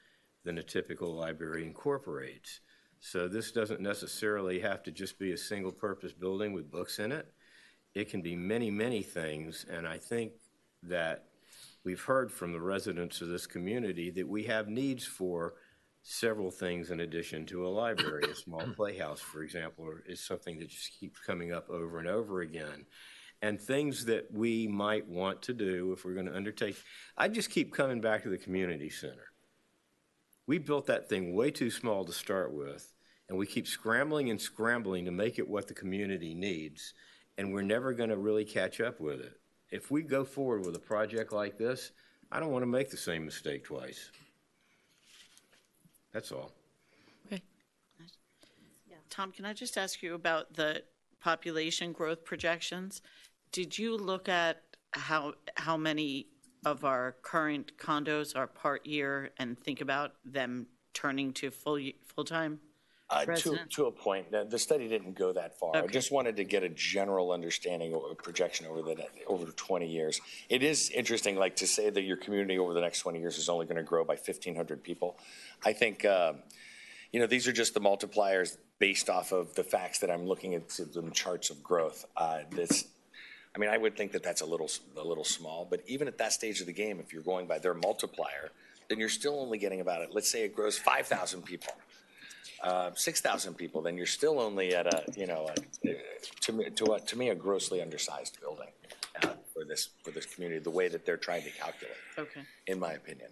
[SPEAKER 2] than a typical library incorporates. So this doesn't necessarily have to just be a single-purpose building with books in it. It can be many, many things, and I think that we've heard from the residents of this community that we have needs for several things in addition to a library. A small playhouse, for example, is something that just keeps coming up over and over again. And things that we might want to do if we're going to undertake. I just keep coming back to the community center. We built that thing way too small to start with, and we keep scrambling and scrambling to make it what the community needs, and we're never going to really catch up with it. If we go forward with a project like this, I don't want to make the same mistake twice. That's all.
[SPEAKER 16] Okay.
[SPEAKER 14] Tom, can I just ask you about the population growth projections? Did you look at how many of our current condos are part year and think about them turning to full-time residents?
[SPEAKER 13] To a point. The study didn't go that far. Okay. I just wanted to get a general understanding of a projection over 20 years. It is interesting, like to say that your community over the next 20 years is only going to grow by 1,500 people. I think, these are just the multipliers based off of the facts that I'm looking at the charts of growth. I would think that that's a little small, but even at that stage of the game, if you're going by their multiplier, then you're still only getting about it. Let's say it grows 5,000 people, 6,000 people, then you're still only at to me, a grossly undersized building for this community, the way that they're trying to calculate, in my opinion.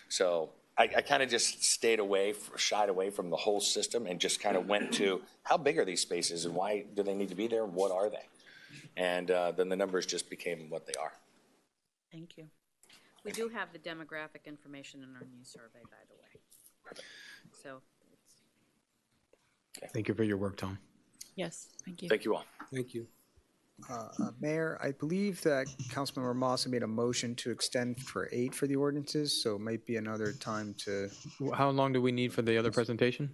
[SPEAKER 13] So I kind of just shied away from the whole system and just kind of went to how big are these spaces and why do they need to be there? What are they? And then the numbers just became what they are.
[SPEAKER 3] Thank you. We do have the demographic information in our new survey, by the way. So.
[SPEAKER 12] Thank you for your work, Tom.
[SPEAKER 16] Yes, thank you.
[SPEAKER 13] Thank you all.
[SPEAKER 4] Thank you.
[SPEAKER 15] Mayor, I believe that Councilmember Moss made a motion to extend for 8 for the ordinances, so it might be another time to.
[SPEAKER 12] How long do we need for the other presentation?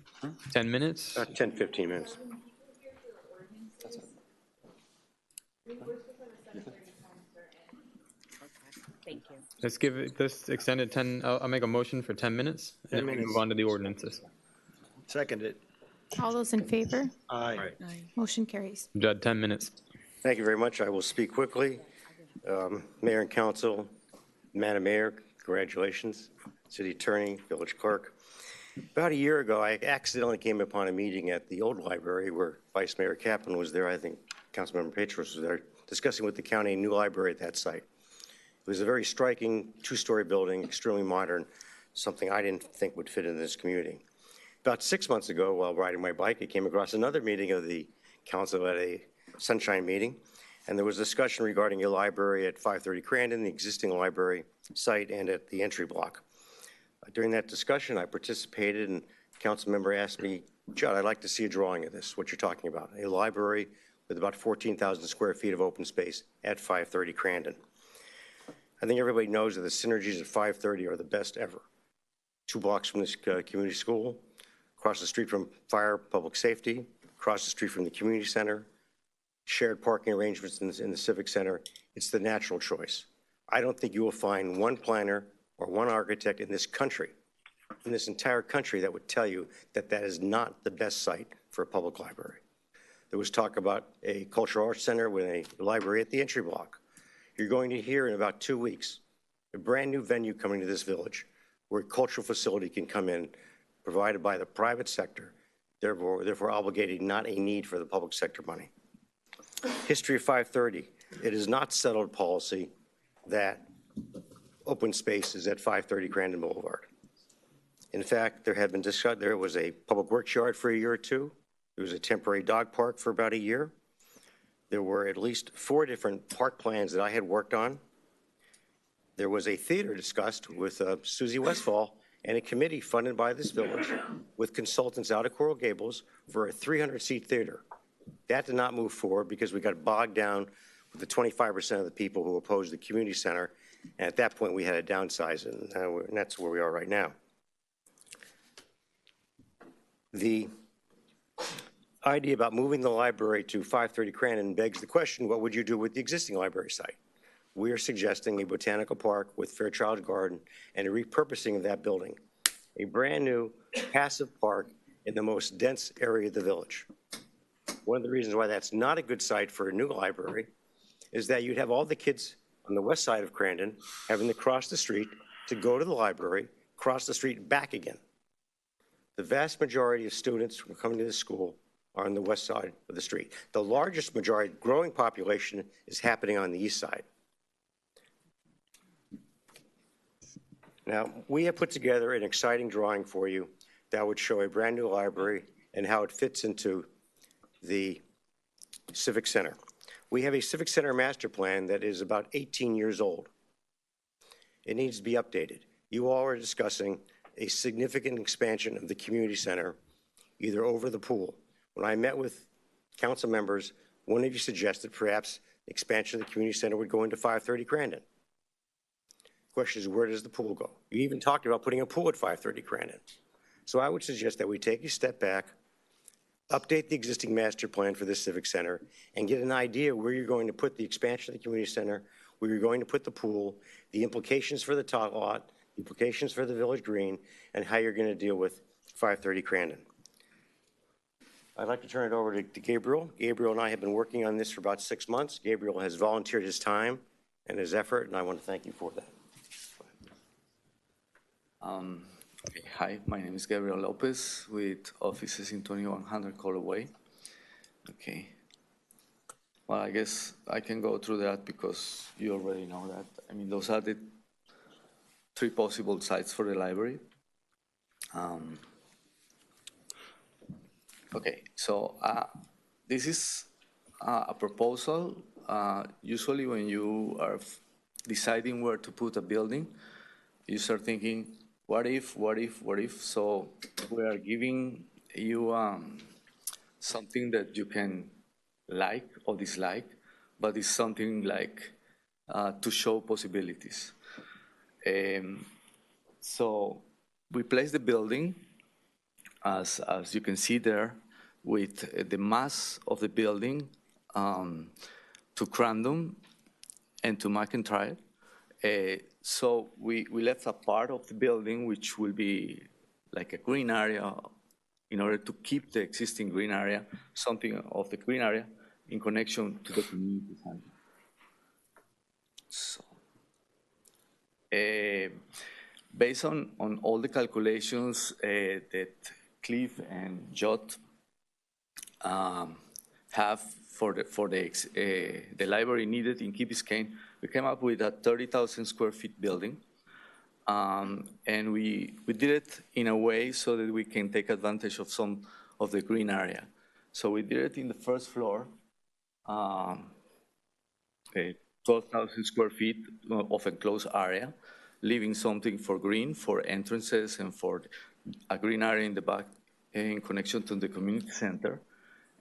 [SPEAKER 12] 10 minutes?
[SPEAKER 8] 10, 15 minutes.
[SPEAKER 3] Thank you.
[SPEAKER 12] Let's give it this extended 10, I'll make a motion for 10 minutes and we move on to the ordinances.
[SPEAKER 5] Second it.
[SPEAKER 1] All those in favor?
[SPEAKER 5] Aye.
[SPEAKER 1] Motion carries.
[SPEAKER 12] Judd, 10 minutes.
[SPEAKER 8] Thank you very much. I will speak quickly. Mayor and council, Madam Mayor, congratulations. City Attorney, Village Clerk. About a year ago, I accidentally came upon a meeting at the old library where Vice Mayor Kaplan was there. I think Councilmember Petros was there, discussing with the county a new library at that site. It was a very striking 2-story building, extremely modern, something I didn't think would fit in this community. About 6 months ago, while riding my bike, I came across another meeting of the council at a Sunshine meeting, and there was discussion regarding a library at 530 Crandon, the existing library site, and at the entry block. During that discussion, I participated, and a council member asked me, Judd, I'd like to see a drawing of this, what you're talking about, a library with about 14,000 square feet of open space at 530 Crandon. I think everybody knows that the synergies at 530 are the best ever. 2 blocks from this community school, across the street from fire, public safety, across the street from the community center, shared parking arrangements in the civic center. It's the natural choice. I don't think you will find one planner or one architect in this country, in this entire country, that would tell you that that is not the best site for a public library. There was talk about a cultural arts center with a library at the entry block. You're going to hear in about 2 weeks a brand new venue coming to this village where a cultural facility can come in, provided by the private sector, therefore obligating not a need for the public sector money. History of 530, it is not settled policy that open space is at 530 Crandon Boulevard. In fact, there was a public works yard for a year or two. There was a temporary dog park for about a year. There were at least 4 different park plans that I had worked on. There was a theater discussed with Susie Westfall and a committee funded by this village with consultants out of Coral Gables for a 300-seat theater. That did not move forward because we got bogged down with the 25% of the people who opposed the community center. And at that point, we had to downsize, and that's where we are right now. The idea about moving the library to 530 Crandon begs the question, what would you do with the existing library site? We are suggesting a botanical park with Fairchild Garden and a repurposing of that building, a brand new passive park in the most dense area of the village. One of the reasons why that's not a good site for a new library is that you'd have all the kids on the west side of Crandon having to cross the street to go to the library, cross the street back again. The vast majority of students who are coming to this school are on the west side of the street. The largest majority, growing population, is happening on the east side. Now, we have put together an exciting drawing for you that would show a brand new library and how it fits into the Civic Center. We have a Civic Center master plan that is about 18 years old. It needs to be updated. You all are discussing a significant expansion of the community center, either over the pool. When I met with council members, one of you suggested perhaps expansion of the community center would go into 530 Crandon. Question is, where does the pool go? You even talked about putting a pool at 530 Crandon. So I would suggest that we take a step back, update the existing master plan for this civic center, and get an idea where you're going to put the expansion of the community center, where you're going to put the pool, the implications for the tot lot, implications for the village green, and how you're going to deal with 530 Crandon. I'd like to turn it over to Gabriel. Gabriel and I have been working on this for about 6 months. Gabriel has volunteered his time and his effort, and I want to thank you for that.
[SPEAKER 17] Okay. Hi, my name is Gabriel Lopez with offices in 2100 Colorway. Okay. Well, I guess I can go through that because you already know that. I mean, those are the 3 possible sites for the library. Okay, so this is a proposal, usually when you are deciding where to put a building, you start thinking, what if, what if, what if? So we are giving you something that you can like or dislike, but it's something like to show possibilities. So we place the building, as you can see there, with the mass of the building to Crandom and to McIntyre. So we left a part of the building which will be like a green area in order to keep the existing green area, something of the green area in connection to the community center. So, based on all the calculations that Cliff and Jot have for the library needed in Key Biscayne, we came up with a 30,000 square feet building. And we did it in a way so that we can take advantage of some of the green area. So we did it in the first floor, 12,000 square feet of enclosed area, leaving something for green, for entrances, and for a green area in the back in connection to the community center.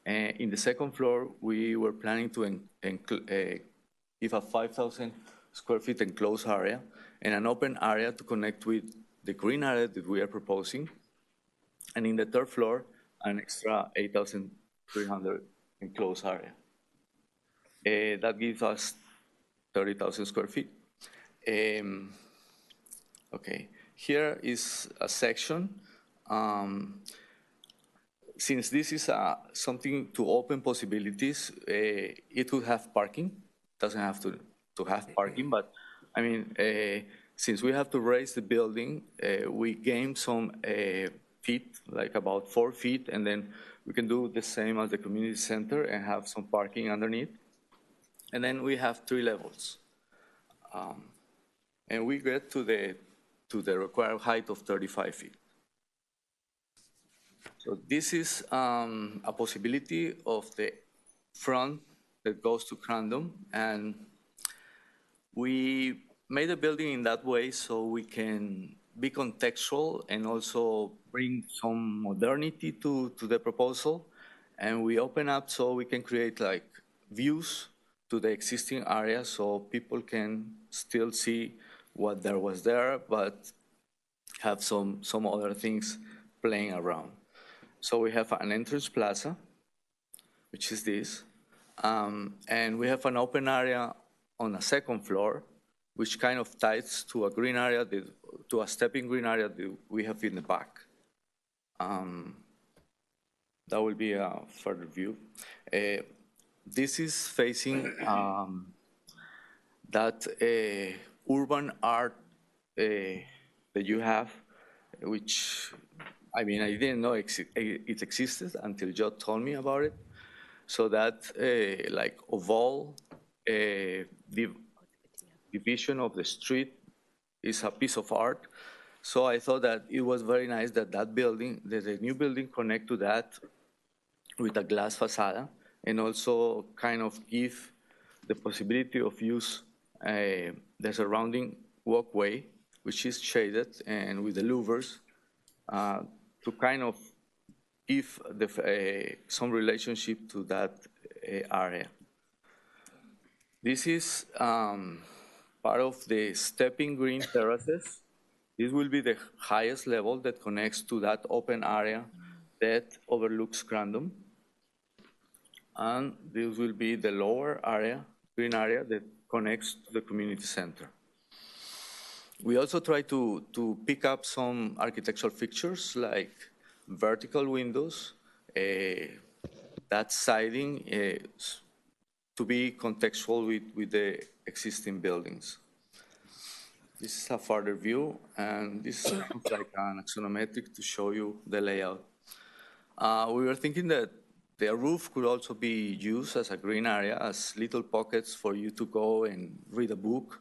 [SPEAKER 17] And in the second floor, we were planning to give a 5,000 square feet enclosed area and an open area to connect with the green area that we are proposing. And in the third floor, an extra 8,300 enclosed area. That gives us 30,000 square feet. Okay, here is a section. Since this is something to open possibilities, it will have parking. Doesn't have to have parking, but I mean, since we have to raise the building, we gain some feet, like about 4 feet, and then we can do the same as the community center and have some parking underneath. And then we have 3 levels. And we get to the required height of 35 feet. So this is a possibility of the front that goes to Crandom, and we made the building in that way so we can be contextual and also bring some modernity to the proposal. And we open up so we can create like views to the existing area so people can still see what there was there, but have some other things playing around. So we have an entrance plaza, which is this, and we have an open area on a second floor, which kind of ties to a green area, to a stepping green area that we have in the back. That will be a further view. This is facing that urban art that you have, which, I mean, I didn't know it existed until Joe told me about it. So that like oval division of the street is a piece of art. So I thought that it was very nice that the new building connect to that with a glass facade, and also kind of give the possibility of use the surrounding walkway, which is shaded and with the louvers, to kind of give some relationship to that area. This is part of the stepping green terraces. This will be the highest level that connects to that open area that overlooks Crandom. And this will be the lower area, green area, that connects to the community center. We also try to pick up some architectural features like vertical windows, that siding to be contextual with the existing buildings. This is a further view, and this is like an axonometric to show you the layout. We were thinking that the roof could also be used as a green area, as little pockets for you to go and read a book.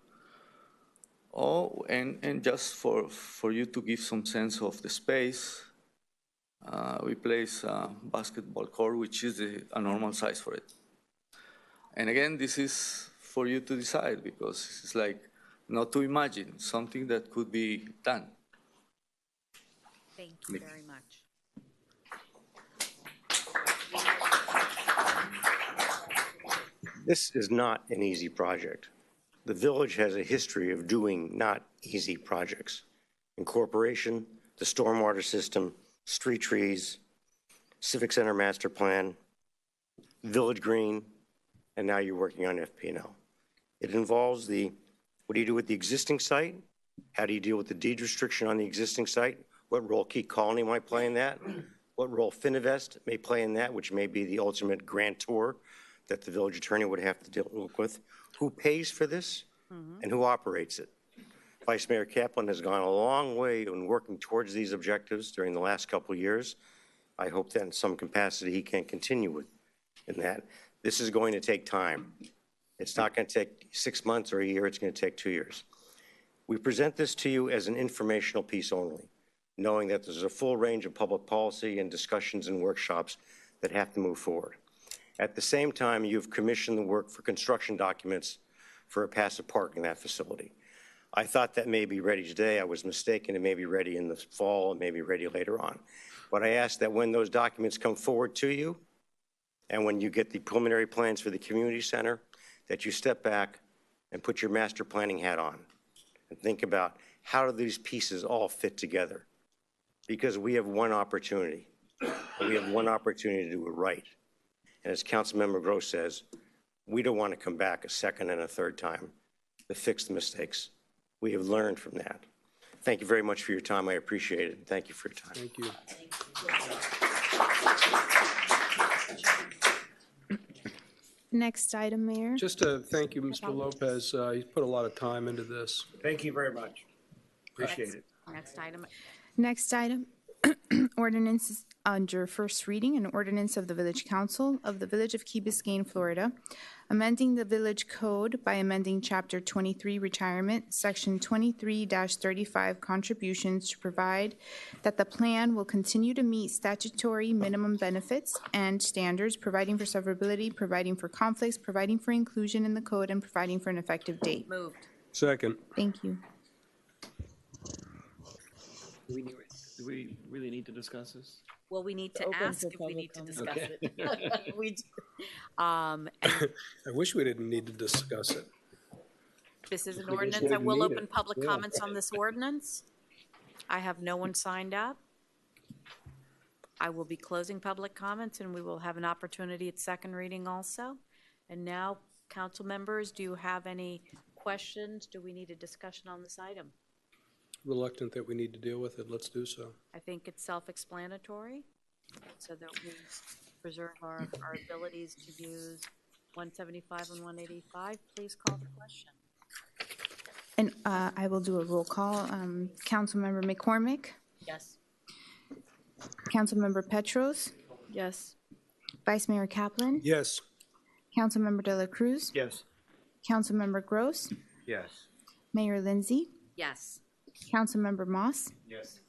[SPEAKER 17] And just for you to give some sense of the space, we place a basketball court, which is a normal size for it. And again, this is for you to decide because it's like not to imagine something that could be done.
[SPEAKER 3] Thank you very much.
[SPEAKER 8] This is not an easy project. The village has a history of doing not easy projects. Incorporation, the stormwater system, street trees, civic center master plan, village green, and now you're working on FP&L. It involves what do you do with the existing site? How do you deal with the deed restriction on the existing site? What role Key Colony might play in that? What role Fininvest may play in that, which may be the ultimate grantor that the village attorney would have to deal with? Who pays for this and who operates it? Vice Mayor Kaplan has gone a long way in working towards these objectives during the last couple of years. I hope that in some capacity he can continue with in that. This is going to take time. It's not going to take 6 months or a year. It's going to take 2 years. We present this to you as an informational piece only, knowing that there's a full range of public policy and discussions and workshops that have to move forward. At the same time, you've commissioned the work for construction documents for a passive park in that facility. I thought that may be ready today. I was mistaken. It may be ready in the fall. It may be ready later on. But I ask that when those documents come forward to you and when you get the preliminary plans for the community center, that you step back and put your master planning hat on and think about how do these pieces all fit together? Because we have one opportunity. We have one opportunity to do it right. And as Councilmember Gross says, we don't want to come back a second and a third time to fix the mistakes. We have learned from that. Thank you very much for your time. I appreciate it. Thank you for your time.
[SPEAKER 4] Thank you.
[SPEAKER 1] Next item, Mayor.
[SPEAKER 4] Just to thank you, Mr. Lopez. He's put a lot of time into this.
[SPEAKER 18] Thank you very much. Appreciate it.
[SPEAKER 3] Next item.
[SPEAKER 1] Next item, ordinance under first reading, an ordinance of the Village Council of the Village of Key Biscayne, Florida, amending the Village Code by amending Chapter 23 Retirement, Section 23-35 Contributions to provide that the plan will continue to meet statutory minimum benefits and standards, providing for severability, providing for conflicts, providing for inclusion in the code, and providing for an effective date.
[SPEAKER 3] Moved.
[SPEAKER 4] Second.
[SPEAKER 1] Thank you.
[SPEAKER 20] Do we really need to discuss this?
[SPEAKER 3] Well, we need to ask if we need to discuss it. We do.
[SPEAKER 4] I wish we didn't need to discuss it.
[SPEAKER 3] This is an ordinance. I will open public comments on this ordinance. I have no one signed up. I will be closing public comments, and we will have an opportunity at second reading also. And now, council members, do you have any questions? Do we need a discussion on this item?
[SPEAKER 4] Reluctant that we need to deal with it. Let's do so.
[SPEAKER 3] I think it's self-explanatory, so that we preserve our abilities to use 175 and 185. Please call the question.
[SPEAKER 1] And I will do a roll call. Councilmember McCormick?
[SPEAKER 3] Yes.
[SPEAKER 1] Councilmember Petros?
[SPEAKER 16] Yes.
[SPEAKER 1] Vice Mayor Kaplan?
[SPEAKER 4] Yes.
[SPEAKER 1] Councilmember De La Cruz?
[SPEAKER 18] Yes.
[SPEAKER 1] Councilmember Gross?
[SPEAKER 18] Yes.
[SPEAKER 1] Mayor Lindsay?
[SPEAKER 3] Yes.
[SPEAKER 1] Councilmember Moss?
[SPEAKER 18] Yes.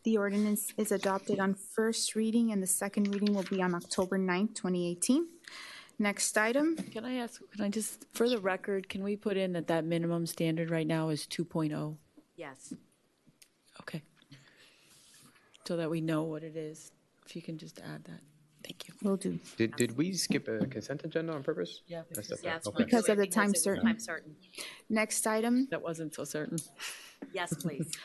[SPEAKER 1] The ordinance is adopted on first reading, and the second reading will be on October 9th, 2018. Next item.
[SPEAKER 16] Can I just, for the record, can we put in that minimum standard right now is 2.0?
[SPEAKER 3] Yes.
[SPEAKER 16] Okay. So that we know what it is. If you can just add that. Thank you.
[SPEAKER 1] Will do.
[SPEAKER 12] Did we skip a consent agenda on purpose?
[SPEAKER 16] Yeah.
[SPEAKER 1] Because of the time certain.
[SPEAKER 3] Time certain.
[SPEAKER 1] Next item.
[SPEAKER 16] That wasn't so certain.
[SPEAKER 3] Yes, please.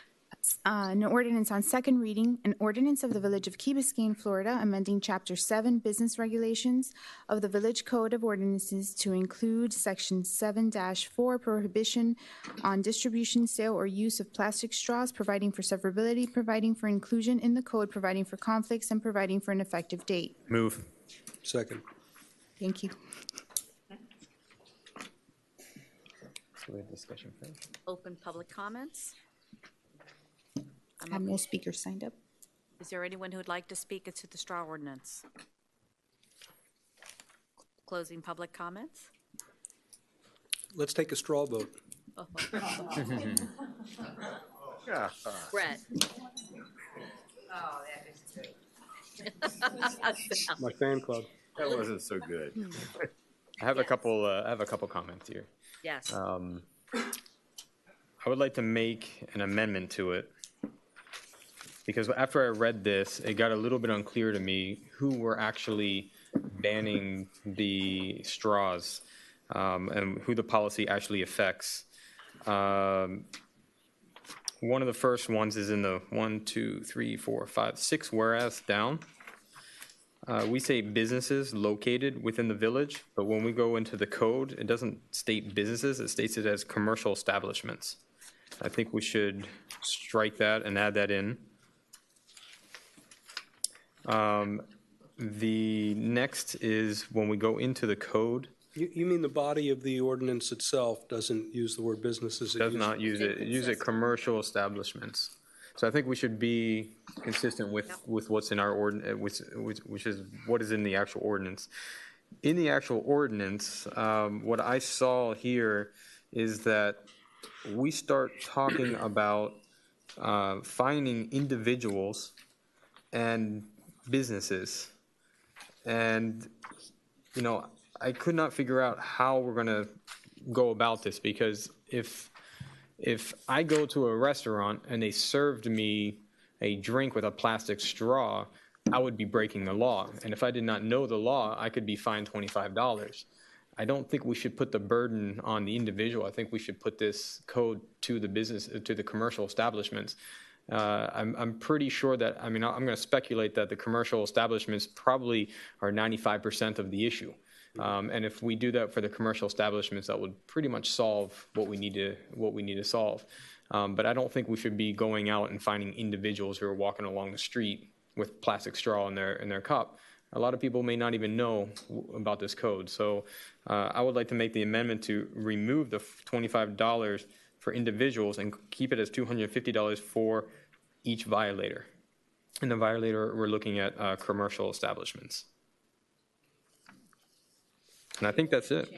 [SPEAKER 1] An ordinance on second reading, an ordinance of the Village of Key Biscayne, Florida, amending Chapter 7 Business Regulations of the Village Code of Ordinances to include Section 7-4 Prohibition on distribution, sale, or use of plastic straws, providing for severability, providing for inclusion in the code, providing for conflicts, and providing for an effective date.
[SPEAKER 12] Move.
[SPEAKER 4] Second.
[SPEAKER 1] Thank you.
[SPEAKER 12] So we have discussion first.
[SPEAKER 3] Open public comments.
[SPEAKER 1] I have no speakers signed up.
[SPEAKER 3] Is there anyone who would like to speak to the straw ordinance? Closing public comments.
[SPEAKER 4] Let's take a straw vote.
[SPEAKER 3] Brett.
[SPEAKER 22] Oh, that is great.
[SPEAKER 4] My fan club.
[SPEAKER 2] That wasn't so good.
[SPEAKER 12] I have a couple comments here.
[SPEAKER 3] Yes.
[SPEAKER 12] I would like to make an amendment to it, because after I read this, it got a little bit unclear to me who were actually banning the straws, and who the policy actually affects. One of the first ones is in the 1, 2, 3, 4, 5, 6 whereas down. We say businesses located within the village, but when we go into the code, it doesn't state businesses, it states it as commercial establishments. I think we should strike that and add that in. The next is when we go into the code.
[SPEAKER 4] You mean the body of the ordinance itself doesn't use the word businesses?
[SPEAKER 12] Does not use it. It uses commercial establishments. So I think we should be consistent with what's in our ordinance, which is what is in the actual ordinance. In the actual ordinance, what I saw here is that we start talking about finding individuals and businesses. And, you know, I could not figure out how we're going to go about this, because if I go to a restaurant and they served me a drink with a plastic straw, I would be breaking the law. And if I did not know the law, I could be fined $25. I don't think we should put the burden on the individual. I think we should put this code to the business, to the commercial establishments. I'm pretty sure that, I mean, I'm going to speculate that the commercial establishments probably are 95% of the issue. And if we do that for the commercial establishments, that would pretty much solve what we need to solve. But I don't think we should be going out and finding individuals who are walking along the street with plastic straw in their cup. A lot of people may not even know about this code. So I would like to make the amendment to remove the $25 for individuals and keep it as $250 for each violator. And the violator, we're looking at commercial establishments. And I think that's it.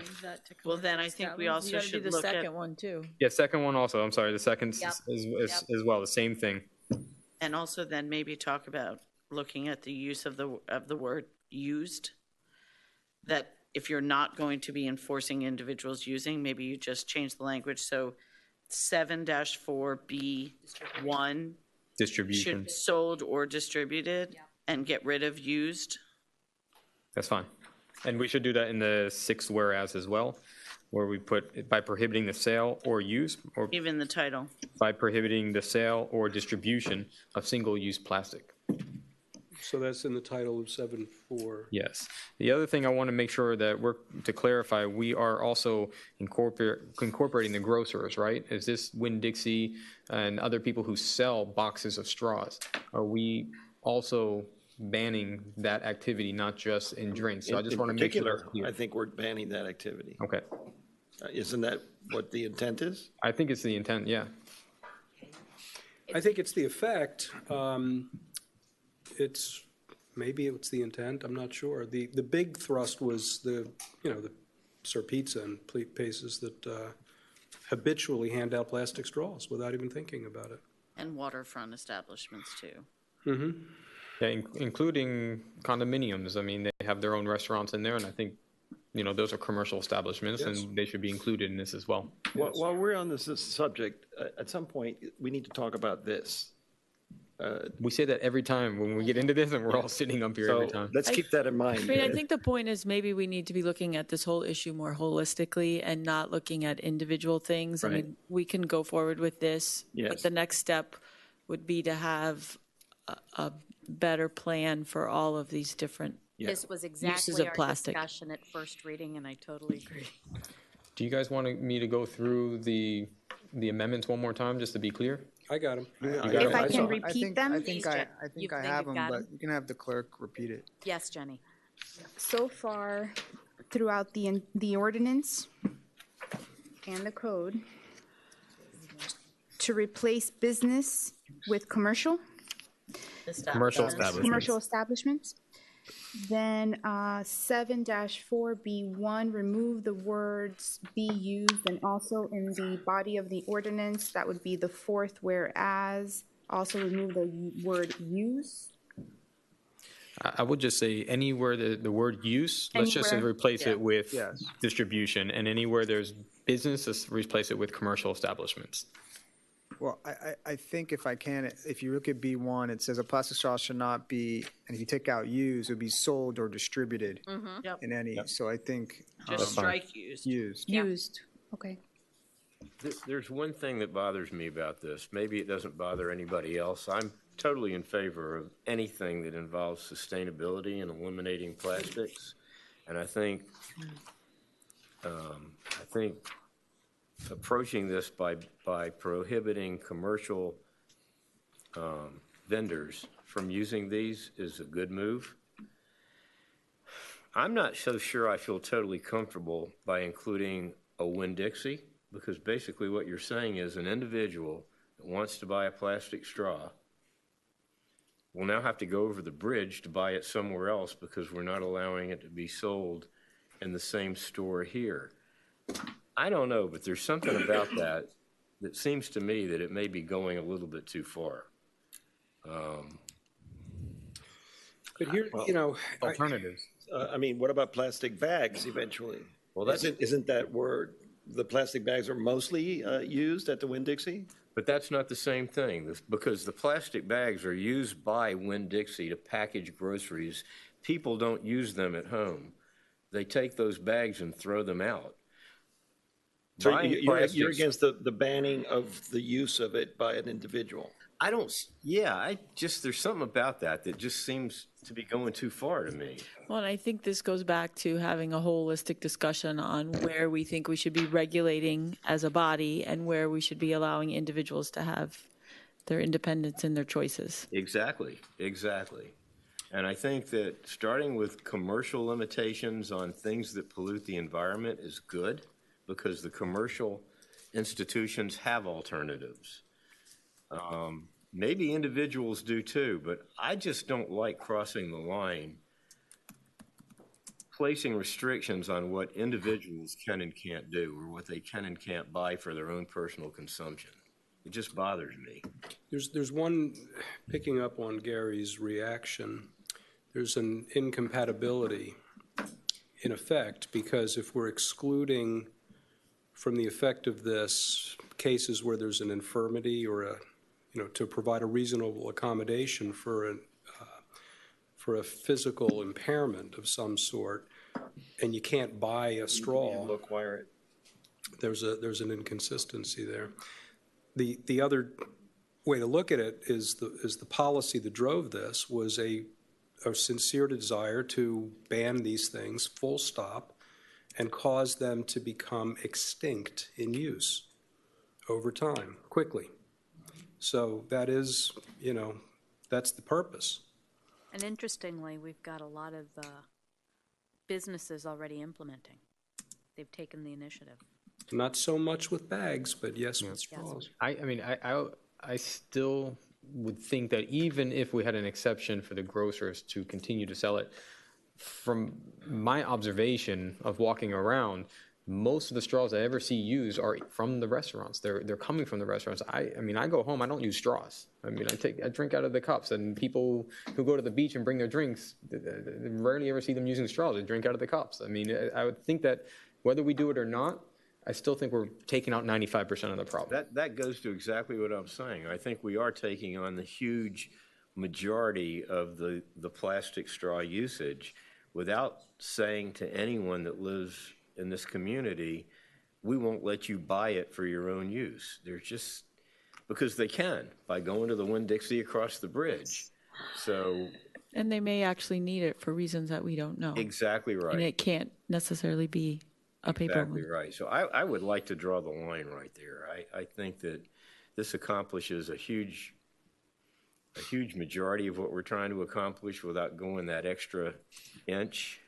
[SPEAKER 14] Well, then I think we also should
[SPEAKER 16] do the
[SPEAKER 14] look at.
[SPEAKER 16] second one too.
[SPEAKER 12] Yeah, second one also. I'm sorry, the second as well, the same thing.
[SPEAKER 14] And also then maybe talk about looking at the use of the word used. That if you're not going to be enforcing individuals using, maybe you just change the language. So 7-4B1.
[SPEAKER 12] Distribution.
[SPEAKER 14] Should be sold or distributed and get rid of used.
[SPEAKER 12] That's fine. And we should do that in the 6 whereas as well, where we put by prohibiting the sale or use, or
[SPEAKER 14] Even the title.
[SPEAKER 12] by prohibiting the sale or distribution of single-use plastic.
[SPEAKER 4] So that's in the title of 7.4.
[SPEAKER 12] Yes. The other thing I want to make sure that to clarify, we are also incorporating the grocers, right? Is this Winn-Dixie and other people who sell boxes of straws? Are we also banning that activity, not just in drinks? So I just want to make sure that's clear.
[SPEAKER 5] I think we're banning that activity.
[SPEAKER 12] Okay.
[SPEAKER 5] Isn't that what the intent is?
[SPEAKER 12] I think it's the intent, yeah.
[SPEAKER 4] I think it's the effect. Maybe it's the intent, I'm not sure. The big thrust was the Sir Pizza and places that habitually hand out plastic straws without even thinking about it.
[SPEAKER 14] And waterfront establishments too.
[SPEAKER 4] Mm-hmm.
[SPEAKER 12] Yeah, including condominiums. I mean, they have their own restaurants in there, and I think, those are commercial establishments,
[SPEAKER 5] Yes.
[SPEAKER 12] and they should be included in this as well.
[SPEAKER 5] While we're on this subject, at some point, we need to talk about this.
[SPEAKER 12] We say that every time when we get into this, and we're all sitting up here every time.
[SPEAKER 5] Let's keep that in mind.
[SPEAKER 16] I mean, I think the point is maybe we need to be looking at this whole issue more holistically and not looking at individual things. I mean, we can go forward with this, but the next step would be to have a better plan for all of these different
[SPEAKER 3] This was
[SPEAKER 16] uses
[SPEAKER 3] exactly
[SPEAKER 16] of
[SPEAKER 3] our
[SPEAKER 16] plastic.
[SPEAKER 3] discussion at first reading, and I totally agree.
[SPEAKER 12] Do you guys want me to go through the amendments one more time, just to be clear?
[SPEAKER 4] I got them.
[SPEAKER 1] If I can repeat them?
[SPEAKER 15] I think I have them,
[SPEAKER 3] got
[SPEAKER 15] but
[SPEAKER 3] 'em?
[SPEAKER 15] you can have the clerk repeat it.
[SPEAKER 3] Yes, Jenny.
[SPEAKER 1] So far, throughout the ordinance and the code, to replace business with commercial establishments. Then 7-4B1, remove the words be used, and also in the body of the ordinance, that would be the 4th whereas, also remove the word use.
[SPEAKER 12] I would just say anywhere the word use, let's just
[SPEAKER 1] Anywhere.
[SPEAKER 12] replace it with
[SPEAKER 15] Yes.
[SPEAKER 12] distribution, and anywhere there's business, let's replace it with commercial establishments.
[SPEAKER 15] Well, I think if I can, if you look at B1, it says a plastic straw should not be, and if you take out use, it would be sold or distributed
[SPEAKER 14] Yep.
[SPEAKER 15] in any, so I think.
[SPEAKER 14] Just strike used.
[SPEAKER 15] Used.
[SPEAKER 6] Used, okay.
[SPEAKER 2] There's one thing that bothers me about this. Maybe it doesn't bother anybody else. I'm totally in favor of anything that involves sustainability and eliminating plastics. And I think approaching this by prohibiting commercial vendors from using these is a good move. I'm not so sure I feel totally comfortable by including a Winn-Dixie, because basically what you're saying is an individual that wants to buy a plastic straw will now have to go over the bridge to buy it somewhere else because we're not allowing it to be sold in the same store here. I don't know, but there's something about that that seems to me that it may be going a little bit too far.
[SPEAKER 4] But here,
[SPEAKER 12] alternatives.
[SPEAKER 18] I mean, what about plastic bags eventually?
[SPEAKER 2] Well,
[SPEAKER 18] isn't that where the plastic bags are mostly used at the Winn-Dixie?
[SPEAKER 2] But that's not the same thing, because the plastic bags are used by Winn-Dixie to package groceries. People don't use them at home. They take those bags and throw them out.
[SPEAKER 18] So you're against the banning of the use of it by an individual?
[SPEAKER 2] There's something about that just seems to be going too far to me.
[SPEAKER 16] Well, and I think this goes back to having a holistic discussion on where we think we should be regulating as a body and where we should be allowing individuals to have their independence in their choices.
[SPEAKER 2] Exactly. And I think that starting with commercial limitations on things that pollute the environment is good, because the commercial institutions have alternatives. Maybe individuals do too, but I just don't like crossing the line, placing restrictions on what individuals can and can't do, or what they can and can't buy for their own personal consumption. It just bothers me.
[SPEAKER 4] there's one, picking up on Gary's reaction, there's an incompatibility in effect, because if we're excluding from the effect of this cases where there's an infirmity or to provide a reasonable accommodation for a physical impairment of some sort, and you can't buy a straw,
[SPEAKER 18] acquire it.
[SPEAKER 4] There's an inconsistency there. The other way to look at it is the policy that drove this was a sincere desire to ban these things, full stop, and cause them to become extinct in use over time, quickly. So that is, that's the purpose.
[SPEAKER 3] And interestingly, we've got a lot of businesses already implementing. They've taken the initiative.
[SPEAKER 4] Not so much with bags, but yes, with straws.
[SPEAKER 12] I still would think that even if we had an exception for the grocers to continue to sell it, from my observation of walking around, most of the straws I ever see used are from the restaurants. They're coming from the restaurants. I go home, I don't use straws. I drink out of the cups, and people who go to the beach and bring their drinks, rarely ever see them using straws. They drink out of the cups. I would think that whether we do it or not, I still think we're taking out 95% of the problem.
[SPEAKER 2] That goes to exactly what I'm saying. I think we are taking on the huge majority of the plastic straw usage without saying to anyone that lives in this community, we won't let you buy it for your own use. They're just, because they can, by going to the Winn-Dixie across the bridge. So.
[SPEAKER 16] And they may actually need it for reasons that we don't know.
[SPEAKER 2] Exactly right.
[SPEAKER 16] And it can't necessarily be a paper one.
[SPEAKER 2] Exactly right. So I would like to draw the line right there. I think that this accomplishes a huge majority of what we're trying to accomplish without going that extra inch.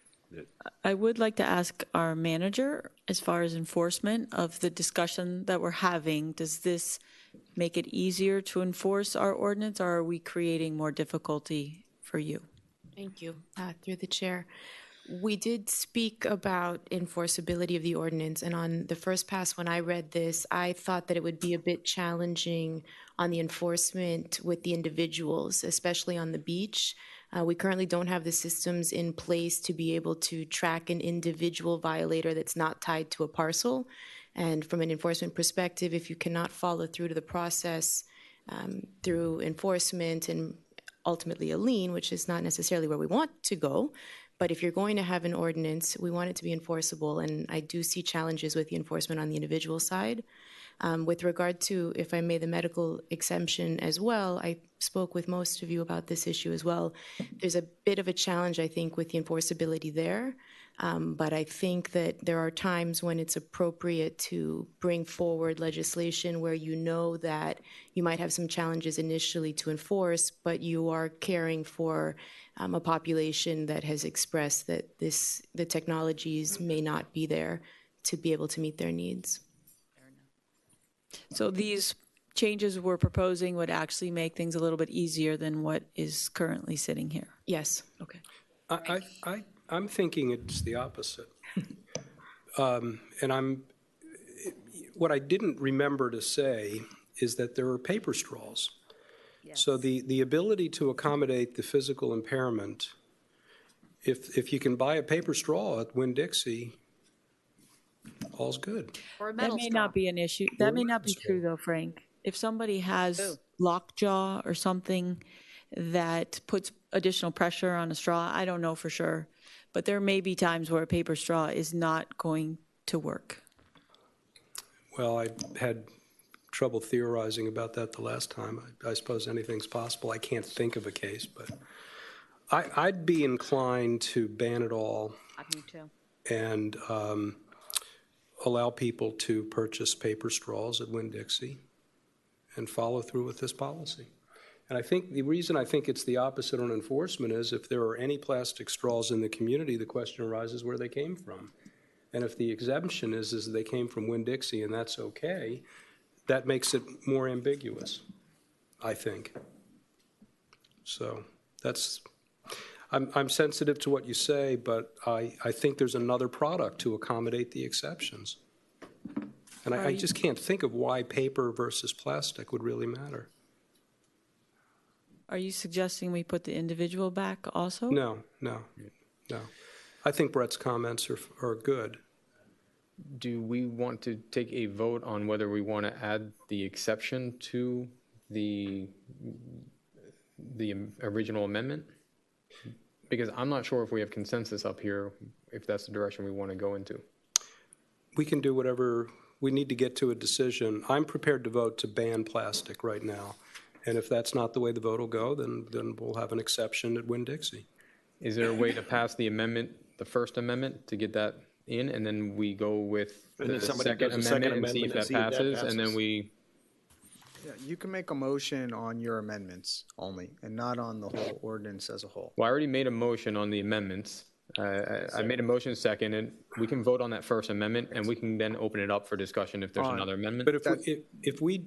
[SPEAKER 16] I would like to ask our manager, as far as enforcement of the discussion that we're having, does this make it easier to enforce our ordinance, or are we creating more difficulty for you?
[SPEAKER 6] Thank you. Through the chair. We did speak about enforceability of the ordinance, and on the first pass when I read this, I thought that it would be a bit challenging on the enforcement with the individuals, especially on the beach. We currently don't have the systems in place to be able to track an individual violator that's not tied to a parcel. And from an enforcement perspective, if you cannot follow through to the process through enforcement and ultimately a lien, which is not necessarily where we want to go, but if you're going to have an ordinance, we want it to be enforceable. And I do see challenges with the enforcement on the individual side. With regard to, if I may, the medical exemption as well, I spoke with most of you about this issue as well. There's a bit of a challenge, I think, with the enforceability there. But I think that there are times when it's appropriate to bring forward legislation where you know that you might have some challenges initially to enforce, but you are caring for a population that has expressed that the technologies may not be there to be able to meet their needs.
[SPEAKER 16] So these changes we're proposing would actually make things a little bit easier than what is currently sitting here?
[SPEAKER 6] Yes.
[SPEAKER 16] Okay.
[SPEAKER 4] I'm thinking it's the opposite. What I didn't remember to say is that there are paper straws. Yes. So the ability to accommodate the physical impairment, if you can buy a paper straw at Winn-Dixie, all's good.
[SPEAKER 3] Or a
[SPEAKER 16] That
[SPEAKER 3] metal
[SPEAKER 16] may
[SPEAKER 3] straw.
[SPEAKER 16] not be an issue. That may not be true, though, Frank. If somebody has lockjaw or something that puts additional pressure on a straw, I don't know for sure. But there may be times where a paper straw is not going to work.
[SPEAKER 4] Well, I had trouble theorizing about that the last time. I suppose anything's possible. I can't think of a case, but I'd be inclined to ban it all.
[SPEAKER 3] Me too.
[SPEAKER 4] And allow people to purchase paper straws at Winn-Dixie and follow through with this policy. And I think the reason I think it's the opposite on enforcement is if there are any plastic straws in the community, the question arises where they came from. And if the exemption is they came from Winn-Dixie and that's okay, that makes it more ambiguous, I think. So that's, I'm sensitive to what you say, but I think there's another product to accommodate the exceptions. And I just can't think of why paper versus plastic would really matter.
[SPEAKER 16] Are you suggesting we put the individual back also?
[SPEAKER 4] No. I think Brett's comments are good.
[SPEAKER 12] Do we want to take a vote on whether we want to add the exception to the original amendment? Because I'm not sure if we have consensus up here, if that's the direction we want to go into.
[SPEAKER 4] We can do whatever. We need to get to a decision. I'm prepared to vote to ban plastic right now. And if that's not the way the vote will go, then we'll have an exception at Winn-Dixie.
[SPEAKER 12] Is there a way to pass the amendment, the first amendment, to get that in, and then we go with the second amendment and see if that passes, and then we...
[SPEAKER 15] Yeah, you can make a motion on your amendments only, and not on the whole ordinance as a whole.
[SPEAKER 12] Well, I already made a motion on the amendments. I made a motion second, and we can vote on that first amendment, and we can then open it up for discussion if there's another amendment.
[SPEAKER 4] But if we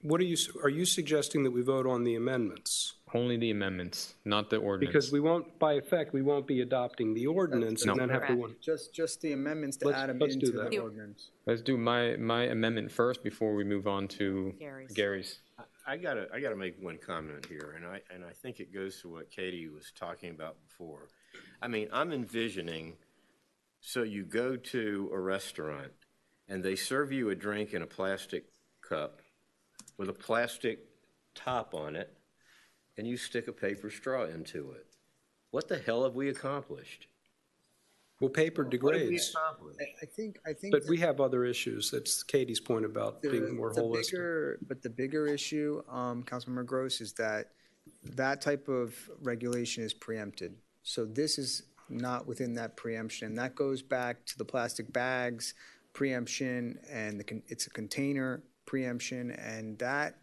[SPEAKER 4] what are you suggesting that we vote on the amendments?
[SPEAKER 12] Only the amendments, not the ordinance.
[SPEAKER 4] Because we won't, by effect, we won't be adopting the ordinance and then have to...
[SPEAKER 15] Just the amendments to add them into the ordinance.
[SPEAKER 12] Let's do my amendment first before we move on to Gary's.
[SPEAKER 2] I gotta make one comment here, and I think it goes to what Katie was talking about before. I mean, I'm envisioning, so you go to a restaurant and they serve you a drink in a plastic cup with a plastic top on it, and you stick a paper straw into it. What the hell have we accomplished?
[SPEAKER 4] Well, paper degrades.
[SPEAKER 15] I think.
[SPEAKER 4] But we have other issues. That's Katie's point about being more holistic.
[SPEAKER 15] But the bigger issue, Councilmember Gross, is that type of regulation is preempted. So this is not within that preemption. That goes back to the plastic bags preemption, and it's a container preemption, and that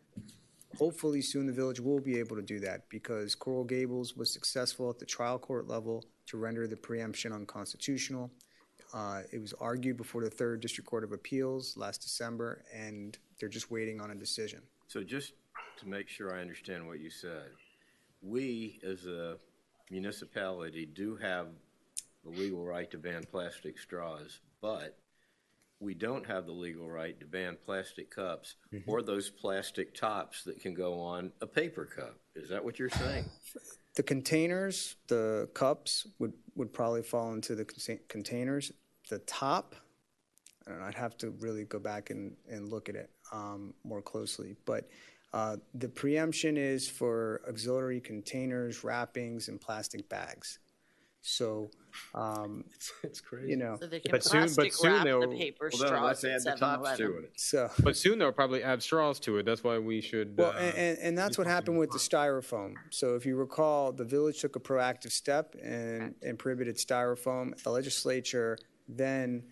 [SPEAKER 15] hopefully soon the village will be able to do that, because Coral Gables was successful at the trial court level to render the preemption unconstitutional. It was argued before the 3rd District Court of Appeals last December, and they're just waiting on a decision.
[SPEAKER 2] So just to make sure I understand what you said, we as a municipality do have the legal right to ban plastic straws, but we don't have the legal right to ban plastic cups or those plastic tops that can go on a paper cup. Is that what you're saying?
[SPEAKER 15] The containers, the cups would probably fall into the containers. The top, I don't know, I'd have to really go back and look at it more closely. But the preemption is for auxiliary containers, wrappings, and plastic bags. So
[SPEAKER 4] it's crazy.
[SPEAKER 15] You know,
[SPEAKER 14] So they can
[SPEAKER 12] But soon
[SPEAKER 14] plastic
[SPEAKER 12] they
[SPEAKER 14] wrap
[SPEAKER 12] will-
[SPEAKER 14] the paper
[SPEAKER 2] Well, then
[SPEAKER 14] straws
[SPEAKER 2] let's
[SPEAKER 14] at
[SPEAKER 2] add the tops
[SPEAKER 14] 7-Eleven.
[SPEAKER 2] to it.
[SPEAKER 15] So,
[SPEAKER 12] But soon they'll probably add straws to it. That's why we should.
[SPEAKER 15] well, and that's what happened with the styrofoam. So if you recall, the village took a proactive step and prohibited styrofoam. The legislature then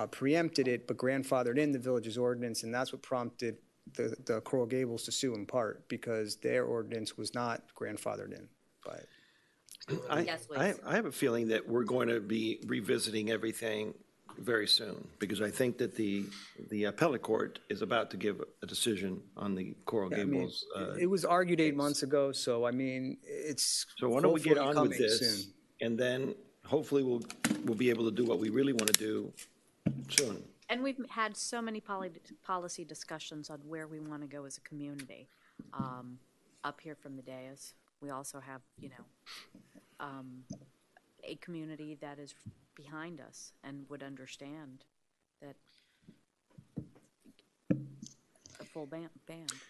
[SPEAKER 15] preempted it, but grandfathered in the village's ordinance, and that's what prompted the Coral Gables to sue in part, because their ordinance was not grandfathered in. But
[SPEAKER 18] I have a feeling that we're going to be revisiting everything very soon, because I think that the appellate court is about to give a decision on the Coral Gables.
[SPEAKER 15] It was argued 8 months ago, so I mean, it's
[SPEAKER 18] So why don't we get
[SPEAKER 15] hopefully
[SPEAKER 18] on with
[SPEAKER 15] coming
[SPEAKER 18] this,
[SPEAKER 15] soon.
[SPEAKER 18] and then hopefully we'll be able to do what we really want to do soon.
[SPEAKER 3] And we've had so many policy discussions on where we want to go as a community. Up here from the dais, we also have, a community that is behind us and would understand that a full ban.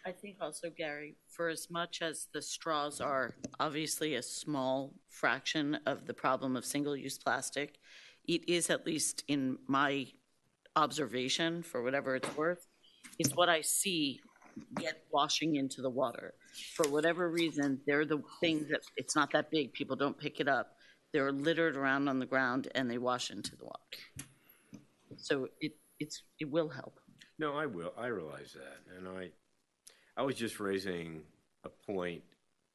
[SPEAKER 14] I think also, Gary, for as much as the straws are obviously a small fraction of the problem of single-use plastic, it is, at least in my observation, for whatever it's worth, it's what I see get washing into the water. For whatever reason, they're the things that, it's not that big, people don't pick it up. They're littered around on the ground and they wash into the water. So it will help.
[SPEAKER 2] No, I will. I realize that. And I was just raising a point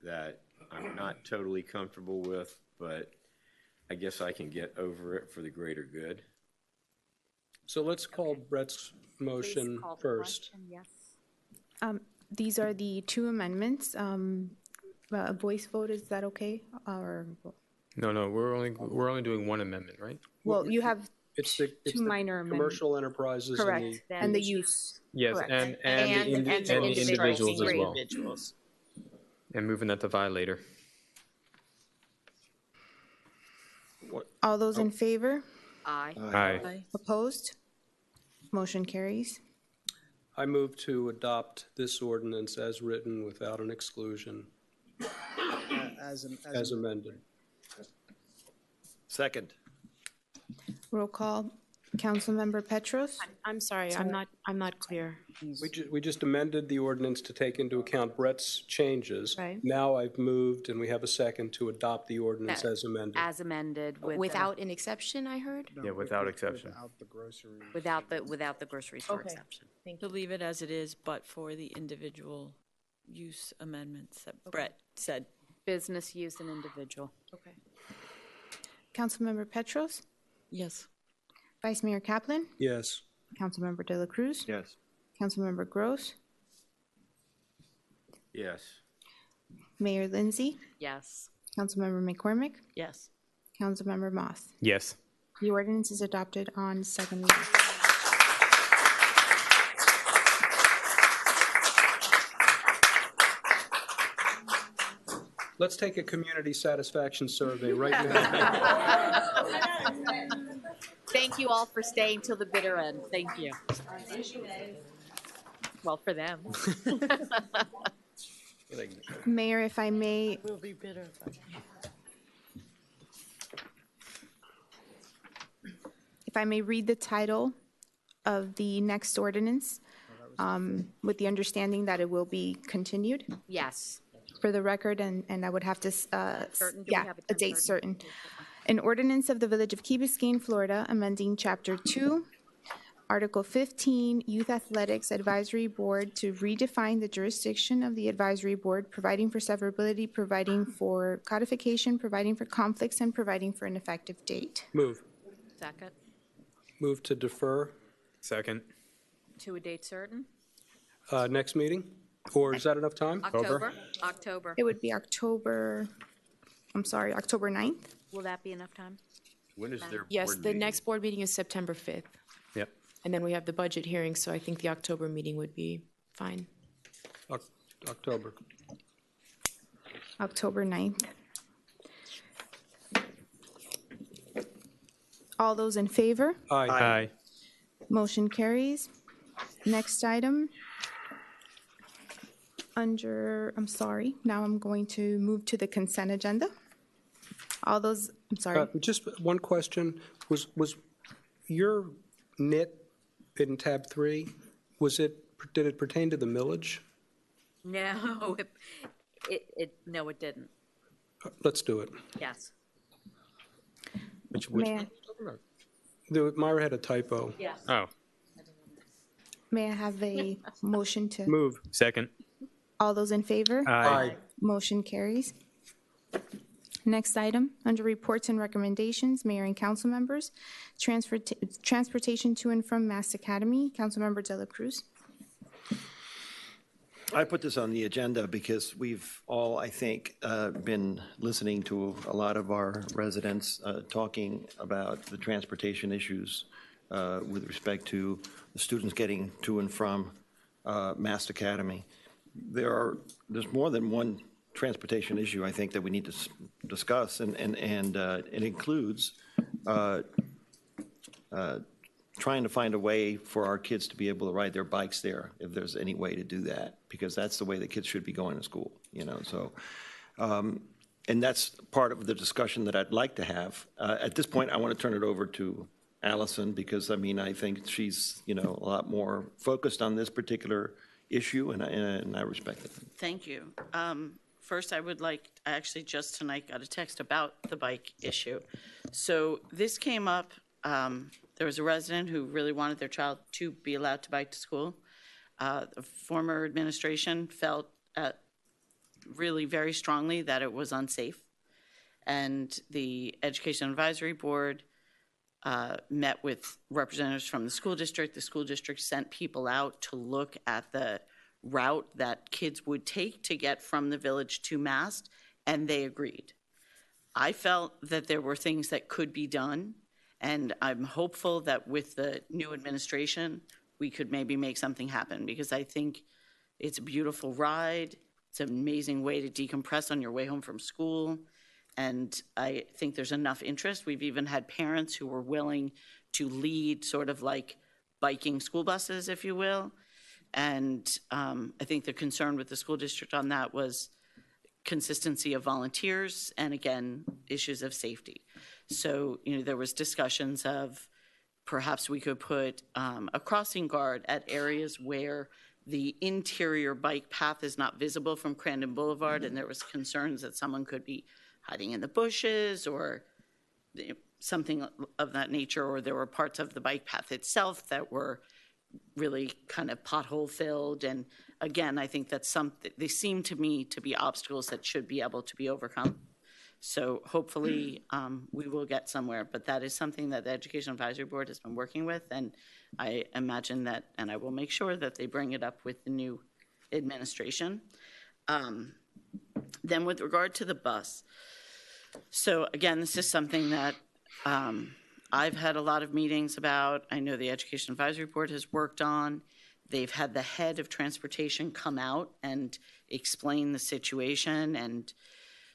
[SPEAKER 2] that I'm not totally comfortable with, but I guess I can get over it for the greater good.
[SPEAKER 4] So let's call Brett's motion first.
[SPEAKER 1] These are the two amendments. A voice vote, is that okay? Or
[SPEAKER 12] No, we're only doing one amendment, right?
[SPEAKER 1] well, you have
[SPEAKER 4] It's
[SPEAKER 1] two
[SPEAKER 4] the
[SPEAKER 1] minor amendments.
[SPEAKER 4] commercial enterprises.
[SPEAKER 1] Correct, and the use.
[SPEAKER 12] Yes,
[SPEAKER 1] Correct.
[SPEAKER 12] and the individuals as well.
[SPEAKER 14] Individuals.
[SPEAKER 12] And moving that to violator.
[SPEAKER 1] All those in favor?
[SPEAKER 3] Aye.
[SPEAKER 12] Aye.
[SPEAKER 1] Opposed? Motion carries.
[SPEAKER 4] I move to adopt this ordinance as written without an exclusion, as amended.
[SPEAKER 18] Second.
[SPEAKER 1] Roll call. Councilmember Petros?
[SPEAKER 6] I'm sorry, I'm not clear.
[SPEAKER 4] We just amended the ordinance to take into account Brett's changes.
[SPEAKER 6] Right.
[SPEAKER 4] Now I've moved, and we have a second to adopt the ordinance as amended.
[SPEAKER 3] As amended with
[SPEAKER 6] Without an exception, I heard?
[SPEAKER 12] Yeah, without exception.
[SPEAKER 3] without the grocery store
[SPEAKER 6] Okay.
[SPEAKER 3] exception.
[SPEAKER 16] To leave it as it is, but for the individual use amendments that Brett said.
[SPEAKER 3] Business use and individual.
[SPEAKER 6] Okay.
[SPEAKER 1] Councilmember Petros?
[SPEAKER 16] Yes.
[SPEAKER 1] Vice Mayor Kaplan?
[SPEAKER 4] Yes.
[SPEAKER 1] Councilmember De La Cruz?
[SPEAKER 18] Yes.
[SPEAKER 1] Councilmember Gross?
[SPEAKER 2] Yes.
[SPEAKER 1] Mayor Lindsay?
[SPEAKER 3] Yes.
[SPEAKER 1] Councilmember McCormick?
[SPEAKER 14] Yes.
[SPEAKER 1] Councilmember Moss?
[SPEAKER 12] Yes.
[SPEAKER 1] The ordinance is adopted on second reading.
[SPEAKER 4] Let's take a community satisfaction survey right now.
[SPEAKER 3] Thank you all for staying till the bitter end. Thank you. Well, for them.
[SPEAKER 1] Mayor, if I may,
[SPEAKER 11] Will be bitter.
[SPEAKER 1] read the title of the next ordinance, with the understanding that it will be continued
[SPEAKER 3] Yes.
[SPEAKER 1] for the record, and I would have to,
[SPEAKER 3] Certain? Do we
[SPEAKER 1] yeah,
[SPEAKER 3] have
[SPEAKER 1] a
[SPEAKER 3] time
[SPEAKER 1] date certain. An ordinance of the Village of Key Biscayne, Florida, amending Chapter 2, Article 15, Youth Athletics Advisory Board to redefine the jurisdiction of the advisory board, providing for severability, providing for codification, providing for conflicts, and providing for an effective date.
[SPEAKER 4] Move.
[SPEAKER 3] Second.
[SPEAKER 4] Move to defer.
[SPEAKER 12] Second.
[SPEAKER 3] To a date certain?
[SPEAKER 4] Next meeting? Or is that enough time?
[SPEAKER 3] October.
[SPEAKER 1] It would be October 9th.
[SPEAKER 3] Will that be enough time?
[SPEAKER 2] When is their
[SPEAKER 6] Yes,
[SPEAKER 2] board
[SPEAKER 6] the
[SPEAKER 2] meeting?
[SPEAKER 6] next board meeting is September 5th.
[SPEAKER 12] Yep.
[SPEAKER 6] And then we have the budget hearing, so I think the October meeting would be fine.
[SPEAKER 4] October.
[SPEAKER 1] October 9th. All those in favor?
[SPEAKER 4] Aye.
[SPEAKER 12] Aye.
[SPEAKER 1] Motion carries. Next item. Now I'm going to move to the consent agenda. All those, I'm sorry.
[SPEAKER 4] Just one question. Was your NIT in tab 3, did it pertain to the millage?
[SPEAKER 3] No, no, it didn't.
[SPEAKER 4] Let's do it.
[SPEAKER 3] Yes.
[SPEAKER 12] Which
[SPEAKER 1] May
[SPEAKER 4] Myra had a typo.
[SPEAKER 3] Yes.
[SPEAKER 12] Oh,
[SPEAKER 1] I have a motion to?
[SPEAKER 4] Move.
[SPEAKER 12] second.
[SPEAKER 1] All those in favor?
[SPEAKER 12] Aye.
[SPEAKER 1] Motion carries. Next item, under reports and recommendations, mayor and council members, transportation to and from Mass Academy, Councilmember De La Cruz.
[SPEAKER 18] I put this on the agenda because we've all, I think, been listening to a lot of our residents talking about the transportation issues with respect to the students getting to and from Mass Academy. There's more than one transportation issue, I think, that we need to discuss, and it includes trying to find a way for our kids to be able to ride their bikes there, if there's any way to do that, because that's the way the kids should be going to school, so and that's part of the discussion that I'd like to have. At this point, I want to turn it over to Allison, because I think she's a lot more focused on this particular issue, and I respect it.
[SPEAKER 14] Thank you. First, I actually just tonight got a text about the bike issue. So this came up, there was a resident who really wanted their child to be allowed to bike to school. The former administration felt really very strongly that it was unsafe. And the Education Advisory Board met with representatives from the school district. The school district sent people out to look at the route that kids would take to get from the village to Mast, and they agreed. I felt that there were things that could be done, and I'm hopeful that with the new administration, we could maybe make something happen, because I think it's a beautiful ride. It's an amazing way to decompress on your way home from school. And I think there's enough interest. We've even had parents who were willing to lead sort of like biking school buses, if you will. And I think the concern with the school district on that was consistency of volunteers and, again, issues of safety. So, there was discussions of perhaps we could put a crossing guard at areas where the interior bike path is not visible from Crandon Boulevard, and there was concerns that someone could be hiding in the bushes or something of that nature, or there were parts of the bike path itself that were really kind of pothole filled. And again, I think that's they seem to me to be obstacles that should be able to be overcome. So hopefully we will get somewhere, but that is something that the Education Advisory Board has been working with, and I imagine that, and I will make sure that they bring it up with the new administration. Then with regard to the bus, so again, this is something that I've had a lot of meetings about. I know the Education Advisory Board has worked on. They've had the head of transportation come out and explain the situation. And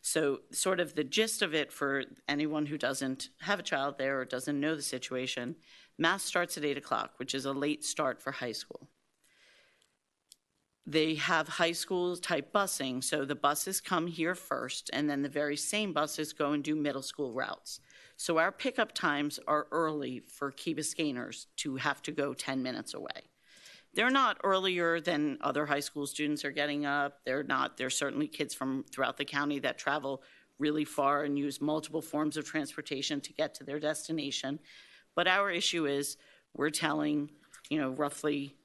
[SPEAKER 14] so sort of the gist of it for anyone who doesn't have a child there or doesn't know the situation, Mass starts at 8 o'clock, which is a late start for high school. They have high school type busing, so the buses come here first, and then the very same buses go and do middle school routes. So our pickup times are early for Key Biscayneers to have to go 10 minutes away. They're not earlier than other high school students are getting up. There's certainly kids from throughout the county that travel really far and use multiple forms of transportation to get to their destination. But our issue is we're telling, roughly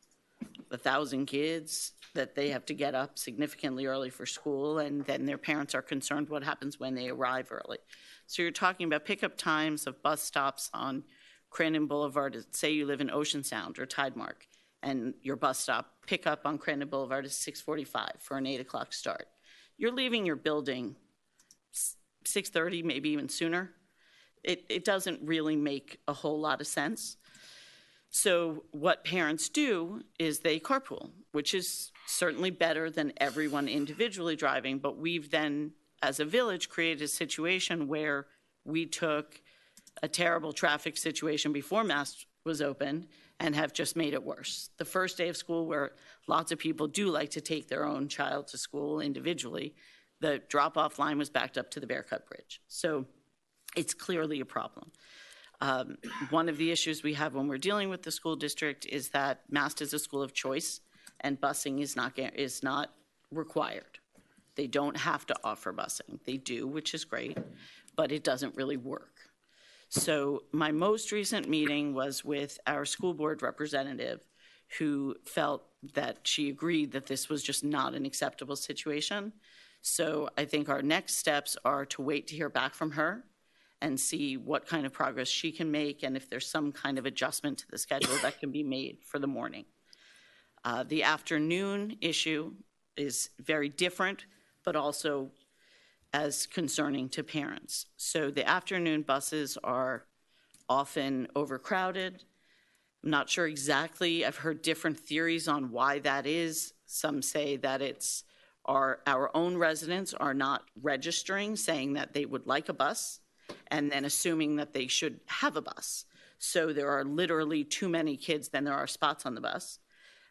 [SPEAKER 14] 1,000 kids that they have to get up significantly early for school, and then their parents are concerned what happens when they arrive early. So you're talking about pickup times of bus stops on Crandon Boulevard. Say you live in Ocean Sound or Tidemark, and your bus stop pickup on Crandon Boulevard is 6:45 for an 8 o'clock start. You're leaving your building 6:30, maybe even sooner. It doesn't really make a whole lot of sense. So what parents do is they carpool, which is certainly better than everyone individually driving, but we've then, as a village, created a situation where we took a terrible traffic situation before Mass was open and have just made it worse. The first day of school, where lots of people do like to take their own child to school individually, the drop-off line was backed up to the Bearcut Bridge. So it's clearly a problem. One of the issues we have when we're dealing with the school district is that Mast is a school of choice, and busing is not required. They don't have to offer busing. They do, which is great, but it doesn't really work. So my most recent meeting was with our school board representative, who felt that she agreed that this was just not an acceptable situation. So I think our next steps are to wait to hear back from her and see what kind of progress she can make and if there's some kind of adjustment to the schedule that can be made for the morning. The afternoon issue is very different, but also as concerning to parents. So the afternoon buses are often overcrowded. I'm not sure exactly. I've heard different theories on why that is. Some say that it's our own residents are not registering, saying that they would like a bus, and then assuming that they should have a bus. So there are literally too many kids than there are spots on the bus.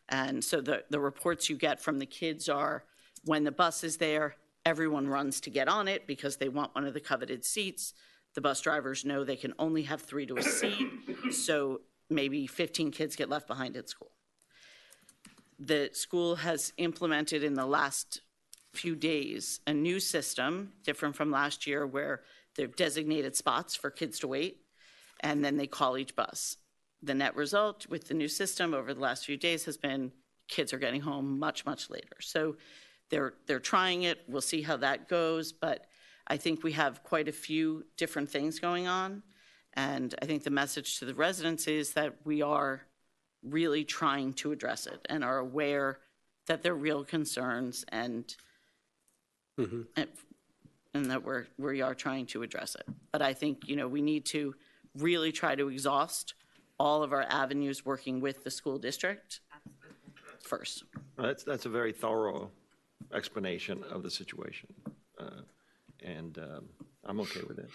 [SPEAKER 14] And so the reports you get from the kids are, when the bus is there, everyone runs to get on it because they want one of the coveted seats. The bus drivers know they can only have 3 to a seat, so maybe 15 kids get left behind at school. The school has implemented in the last few days a new system, different from last year, where they've designated spots for kids to wait, and then they call each bus. The net result with the new system over the last few days has been kids are getting home much, much later. So they're trying it. We'll see how that goes, but I think we have quite a few different things going on, and I think the message to the residents is that we are really trying to address it and are aware that they're real concerns and that we are trying to address it. But I think, we need to really try to exhaust all of our avenues working with the school district first.
[SPEAKER 18] That's a very thorough explanation of the situation, and I'm okay with it.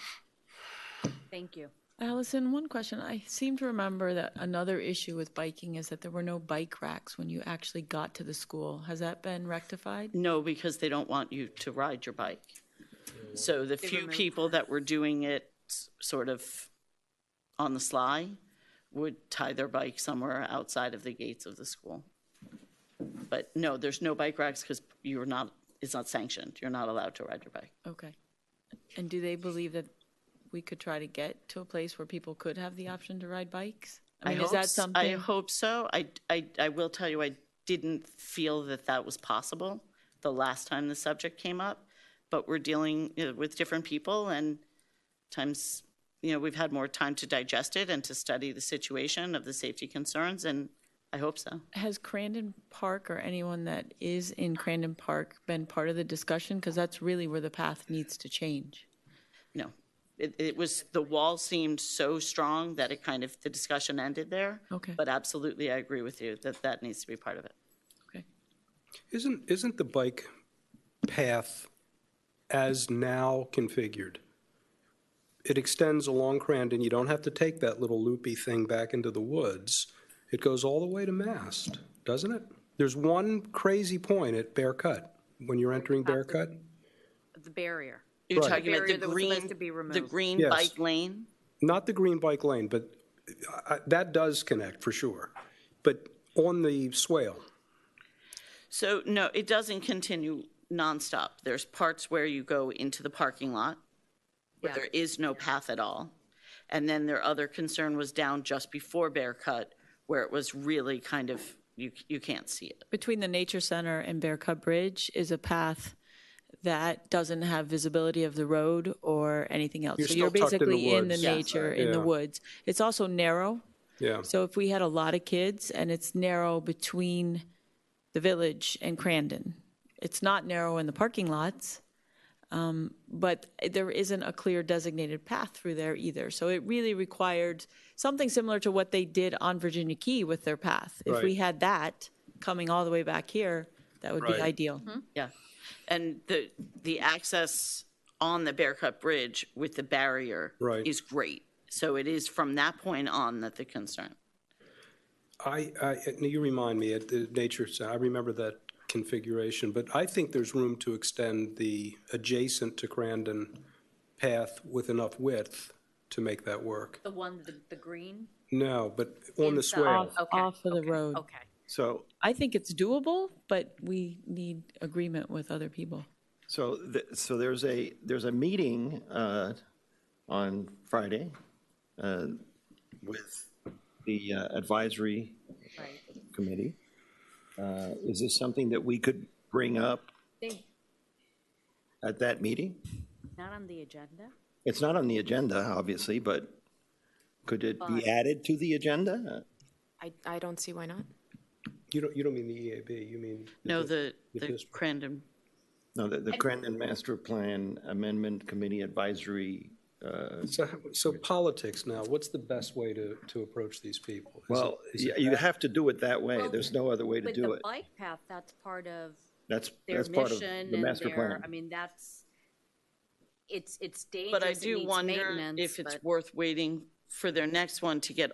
[SPEAKER 3] Thank you.
[SPEAKER 16] Allison, one question. I seem to remember that another issue with biking is that there were no bike racks when you actually got to the school. Has that been rectified?
[SPEAKER 14] No, because they don't want you to ride your bike. So the few people that were doing it sort of on the sly would tie their bike somewhere outside of the gates of the school. But no, there's no bike racks because it's not sanctioned. You're not allowed to ride your bike.
[SPEAKER 16] Okay. And do they believe that we could try to get to a place where people could have the option to ride bikes? I mean, is that something?
[SPEAKER 14] I hope so. I will tell you, I didn't feel that was possible the last time the subject came up, but we're dealing with different people, and times, we've had more time to digest it and to study the situation of the safety concerns, and I hope so.
[SPEAKER 16] Has Crandon Park or anyone that is in Crandon Park been part of the discussion? Because that's really where the path needs to change.
[SPEAKER 14] No. It was, the wall seemed so strong that it kind of, the discussion ended there.
[SPEAKER 16] Okay.
[SPEAKER 14] But absolutely, I agree with you that needs to be part of it.
[SPEAKER 16] Okay.
[SPEAKER 4] Isn't the bike path as now configured? It extends along Crandon. You don't have to take that little loopy thing back into the woods. It goes all the way to Mast, doesn't it? There's one crazy point at Bearcut when you're entering Bearcut.
[SPEAKER 3] The barrier.
[SPEAKER 14] You're
[SPEAKER 4] Right.
[SPEAKER 14] talking about the green
[SPEAKER 4] Yes.
[SPEAKER 14] bike lane?
[SPEAKER 4] Not the green bike lane, but that does connect for sure. But on the swale.
[SPEAKER 14] So, no, it doesn't continue nonstop. There's parts where you go into the parking lot where there is no path at all. And then their other concern was down just before Bearcut, where it was really kind of, you can't see it.
[SPEAKER 16] Between the Nature Center and Bearcut Bridge is a path that doesn't have visibility of the road or anything else. So you're basically in the nature, in the woods. It's also narrow.
[SPEAKER 4] Yeah.
[SPEAKER 16] So if we had a lot of kids and it's narrow between the village and Crandon, it's not narrow in the parking lots, but there isn't a clear designated path through there either. So it really required something similar to what they did on Virginia Key with their path. If we had that coming all the way back here, that would be ideal.
[SPEAKER 14] Yeah. And the access on the Bearcut Bridge with the barrier is great. So it is from that point on that the concern.
[SPEAKER 4] You remind me at the nature, I remember that configuration, but I think there's room to extend the adjacent to Crandon path with enough width to make that work.
[SPEAKER 3] The one, the green?
[SPEAKER 4] No, but on the swale.
[SPEAKER 16] Off of the road.
[SPEAKER 3] Okay.
[SPEAKER 18] So,
[SPEAKER 16] I think it's doable, but we need agreement with other people.
[SPEAKER 18] so there's a meeting on Friday with the advisory committee. Is this something that we could bring up at that meeting?
[SPEAKER 3] Not on the agenda?
[SPEAKER 18] It's not on the agenda, obviously, but could it be added to the agenda?
[SPEAKER 6] I don't see why not.
[SPEAKER 4] You don't mean the EAB, you mean?
[SPEAKER 14] No, the Crandon.
[SPEAKER 18] No, the Crandon Master Plan Amendment Committee Advisory.
[SPEAKER 4] So politics now, what's the best way to approach these people?
[SPEAKER 18] You have to do it that way.
[SPEAKER 3] Well,
[SPEAKER 18] There's no other way to do it.
[SPEAKER 3] With the bike path, that's part of
[SPEAKER 18] That's
[SPEAKER 3] their
[SPEAKER 18] part of
[SPEAKER 3] mission
[SPEAKER 18] the
[SPEAKER 3] and
[SPEAKER 18] master plan.
[SPEAKER 3] I mean, it's dangerous.
[SPEAKER 14] But I
[SPEAKER 3] it
[SPEAKER 14] do
[SPEAKER 3] needs
[SPEAKER 14] wonder
[SPEAKER 3] maintenance,
[SPEAKER 14] if it's
[SPEAKER 3] but-
[SPEAKER 14] worth waiting for their next one to get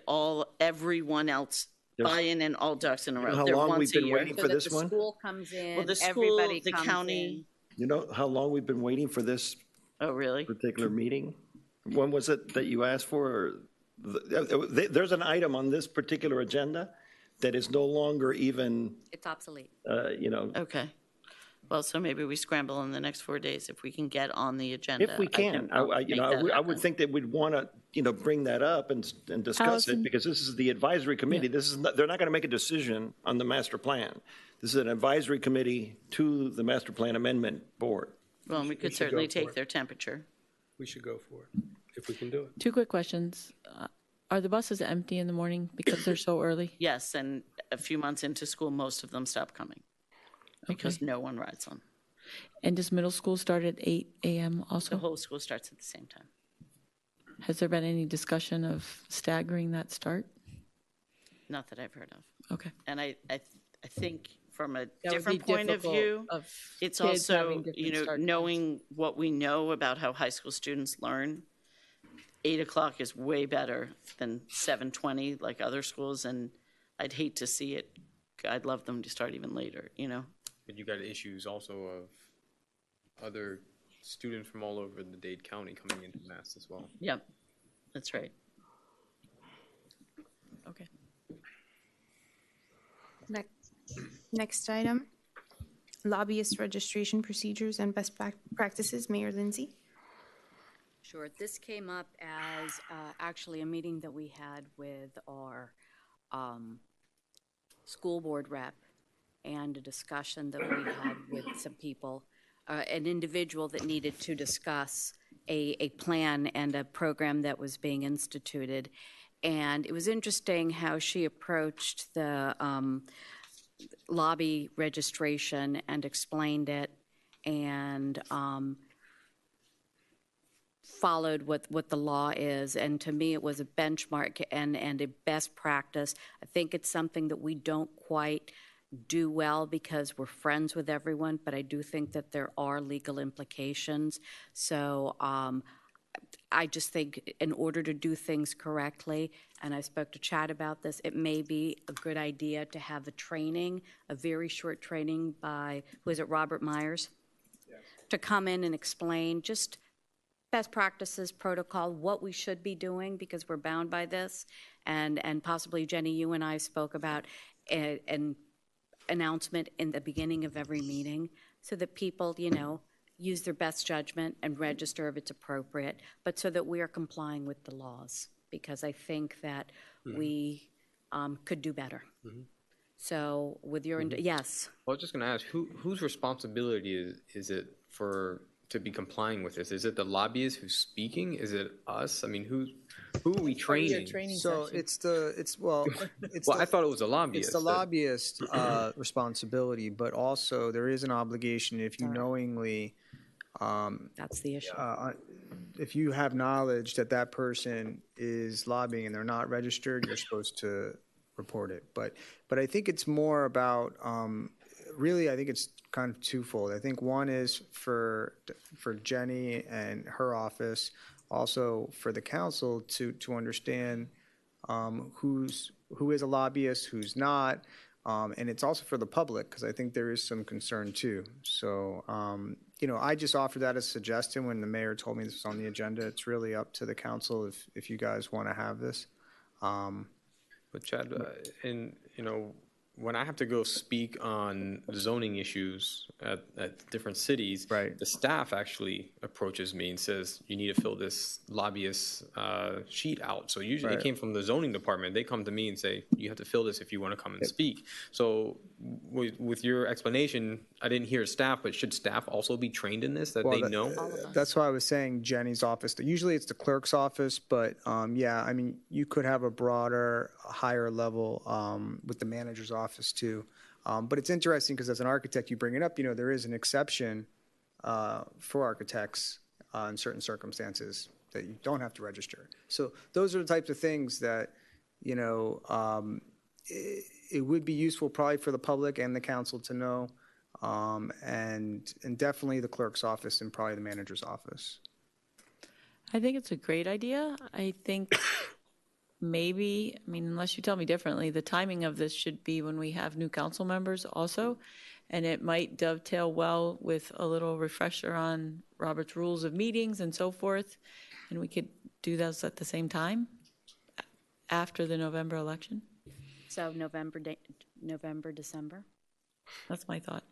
[SPEAKER 14] everyone else buy-in and all ducks in a row.
[SPEAKER 18] How
[SPEAKER 14] They're
[SPEAKER 18] long
[SPEAKER 14] once
[SPEAKER 18] we've
[SPEAKER 14] a
[SPEAKER 18] been
[SPEAKER 14] year.
[SPEAKER 18] waiting for this one?
[SPEAKER 3] The school comes in,
[SPEAKER 14] Well, the school,
[SPEAKER 3] everybody
[SPEAKER 14] the
[SPEAKER 3] comes
[SPEAKER 14] county.
[SPEAKER 18] You know how long we've been waiting for this
[SPEAKER 14] Oh, really?
[SPEAKER 18] particular meeting? When was it that you asked for? There's an item on this particular agenda that is no longer even,
[SPEAKER 3] It's obsolete.
[SPEAKER 14] Okay. Well, so maybe we scramble in the next 4 days if we can get on the agenda.
[SPEAKER 18] if we can. I would think that we'd want to, bring that up and discuss
[SPEAKER 16] Allison?
[SPEAKER 18] it, because this is the advisory committee. This is not, they're not going to make a decision on the master plan. This is an advisory committee to the master plan amendment board.
[SPEAKER 14] Well, we could
[SPEAKER 4] should
[SPEAKER 14] certainly
[SPEAKER 4] go for
[SPEAKER 14] take
[SPEAKER 4] it.
[SPEAKER 14] their temperature.
[SPEAKER 4] We should go for it, if we can do it.
[SPEAKER 16] 2 quick questions. Are the buses empty in the morning because they're so early?
[SPEAKER 14] Yes, and a few months into school, most of them stop coming because no one rides them.
[SPEAKER 16] And does middle school start at 8 a.m.
[SPEAKER 14] The
[SPEAKER 16] also?
[SPEAKER 14] whole school starts at the same time.
[SPEAKER 16] Has there been any discussion of staggering that start?
[SPEAKER 14] Not that I've heard of.
[SPEAKER 16] Okay.
[SPEAKER 14] And I think from a
[SPEAKER 16] That would
[SPEAKER 14] different
[SPEAKER 16] be
[SPEAKER 14] point of
[SPEAKER 16] difficult
[SPEAKER 14] view,
[SPEAKER 16] of
[SPEAKER 14] it's
[SPEAKER 16] kids
[SPEAKER 14] also,
[SPEAKER 16] having different start
[SPEAKER 14] knowing what we know about how high school students learn, 8 o'clock is way better than 7:20 like other schools, and I'd hate to see it. I'd love them to start even later,
[SPEAKER 12] But you got issues also of other students from all over the Dade County coming into Mass as well.
[SPEAKER 14] Yep, that's right.
[SPEAKER 16] Okay.
[SPEAKER 1] Next item, lobbyist registration procedures and best practices. Mayor Lindsay.
[SPEAKER 3] Sure. This came up as actually a meeting that we had with our school board rep and a discussion that we had with some people, an individual that needed to discuss a plan and a program that was being instituted. And it was interesting how she approached the lobby registration and explained it and followed what the law is. And to me, it was a benchmark and a best practice. I think it's something that we don't quite do well because we're friends with everyone, but I do think that there are legal implications. So I just think in order to do things correctly, and I spoke to Chad about this, it may be a good idea to have a training, a very short training by, was it Robert Myers? Yes. To come in and explain just best practices, protocol, what we should be doing because we're bound by this. And possibly, Jenny, you and I spoke about an announcement in the beginning of every meeting so that people, use their best judgment and register if it's appropriate, but so that we are complying with the laws, because I think that we could do better. So with your, yes.
[SPEAKER 12] Well, I was just going to ask, whose responsibility is it to be complying with this? Is it the lobbyist who's speaking? Is it us? I mean, who are we training?
[SPEAKER 15] So well,
[SPEAKER 12] I thought it was a lobbyist.
[SPEAKER 15] It's the lobbyist responsibility, but also there is an obligation if you knowingly.
[SPEAKER 3] That's the issue.
[SPEAKER 15] If you have knowledge that that person is lobbying and they're not registered, you're supposed to report it. But I think it's more about really. I think it's kind of twofold. I think one is for Jenny and her office, also for the council to understand who is a lobbyist, who's not, and it's also for the public, because I think there is some concern too. So, I just offered that as a suggestion when the mayor told me this was on the agenda. It's really up to the council if you guys want to have this.
[SPEAKER 12] But Chad, when I have to go speak on zoning issues at different cities, the staff actually approaches me and says, you need to fill this lobbyist sheet out. So usually it came from the zoning department. They come to me and say, you have to fill this if you want to come and speak. So with your explanation, I didn't hear staff, but should staff also be trained in this, that they know?
[SPEAKER 15] That's why I was saying Jenny's office. Usually it's the clerk's office, but you could have a broader, higher level with the manager's office too. But it's interesting because as an architect, you bring it up, there is an exception for architects in certain circumstances that you don't have to register. So those are the types of things that, it would be useful probably for the public and the council to know, and definitely the clerk's office and probably the manager's office.
[SPEAKER 16] I think it's a great idea. I think maybe, unless you tell me differently, the timing of this should be when we have new council members also, and it might dovetail well with a little refresher on Robert's rules of meetings and so forth, and we could do those at the same time after the November election.
[SPEAKER 3] So November, December.
[SPEAKER 16] That's my thought.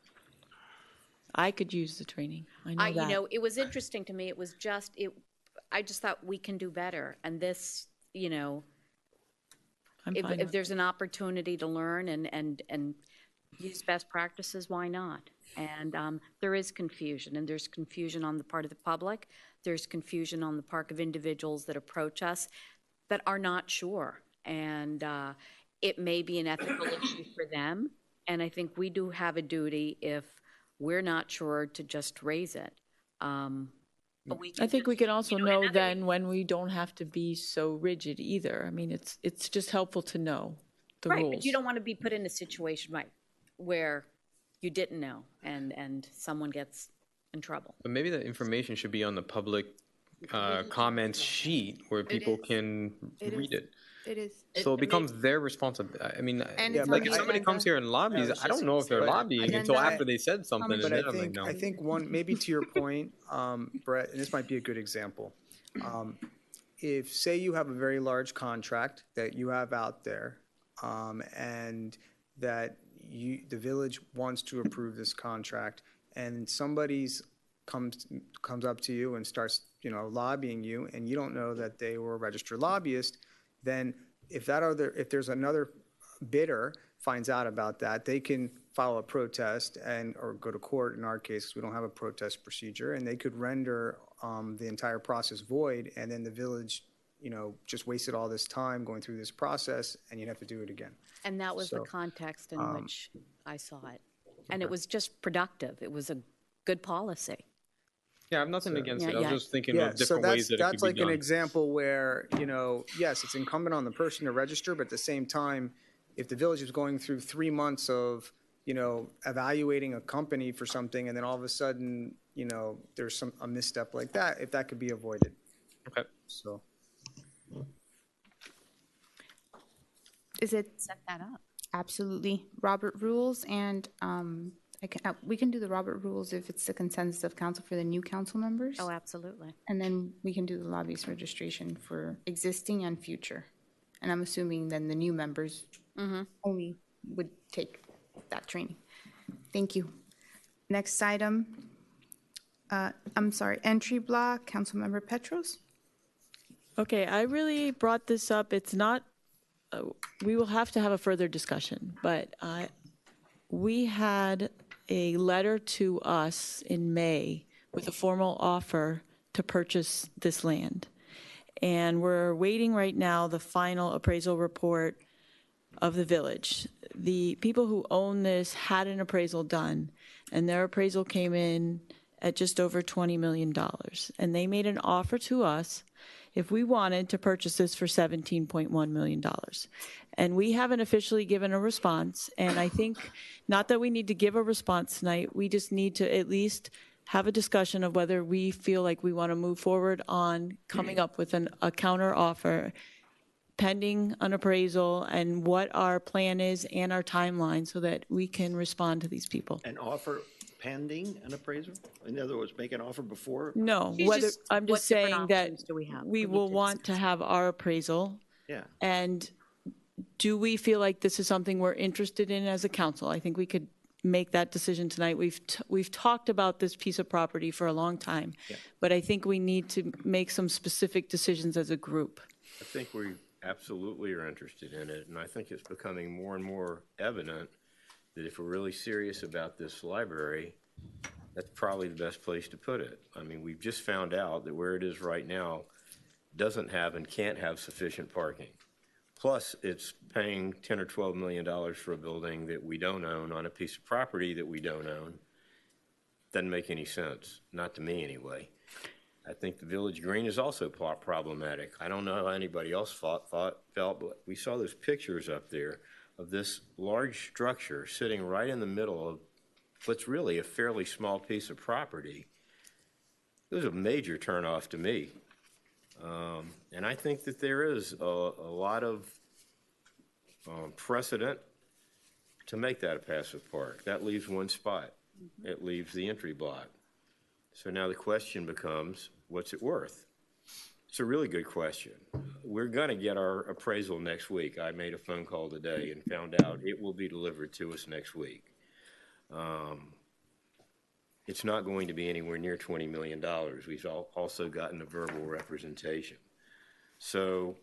[SPEAKER 16] I could use the training. I know that.
[SPEAKER 3] It was interesting to me. It was just I just thought we can do better, and this, if there's an opportunity to learn and use best practices, why not? And there is confusion, and there's confusion on the part of the public. There's confusion on the part of individuals that approach us that are not sure. And it may be an ethical issue for them. And I think we do have a duty, if we're not sure, to just raise it. But
[SPEAKER 16] I think we can also know then when we don't have to be so rigid either. It's just helpful to know the rules.
[SPEAKER 3] Right, but you don't want to be put in a situation, where you didn't know and someone gets in trouble.
[SPEAKER 12] But maybe the information should be on the public comments sheet where people can read it.
[SPEAKER 1] It is.
[SPEAKER 12] So it becomes their responsibility. If somebody comes here and lobbies, I don't know if they're lobbying until after they said something.
[SPEAKER 15] But I think one, maybe to your point, Brett, and this might be a good example. If, say, you have a very large contract that you have out there, and that the village wants to approve this contract, and somebody comes up to you and starts, lobbying you, and you don't know that they were a registered lobbyist, then if there's another bidder finds out about that, they can file a protest or go to court. In our case, we don't have a protest procedure, and they could render the entire process void, and then the village, just wasted all this time going through this process, and you'd have to do it again.
[SPEAKER 3] And that was the context in which I saw it. And it was just productive. It was a good policy.
[SPEAKER 12] Yeah, I have nothing against it. I was just thinking of different ways that it could be done.
[SPEAKER 15] That's like an example where, yes, it's incumbent on the person to register, but at the same time, if the village is going through 3 months of, evaluating a company for something, and then all of a sudden, there's a misstep like that, if that could be avoided.
[SPEAKER 12] Okay.
[SPEAKER 15] So.
[SPEAKER 1] Is it?
[SPEAKER 3] Set that up.
[SPEAKER 1] Absolutely. Robert rules, and we can do the Robert rules if it's the consensus of council for the new council members.
[SPEAKER 3] Oh, absolutely.
[SPEAKER 1] And then we can do the lobbyist registration for existing and future. And I'm assuming then the new members only would take that training. Thank you. Next item, entry block, Councilmember Petros.
[SPEAKER 16] Okay, I really brought this up. It's not, we will have to have a further discussion, but we had a letter to us in May with a formal offer to purchase this land. And we're waiting right now the final appraisal report of the village. The people who own this had an appraisal done, and their appraisal came in at just over $20 million. And they made an offer to us if we wanted to purchase this for $17.1 million. And we haven't officially given a response. And I think not that we need to give a response tonight, we just need to at least have a discussion of whether we feel like we want to move forward on coming up with a counter offer pending an appraisal and what our plan is and our timeline so that we can respond to these people.
[SPEAKER 18] An offer pending an appraisal? In other words, make an offer before?
[SPEAKER 16] No, I'm just saying that we will want to have our appraisal.
[SPEAKER 18] Yeah.
[SPEAKER 16] And do we feel like this is something we're interested in as a council? I think we could make that decision tonight. We've talked about this piece of property for a long time, but I think we need to make some specific decisions as a group.
[SPEAKER 2] I think we absolutely are interested in it, and I think it's becoming more and more evident that if we're really serious about this library, that's probably the best place to put it. I mean, we've just found out that where it is right now doesn't have and can't have sufficient parking. Plus, it's paying $10 or $12 million for a building that we don't own on a piece of property that we don't own. Doesn't make any sense, not to me anyway. I think the Village Green is also problematic. I don't know how anybody else felt, but we saw those pictures up there of this large structure sitting right in the middle of what's really a fairly small piece of property. It was a major turnoff to me. And I think that there is a lot of precedent to make that a passive park. That leaves one spot. It leaves the entry block. So now the question becomes, what's it worth? It's a really good question. We're going to get our appraisal next week. I made a phone call today and found out it will be delivered to us next week. It's not going to be anywhere near $20 million. We've also gotten a verbal representation. So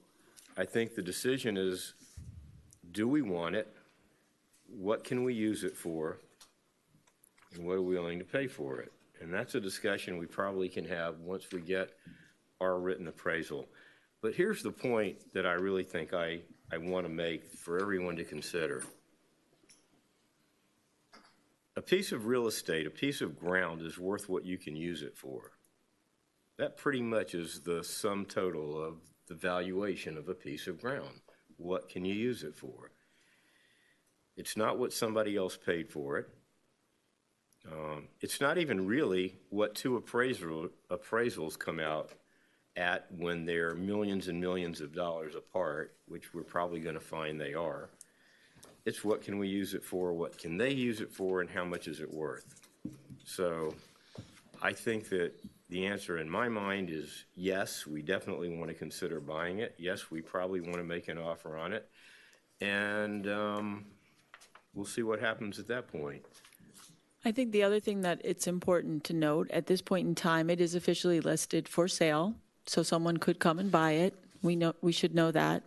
[SPEAKER 2] I think the decision is, do we want it? What can we use it for? And what are we willing to pay for it? And that's a discussion we probably can have once we get our written appraisal. But here's the point that I really think I want to make for everyone to consider. A piece of real estate, a piece of ground is worth what you can use it for. That pretty much is the sum total of the valuation of a piece of ground. What can you use it for? It's not what somebody else paid for it. It's not even really what two appraisals come out at when they're millions and millions of dollars apart, which we're probably going to find they are. It's what can we use it for, what can they use it for, and how much is it worth? So I think that the answer in my mind is yes, we definitely want to consider buying it. Yes, we probably want to make an offer on it. And we'll see what happens at that point.
[SPEAKER 16] I think the other thing that it's important to note, at this point in time, it is officially listed for sale, so someone could come and buy it. We should know that.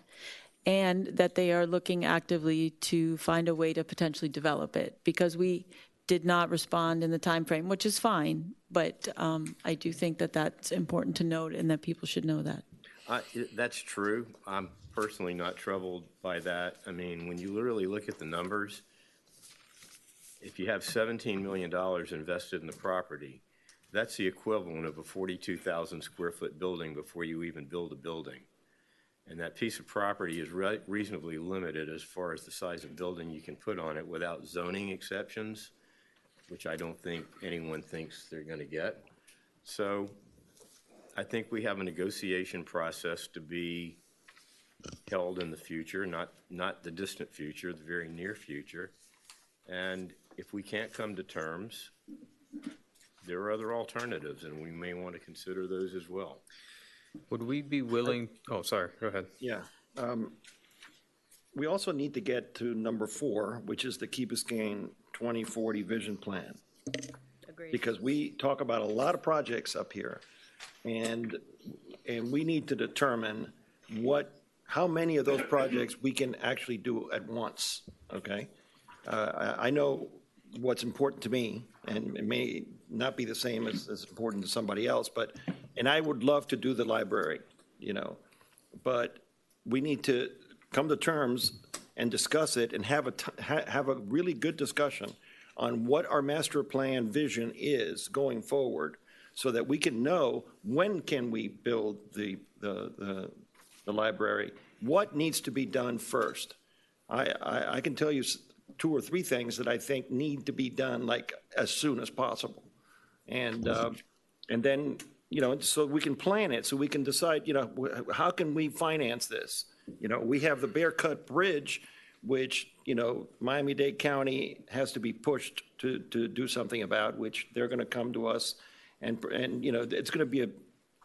[SPEAKER 16] And that they are looking actively to find a way to potentially develop it, because we did not respond in the time frame, which is fine, but I do think that that's important to note and that people should know that.
[SPEAKER 2] That's true. I'm personally not troubled by that. I mean, when you literally look at the numbers, if you have $17 million invested in the property, that's the equivalent of a 42,000 square foot building before you even build a building. And that piece of property is reasonably limited as far as the size of building you can put on it without zoning exceptions, which I don't think anyone thinks they're going to get. So I think we have a negotiation process to be held in the future, not the distant future, the very near future. And if we can't come to terms, there are other alternatives, and we may want to consider those as well.
[SPEAKER 12] Would we be willing, oh, sorry, go ahead.
[SPEAKER 18] Yeah. We also need to get to number 4, which is the Key Biscayne 2040 vision plan. Agreed. Because we talk about a lot of projects up here, and we need to determine how many of those projects we can actually do at once, okay? I know what's important to me, and it may not be the same as important to somebody else, and I would love to do the library, but we need to come to terms and discuss it and have a really good discussion on what our master plan vision is going forward, so that we can know when can we build the library, what needs to be done first. I can tell you 2 or 3 things that I think need to be done like as soon as possible. And then, so we can plan it, so we can decide, how can we finance this? We have the Bear Cut Bridge, which, Miami-Dade County has to be pushed to do something about, which they're going to come to us, and it's going to be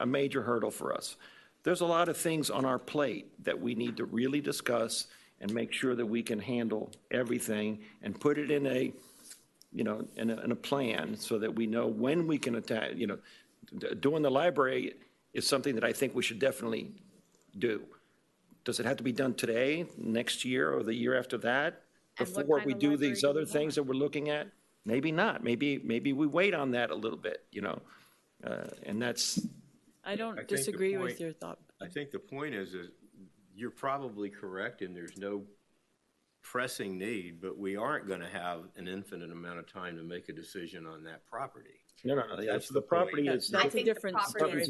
[SPEAKER 18] a major hurdle for us. There's a lot of things on our plate that we need to really discuss and make sure that we can handle everything and put it in a, in a plan so that we know when we can attack. Doing the library is something that I think we should definitely do. Does it have to be done today, next year, or the year after that, before we do these other things that we're looking at? Maybe not. Maybe we wait on that a little bit, and that's.
[SPEAKER 16] I don't disagree with your thought.
[SPEAKER 2] I think the point is you're probably correct, and there's no pressing need, but we aren't going to have an infinite amount of time to make a decision on that property.
[SPEAKER 18] No. The property is.
[SPEAKER 16] That's a different story.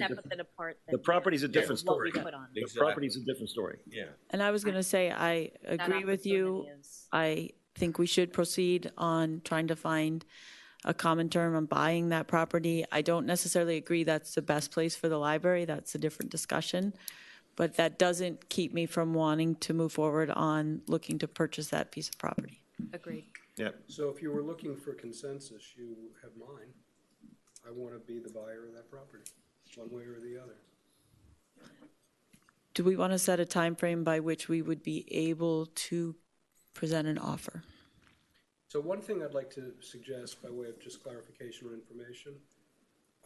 [SPEAKER 18] The property's a different story. The property's a different story.
[SPEAKER 2] Yeah.
[SPEAKER 16] And I was going to say, I agree with you. I think we should proceed on trying to find a common term on buying that property. I don't necessarily agree that's the best place for the library. That's a different discussion. But that doesn't keep me from wanting to move forward on looking to purchase that piece of property.
[SPEAKER 3] Agreed.
[SPEAKER 18] Yeah.
[SPEAKER 4] So if you were looking for consensus, you have mine. I want to be the buyer of that property, one way or the other.
[SPEAKER 16] Do we want to set a time frame by which we would be able to present an offer?
[SPEAKER 4] So one thing I'd like to suggest by way of just clarification or information,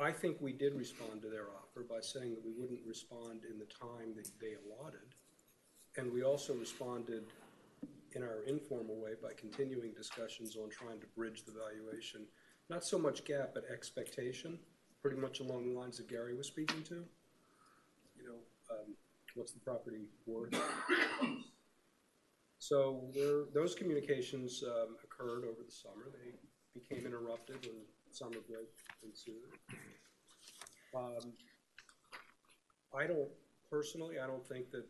[SPEAKER 4] I think we did respond to their offer by saying that we wouldn't respond in the time that they allotted. And we also responded in our informal way by continuing discussions on trying to bridge the valuation. Not so much gap, but expectation, pretty much along the lines that Gary was speaking to. What's the property worth? So those communications occurred over the summer. They became interrupted when summer break ensued. I don't think that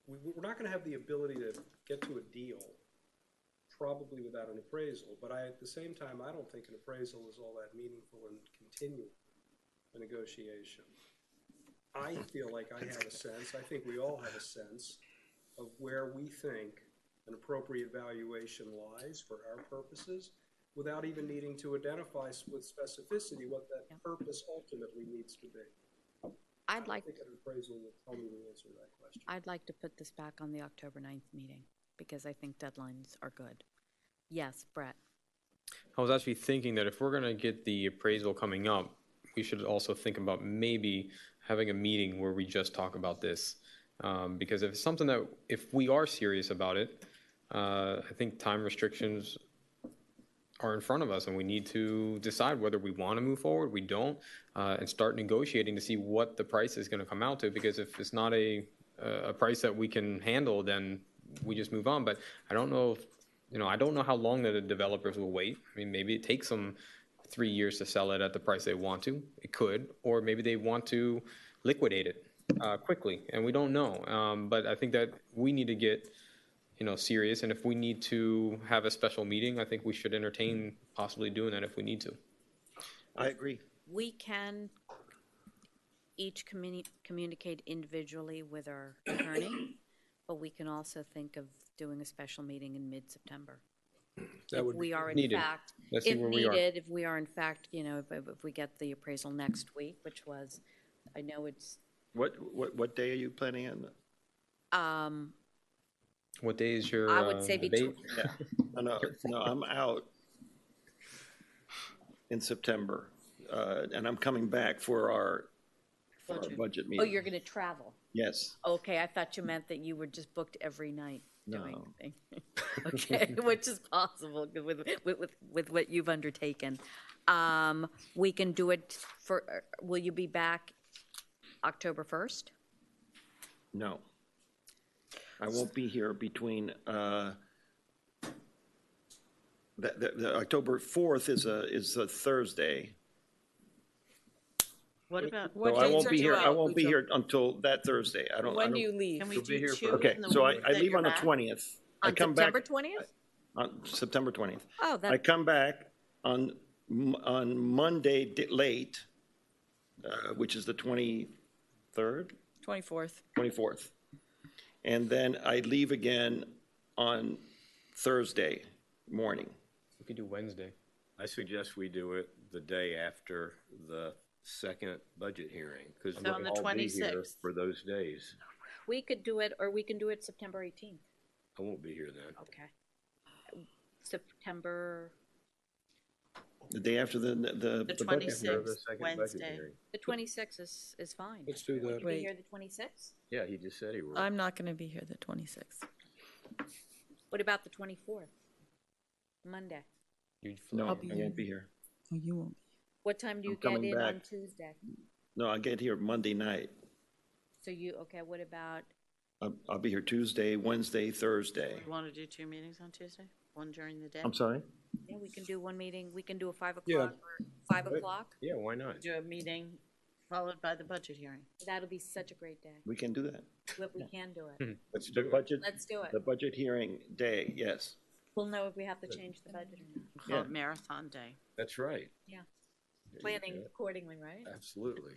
[SPEAKER 4] we're not going to have the ability to get to a deal probably without an appraisal, but at the same time, I don't think an appraisal is all that meaningful in continuing a negotiation. I feel like I have a sense, I think we all have a sense of where we think an appropriate valuation lies for our purposes without even needing to identify with specificity what that purpose ultimately needs to be. I think an appraisal will tell me the answer to that question.
[SPEAKER 3] I'd like to put this back on the October 9th meeting because I think deadlines are good. Yes, Brett.
[SPEAKER 12] I was actually thinking that if we're going to get the appraisal coming up, we should also think about maybe having a meeting where we just talk about this. Because if it's something that, if we are serious about it, I think time restrictions are in front of us and we need to decide whether we want to move forward, we don't, and start negotiating to see what the price is going to come out to. Because if it's not a price that we can handle, then we just move on. But I don't know if, I don't know how long that the developers will wait. I mean, maybe it takes them 3 years to sell it at the price they want to. It could, or maybe they want to liquidate it quickly, and we don't know. But I think that we need to get, serious. And if we need to have a special meeting, I think we should entertain possibly doing that if we need to.
[SPEAKER 18] I agree.
[SPEAKER 3] We can each communicate individually with our attorney, but we can also think of doing a special meeting in mid-September.
[SPEAKER 12] That would
[SPEAKER 3] we are in
[SPEAKER 12] needed.
[SPEAKER 3] fact,
[SPEAKER 12] Let's see
[SPEAKER 3] if
[SPEAKER 12] where
[SPEAKER 3] needed,
[SPEAKER 12] we are.
[SPEAKER 3] if we are in fact, if we get the appraisal next week, which was, I know it's.
[SPEAKER 18] What day are you planning on?
[SPEAKER 12] What day is your
[SPEAKER 3] I would say
[SPEAKER 12] debate?
[SPEAKER 18] No, I'm out in September, and I'm coming back for our budget meeting.
[SPEAKER 3] Oh, you're going to travel?
[SPEAKER 18] Yes.
[SPEAKER 3] Okay, I thought you meant that you were just booked every night doing things. Okay, which is possible with what you've undertaken. We can do it for, will you be back October 1st?
[SPEAKER 18] No. I won't be here between, the October 4th is a Thursday.
[SPEAKER 14] What about?
[SPEAKER 18] So I won't be here. I won't be here until that Thursday. I don't.
[SPEAKER 16] When do you leave?
[SPEAKER 14] Can we do two?
[SPEAKER 18] Okay, so I leave on the 20th. I
[SPEAKER 3] On
[SPEAKER 18] come back
[SPEAKER 3] September 20th?
[SPEAKER 18] on September 20th.
[SPEAKER 3] Oh,
[SPEAKER 18] I come back on on Monday late, which is the 23rd,
[SPEAKER 16] 24th.
[SPEAKER 18] and then I leave again on Thursday morning.
[SPEAKER 12] We could do Wednesday.
[SPEAKER 2] I suggest we do it the day after the second budget hearing, because
[SPEAKER 14] So on the
[SPEAKER 2] we'll all be here
[SPEAKER 14] 26th.
[SPEAKER 2] for those days.
[SPEAKER 3] We could do it, or we can do it September 18th.
[SPEAKER 2] I won't be here then.
[SPEAKER 3] Okay. September,
[SPEAKER 18] The day after the
[SPEAKER 14] The
[SPEAKER 18] budget.
[SPEAKER 14] 26th, Wednesday.
[SPEAKER 3] the 26th is fine.
[SPEAKER 4] Let's do that.
[SPEAKER 3] Be
[SPEAKER 16] Wait.
[SPEAKER 3] here the 26th?
[SPEAKER 2] Yeah, he just said he would.
[SPEAKER 16] I'm not going to be here the 26th.
[SPEAKER 3] What about the 24th? Monday?
[SPEAKER 18] No,
[SPEAKER 16] I'll
[SPEAKER 18] I
[SPEAKER 16] be
[SPEAKER 18] won't be here.
[SPEAKER 16] Oh, you won't.
[SPEAKER 3] What time do you
[SPEAKER 18] I'm
[SPEAKER 3] get
[SPEAKER 18] coming
[SPEAKER 3] in on
[SPEAKER 18] back.
[SPEAKER 3] Tuesday?
[SPEAKER 18] No, I get here Monday night.
[SPEAKER 3] So okay, what about,
[SPEAKER 18] I'll be here Tuesday, Wednesday, Thursday.
[SPEAKER 14] You want to do 2 meetings on Tuesday? One during the day?
[SPEAKER 18] I'm sorry?
[SPEAKER 3] yeah, we can do one meeting, we can do a 5
[SPEAKER 4] Yeah.
[SPEAKER 3] o'clock or 5 o'clock?
[SPEAKER 2] Yeah, why not?
[SPEAKER 14] Do a meeting followed by the budget hearing.
[SPEAKER 3] That'll be such a great day.
[SPEAKER 18] We can do that.
[SPEAKER 3] We can do it.
[SPEAKER 2] Let's
[SPEAKER 18] The
[SPEAKER 2] do it.
[SPEAKER 18] budget,
[SPEAKER 3] Let's do it.
[SPEAKER 18] the budget hearing day, yes.
[SPEAKER 3] We'll know if we have to change the budget or not.
[SPEAKER 14] Call it Marathon Day.
[SPEAKER 2] That's right.
[SPEAKER 3] Yeah.
[SPEAKER 2] There you
[SPEAKER 3] Planning
[SPEAKER 2] go.
[SPEAKER 3] accordingly, right?
[SPEAKER 2] Absolutely.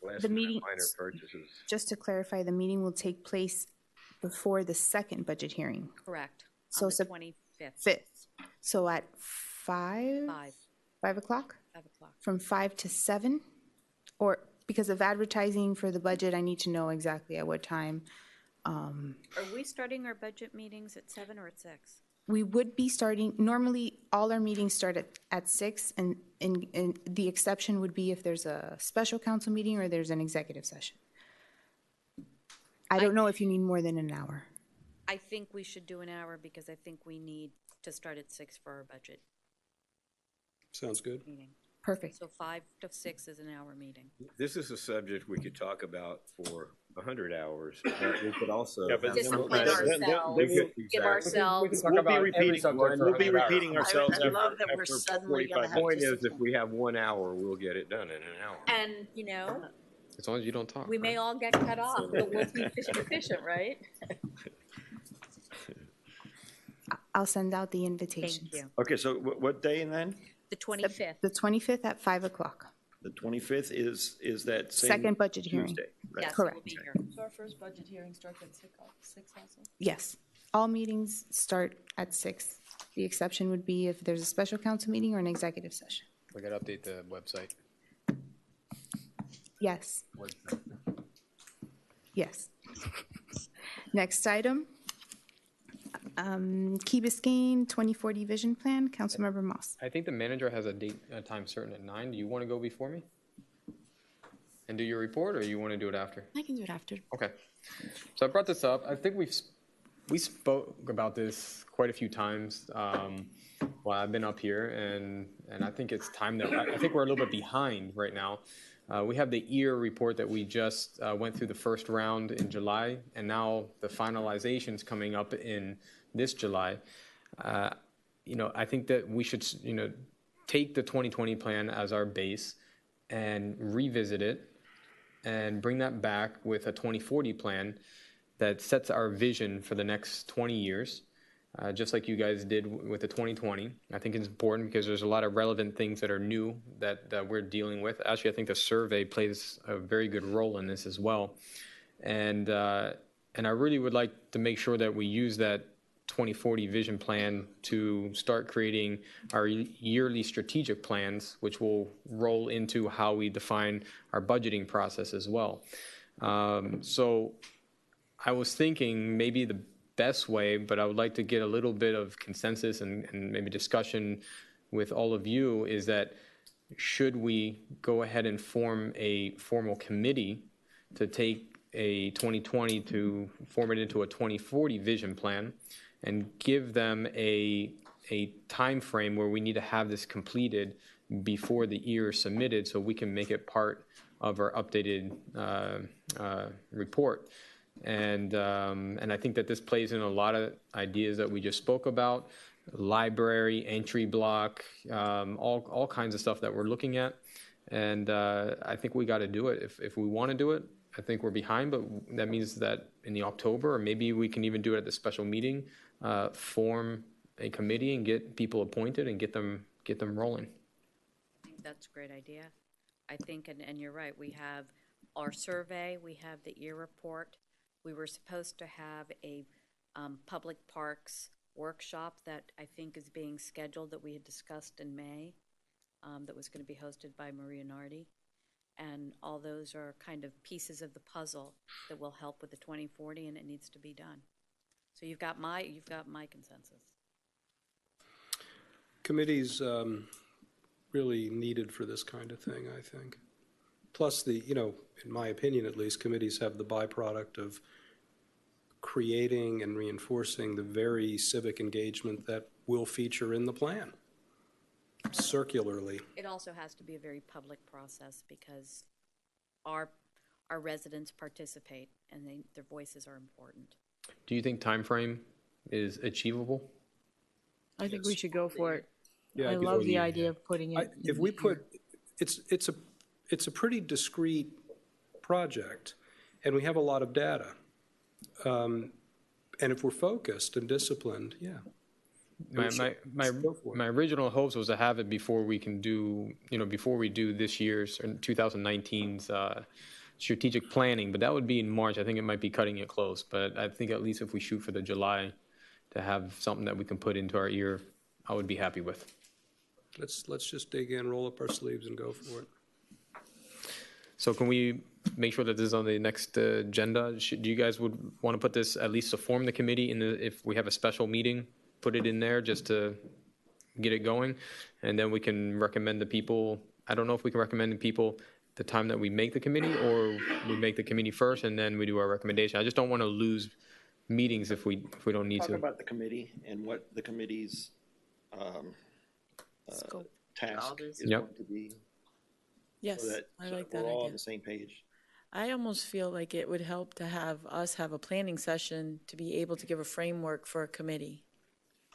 [SPEAKER 2] Last
[SPEAKER 1] The
[SPEAKER 2] minute
[SPEAKER 1] meeting-
[SPEAKER 2] minor purchases.
[SPEAKER 1] Just to clarify, the meeting will take place before the second budget hearing,
[SPEAKER 3] Correct.
[SPEAKER 1] So
[SPEAKER 3] On the
[SPEAKER 1] Sep-
[SPEAKER 3] 25th.
[SPEAKER 1] 5th. So at 5? 5 o'clock?
[SPEAKER 3] 5 o'clock.
[SPEAKER 1] From 5 to 7? Or because of advertising for the budget, I need to know exactly at what time.
[SPEAKER 3] Are we starting our budget meetings at 7 or at 6?
[SPEAKER 1] We would be starting, normally, all our meetings start at 6, and the exception would be if there's a special council meeting or there's an executive session. I don't know if you need more than an hour.
[SPEAKER 3] I think we should do an hour because I think we need to start at 6 for our budget
[SPEAKER 4] Sounds good.
[SPEAKER 3] meeting.
[SPEAKER 1] Perfect.
[SPEAKER 3] So 5 to 6 is an hour meeting.
[SPEAKER 2] This is a subject we could talk about for 100 hours, but we could also.
[SPEAKER 18] Yeah, but
[SPEAKER 3] Discipline ourselves,
[SPEAKER 2] We could-
[SPEAKER 3] give
[SPEAKER 2] exactly.
[SPEAKER 3] ourselves.
[SPEAKER 18] We'll be repeating ourselves
[SPEAKER 14] I love that we're
[SPEAKER 18] after
[SPEAKER 14] suddenly gonna
[SPEAKER 18] 45
[SPEAKER 14] have
[SPEAKER 2] The point
[SPEAKER 14] to-
[SPEAKER 2] is, if we have 1 hour, we'll get it done in an hour.
[SPEAKER 3] And, you know,
[SPEAKER 12] As long as you don't talk.
[SPEAKER 3] we may all get cut off, but we'll be efficient, right?
[SPEAKER 1] I'll send out the invitations.
[SPEAKER 3] Thank you.
[SPEAKER 18] Okay, so what day then?
[SPEAKER 3] The 25th.
[SPEAKER 1] The 25th at 5 o'clock.
[SPEAKER 18] The 25th is that same
[SPEAKER 1] Second budget hearing.
[SPEAKER 18] Tuesday, right?
[SPEAKER 3] Yes,
[SPEAKER 1] Correct.
[SPEAKER 3] we'll be here.
[SPEAKER 16] So our first budget hearing starts at 6 also?
[SPEAKER 1] Yes. All meetings start at 6. The exception would be if there's a special council meeting or an executive session.
[SPEAKER 12] We got to update the website.
[SPEAKER 1] Yes. Yes. Next item. Key Biscayne 2040 Vision Plan, Councilmember Moss.
[SPEAKER 12] I think the manager has a time certain at 9. Do you want to go before me? And do your report, or you want to do it after?
[SPEAKER 16] I can do it after.
[SPEAKER 12] Okay. So I brought this up. I think we spoke about this quite a few times while I've been up here, and I think it's time that I think we're a little bit behind right now. We have the EAR report that we just went through the first round in July, and now the finalization is coming up in this July. I think that we should, take the 2020 plan as our base and revisit it and bring that back with a 2040 plan that sets our vision for the next 20 years. Just like you guys did with the 2020. I think it's important because there's a lot of relevant things that are new that we're dealing with. Actually, I think the survey plays a very good role in this as well. And I really would like to make sure that we use that 2040 vision plan to start creating our yearly strategic plans, which will roll into how we define our budgeting process as well. So I was thinking maybe the best way, but I would like to get a little bit of consensus and maybe discussion with all of you, is that should we go ahead and form a formal committee to take a 2020 to form it into a 2040 vision plan and give them a time frame where we need to have this completed before the year is submitted so we can make it part of our updated report. And I think that this plays in a lot of ideas that we just spoke about: library, entry block, all kinds of stuff that we're looking at. And I think we got to do it. If we want to do it, I think we're behind, but that means that in the October, or maybe we can even do it at the special meeting, form a committee and get people appointed and get them get them rolling.
[SPEAKER 3] I think that's a great idea. I think, and you're right, we have our survey, we have the EAR report. We were supposed to have a public parks workshop that I think is being scheduled that we had discussed in May, that was going to be hosted by Maria Nardi. And all those are kind of pieces of the puzzle that will help with the 2040, and it needs to be done. So you've got my consensus.
[SPEAKER 4] Committees really needed for this kind of thing, I think. Plus in my opinion at least, committees have the byproduct of creating and reinforcing the very civic engagement that will feature in the plan circularly.
[SPEAKER 3] It also has to be a very public process because our residents participate and their voices are important.
[SPEAKER 12] Do you think time frame is achievable?
[SPEAKER 16] I think we should go for it.
[SPEAKER 4] Yeah,
[SPEAKER 16] I love the idea of putting it.
[SPEAKER 4] If we put, it's a pretty discrete project, and we have a lot of data. And if we're focused and disciplined, yeah.
[SPEAKER 12] My original hopes was to have it before we can do, before we do this year's 2019's strategic planning, but that would be in March. I think it might be cutting it close, but I think at least if we shoot for the July to have something that we can put into our ear, I would be happy with.
[SPEAKER 4] Let's just dig in, roll up our sleeves, and go for it.
[SPEAKER 12] So can we make sure that this is on the next agenda? Do you guys would want to put this, at least to form the committee, if we have a special meeting, put it in there just to get it going? And then we can recommend the people. I don't know if we can recommend the people the time that we make the committee, or we make the committee first and then we do our recommendation. I just don't want to lose meetings if we don't need to.
[SPEAKER 18] Talk about the committee and what the committee's task is going to be.
[SPEAKER 16] Yes,
[SPEAKER 18] so that,
[SPEAKER 16] I like that
[SPEAKER 18] we're all
[SPEAKER 16] idea.
[SPEAKER 18] on the same page.
[SPEAKER 16] I almost feel like it would help to have us have a planning session to be able to give a framework for a committee.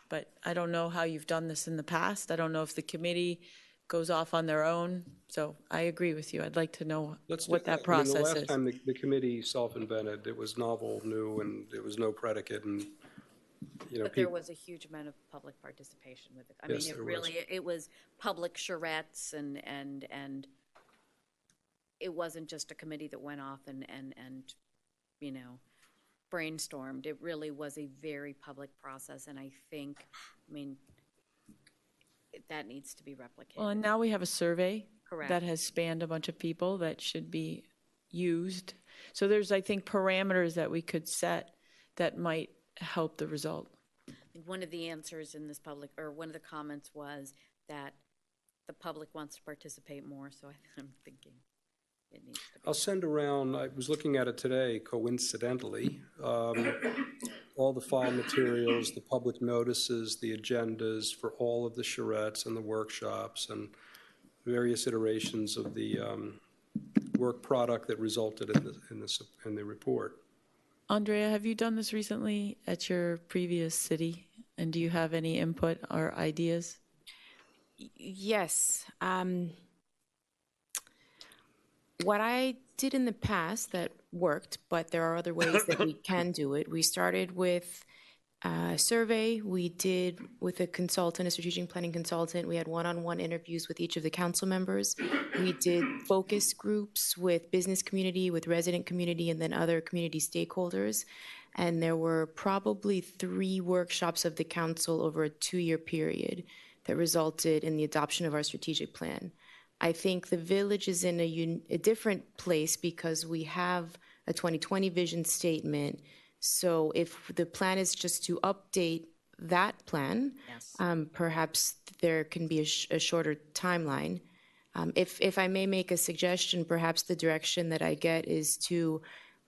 [SPEAKER 16] But I don't know how you've done this in the past. I don't know if the committee goes off on their own. So I agree with you. I'd like to know what that process
[SPEAKER 4] the
[SPEAKER 16] is.
[SPEAKER 4] last time the committee self-invented, it was novel, new, and there was no predicate. And
[SPEAKER 3] but there was a huge amount of public participation with it. I
[SPEAKER 4] Yes,
[SPEAKER 3] mean,
[SPEAKER 4] there
[SPEAKER 3] it was public charrettes and it wasn't just a committee that went off and brainstormed. It really was a very public process, and I think, that needs to be replicated.
[SPEAKER 16] Well, and now we have a survey
[SPEAKER 3] Correct.
[SPEAKER 16] that has spanned a bunch of people that should be used. So there's, I think, parameters that we could set that might help the result.
[SPEAKER 3] One of the answers in this one of the comments was that the public wants to participate more, so I'm thinking it needs to be.
[SPEAKER 4] I'll send around, I was looking at it today, coincidentally, all the file materials, the public notices, the agendas for all of the charrettes and the workshops and various iterations of the work product that resulted in the report.
[SPEAKER 16] Aundrea, have you done this recently at your previous city? And do you have any input or ideas?
[SPEAKER 6] Yes. What I did in the past that worked, but there are other ways that we can do it. We started with a survey. We did with a consultant, a strategic planning consultant. We had one-on-one interviews with each of the council members. We did focus groups with business community, with resident community, and then other community stakeholders. And there were probably 3 workshops of the council over a 2-year period that resulted in the adoption of our strategic plan. I think the village is in a different place because we have a 2020 vision statement. So if the plan is just to update that plan,
[SPEAKER 3] yes.
[SPEAKER 6] Perhaps there can be a shorter timeline. If I may make a suggestion, perhaps the direction that I get is to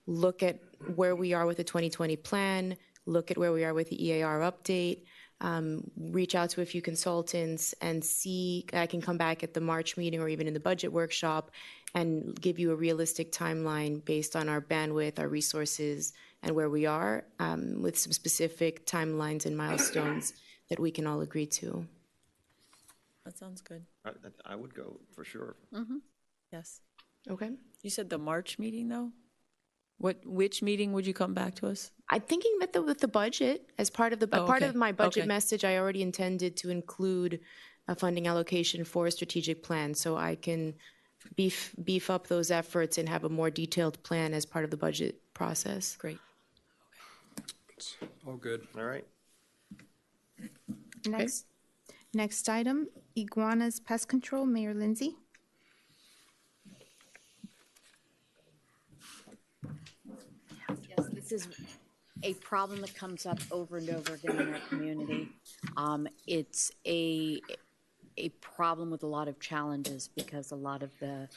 [SPEAKER 6] look at where we are with the 2020 plan, look at where we are with the EAR update, reach out to a few consultants and see, I can come back at the March meeting or even in the budget workshop and give you a realistic timeline based on our bandwidth, our resources, and where we are, with some specific timelines and milestones that we can all agree to.
[SPEAKER 16] That sounds good.
[SPEAKER 18] I would go for sure.
[SPEAKER 16] Mm-hmm. Yes.
[SPEAKER 6] Okay.
[SPEAKER 16] You said the March meeting, though? Which meeting would you come back to us?
[SPEAKER 6] I'm thinking with the budget as part of the part of my budget message. I already intended to include funding allocation for a strategic plan, so I can beef up those efforts and have a more detailed plan as part of the budget process.
[SPEAKER 16] Great.
[SPEAKER 4] All good.
[SPEAKER 18] All right.
[SPEAKER 1] Next item, iguanas pest control, Mayor Lindsay.
[SPEAKER 3] Yes, this is a problem that comes up over and over again in our community. It's a problem with a lot of challenges because a lot of the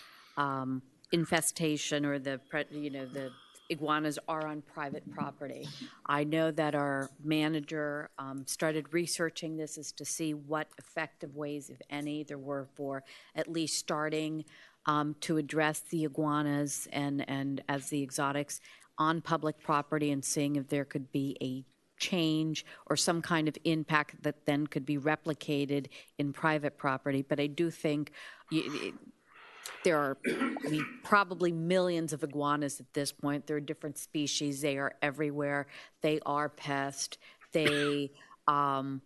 [SPEAKER 3] infestation or the iguanas are on private property. I know that our manager started researching this as to see what effective ways, if any, there were for at least starting to address the iguanas and as the exotics on public property and seeing if there could be a change or some kind of impact that then could be replicated in private property. But I do think there are, probably millions of iguanas at this point. There are different species. They are everywhere. They are pests. They are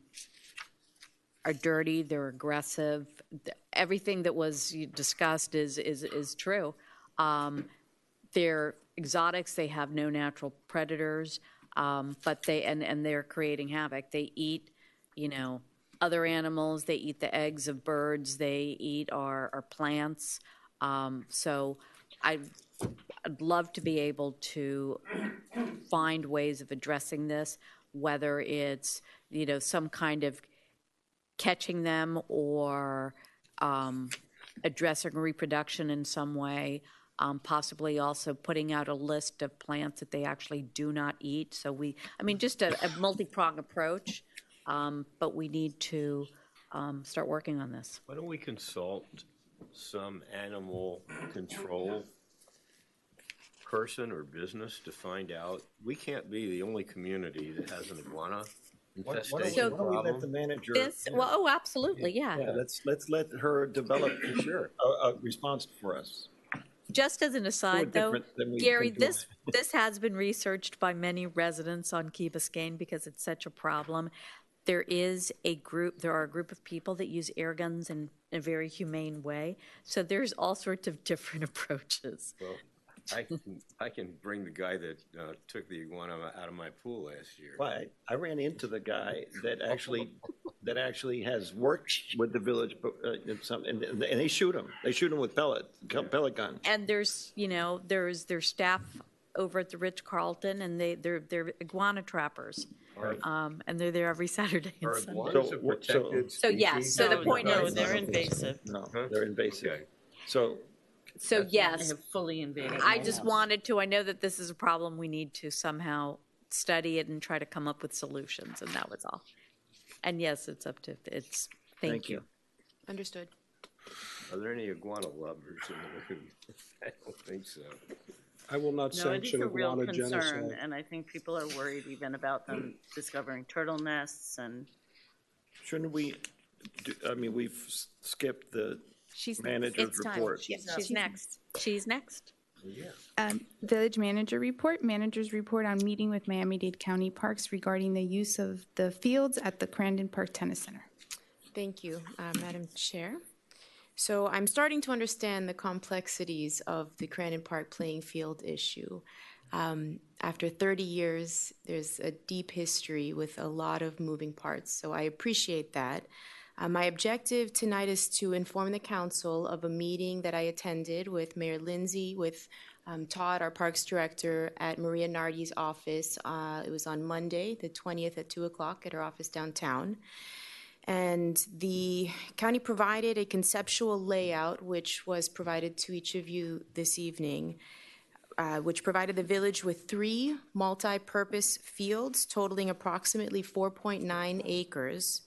[SPEAKER 3] dirty. They're aggressive. Everything that was discussed is true. They're exotics. They have no natural predators, but they're creating havoc. They eat, other animals. They eat the eggs of birds. They eat our plants. So I'd love to be able to find ways of addressing this, whether it's, some kind of catching them or addressing reproduction in some way, possibly also putting out a list of plants that they actually do not eat. So just a multi-pronged approach, but we need to start working on this.
[SPEAKER 2] Why don't we consult some animal control person or business to find out? We can't be the only community that has an iguana infestation
[SPEAKER 18] Why don't we let the manager?
[SPEAKER 3] Absolutely, yeah.
[SPEAKER 18] Let's let her develop a response for us.
[SPEAKER 16] Just as an aside, though,
[SPEAKER 18] than
[SPEAKER 16] Gary, this has been researched by many residents on Key Biscayne because it's such a problem. There are a group of people that use air guns in a very humane way. So there's all sorts of different approaches.
[SPEAKER 2] Well, I can bring the guy that took the iguana out of my pool last year.
[SPEAKER 18] Why? I ran into the guy that actually has worked with the village, and they shoot him. They shoot him with pellet guns.
[SPEAKER 16] And there's their staff over at the Ritz-Carlton, and they're iguana trappers. And they're there every Saturday and Sunday. So yes. So the point is,
[SPEAKER 14] they're invasive.
[SPEAKER 18] No, they're invasive.
[SPEAKER 2] Okay.
[SPEAKER 16] So yes,
[SPEAKER 14] I have fully invaded.
[SPEAKER 16] I just wanted to. I know that this is a problem. We need to somehow study it and try to come up with solutions, and that was all. And yes, it's up to it's. Thank you.
[SPEAKER 6] Understood.
[SPEAKER 2] Are there any iguana lovers in the room? I don't think so.
[SPEAKER 4] I will not sanction iguana genocide.
[SPEAKER 14] No, it is a real concern, and I think people are worried even about them discovering turtle nests and.
[SPEAKER 18] Shouldn't we? We've skipped the manager's report.
[SPEAKER 16] She's next. She's next.
[SPEAKER 2] Yeah.
[SPEAKER 1] Village manager report. Manager's report on meeting with Miami-Dade County Parks regarding the use of the fields at the Crandon Park Tennis Center.
[SPEAKER 6] Thank you, Madam Chair. So I'm starting to understand the complexities of the Crandon Park playing field issue. After 30 years, there's a deep history with a lot of moving parts, so I appreciate that. My objective tonight is to inform the council of a meeting that I attended with Mayor Lindsay, with Todd, our Parks Director, at Maria Nardi's office. It was on Monday, the 20th at 2 o'clock at her office downtown. And the county provided a conceptual layout, which was provided to each of you this evening, which provided the village with 3 multi-purpose fields totaling approximately 4.9 acres.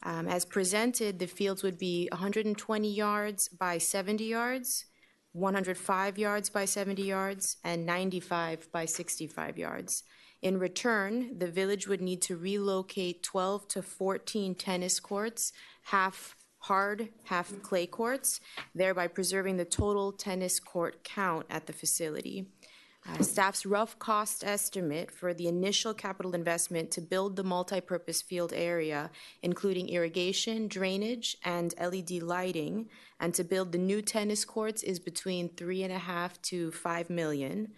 [SPEAKER 6] As presented, the fields would be 120 yards by 70 yards, 105 yards by 70 yards, and 95 by 65 yards. In return, the village would need to relocate 12 to 14 tennis courts, half hard, half clay courts, thereby preserving the total tennis court count at the facility. Staff's rough cost estimate for the initial capital investment to build the multi-purpose field area, including irrigation, drainage, and LED lighting, and to build the new tennis courts is between $3.5 to $5 million.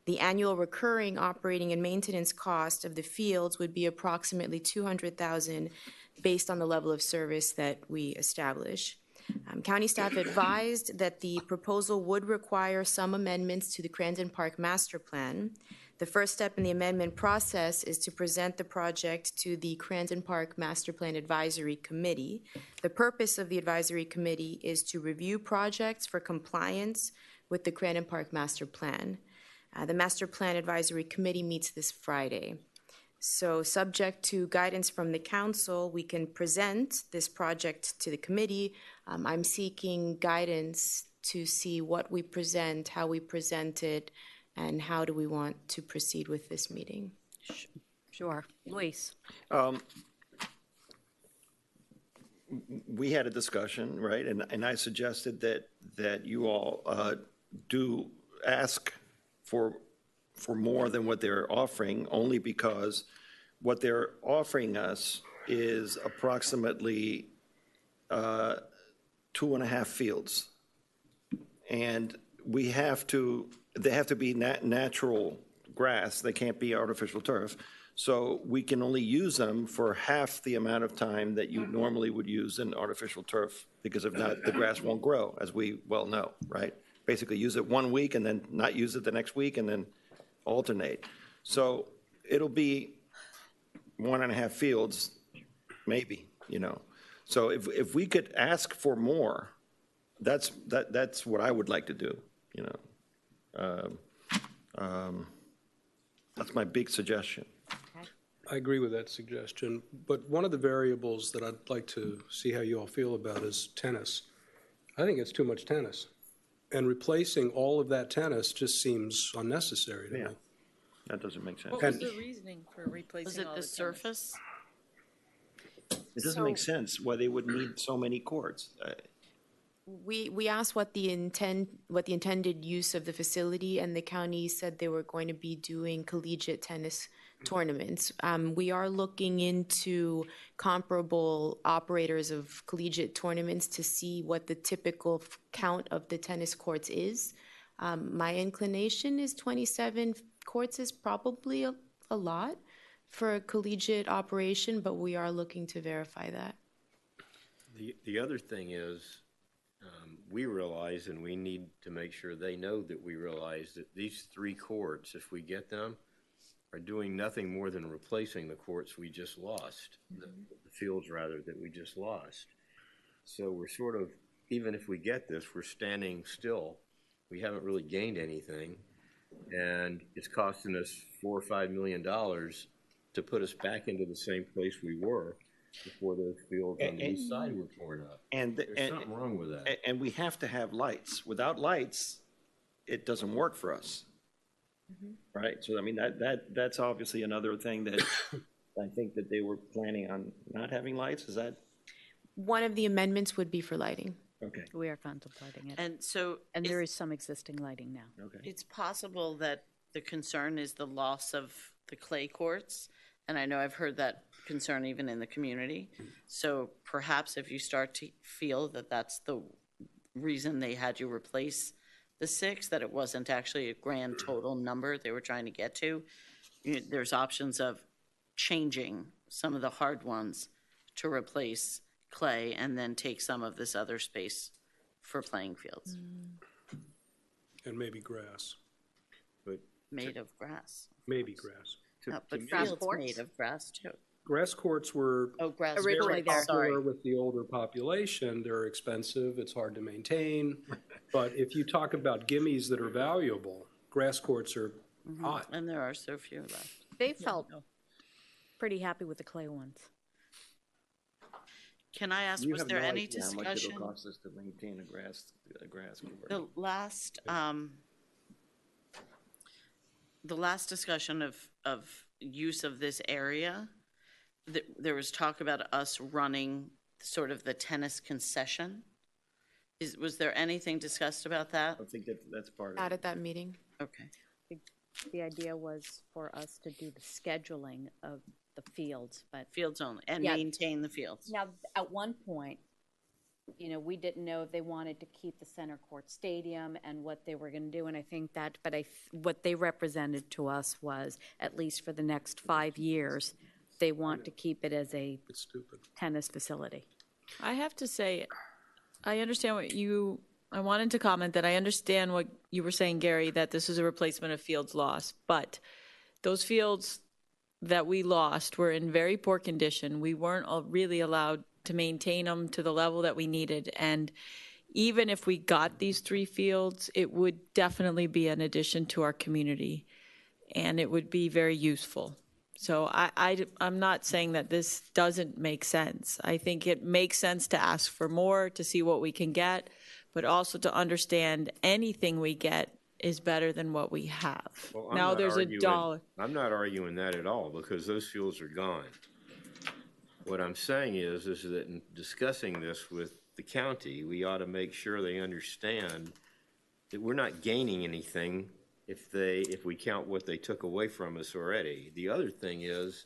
[SPEAKER 6] The annual recurring operating and maintenance cost of the fields would be approximately $200,000 based on the level of service that we establish. County staff advised that the proposal would require some amendments to the Crandon Park Master Plan. The first step in the amendment process is to present the project to the Crandon Park Master Plan Advisory Committee. The purpose of the advisory committee is to review projects for compliance with the Crandon Park Master Plan. The Master Plan Advisory Committee meets this Friday. So subject to guidance from the council, we can present this project to the committee. I'm seeking guidance to see what we present, how we present it, and how do we want to proceed with this meeting.
[SPEAKER 3] Sure. Luis.
[SPEAKER 18] We had a discussion, right? And I suggested that you all do ask for more than what they're offering, only because what they're offering us is approximately 2.5 fields. And they have to be natural grass. They can't be artificial turf. So we can only use them for half the amount of time that you normally would use an artificial turf, because if not, the grass won't grow, as we well know, right? Basically use it 1 week and then not use it the next week and then alternate. So it'll be 1.5 fields, maybe, you know. So if we could ask for more, that's what I would like to do, you know. That's my big suggestion.
[SPEAKER 4] I agree with that suggestion, but one of the variables that I'd like to see how you all feel about is tennis. I think it's too much tennis. And replacing all of that tennis just seems unnecessary to me.
[SPEAKER 18] That doesn't make sense.
[SPEAKER 16] What was the reasoning for replacing
[SPEAKER 14] Was it
[SPEAKER 16] all
[SPEAKER 14] the
[SPEAKER 16] the
[SPEAKER 14] surface?
[SPEAKER 18] It doesn't make sense why they would need so many courts.
[SPEAKER 6] We asked what the intended use of the facility, and the county said they were going to be doing collegiate tennis tournaments. We are looking into comparable operators of collegiate tournaments to see what the typical count of the tennis courts is. My inclination is 27 courts is probably a lot for a collegiate operation, but we are looking to verify that.
[SPEAKER 2] The other thing is, we realize, and we need to make sure they know that we realize that these 3 courts, if we get them, are doing nothing more than replacing the courts we just lost, the fields rather that we just lost. So we're sort of, even if we get this, we're standing still. We haven't really gained anything, and it's costing us $4 or $5 million to put us back into the same place we were before those fields on the east side were torn up.
[SPEAKER 18] And
[SPEAKER 2] there's something wrong with that.
[SPEAKER 18] And we have to have lights. Without lights, it doesn't work for us. Right? So, I mean, that's obviously another thing that I think that they were planning on not having lights. Is that?
[SPEAKER 6] One of the amendments would be for lighting.
[SPEAKER 18] Okay.
[SPEAKER 3] We are contemplating it.
[SPEAKER 14] And so,
[SPEAKER 3] and there is some existing lighting now.
[SPEAKER 18] Okay.
[SPEAKER 14] It's possible that the concern is the loss of the clay courts, and I know I've heard that concern even in the community. So perhaps if you start to feel that that's the reason they had you replace the 6, that it wasn't actually a grand total number they were trying to get to, there's options of changing some of the hard ones to replace clay and then take some of this other space for playing fields.
[SPEAKER 4] And maybe grass.
[SPEAKER 2] But
[SPEAKER 14] made of grass.
[SPEAKER 4] Maybe grass.
[SPEAKER 14] But fields made of grass too.
[SPEAKER 4] Grass courts were
[SPEAKER 14] originally
[SPEAKER 4] popular with the older population. They're expensive. It's hard to maintain. But if you talk about gimmies that are valuable, grass courts are hot.
[SPEAKER 14] And there are so few left.
[SPEAKER 3] They felt pretty happy with the clay ones.
[SPEAKER 14] Can I ask, was there any discussion?
[SPEAKER 18] How much it'll cost us to maintain a grass court?
[SPEAKER 14] The last discussion of use of this area, there was talk about us running sort of the tennis concession. Was there anything discussed about that?
[SPEAKER 18] I think that's part of it.
[SPEAKER 6] Not at that meeting.
[SPEAKER 14] Okay.
[SPEAKER 3] The idea was for us to do the scheduling of the fields, but.
[SPEAKER 14] Fields only, and
[SPEAKER 3] Yeah.
[SPEAKER 14] maintain the fields.
[SPEAKER 3] Now, at one point, you know, we didn't know if they wanted to keep the center court stadium and what they were going to do, and I think that, but what they represented to us was, at least for the next 5 years, they want to keep it as a tennis facility.
[SPEAKER 16] I have to say, I understand I wanted to comment that I understand what you were saying, Gary, that this is a replacement of fields lost, but those fields that we lost were in very poor condition. We weren't really allowed to maintain them to the level that we needed. And even if we got these 3 fields, it would definitely be an addition to our community, and it would be very useful. So I'm not saying that this doesn't make sense. I think it makes sense to ask for more, to see what we can get, but also to understand anything we get is better than what we have.
[SPEAKER 2] Well,
[SPEAKER 16] now there's a dollar.
[SPEAKER 2] I'm not arguing that at all, because those fields are gone. What I'm saying is that in discussing this with the county, we ought to make sure they understand that we're not gaining anything if we count what they took away from us already. The other thing is,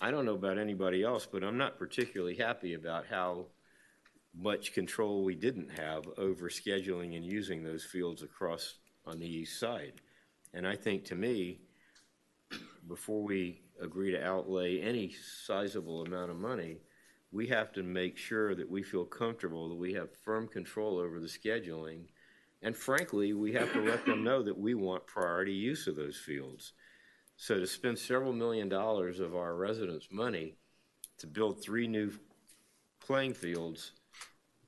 [SPEAKER 2] I don't know about anybody else, but I'm not particularly happy about how much control we didn't have over scheduling and using those fields across on the east side. And I think, to me, before we agree to outlay any sizable amount of money, we have to make sure that we feel comfortable that we have firm control over the scheduling. And frankly, we have to let them know that we want priority use of those fields. So to spend several $1 million of our residents' money to build 3 new playing fields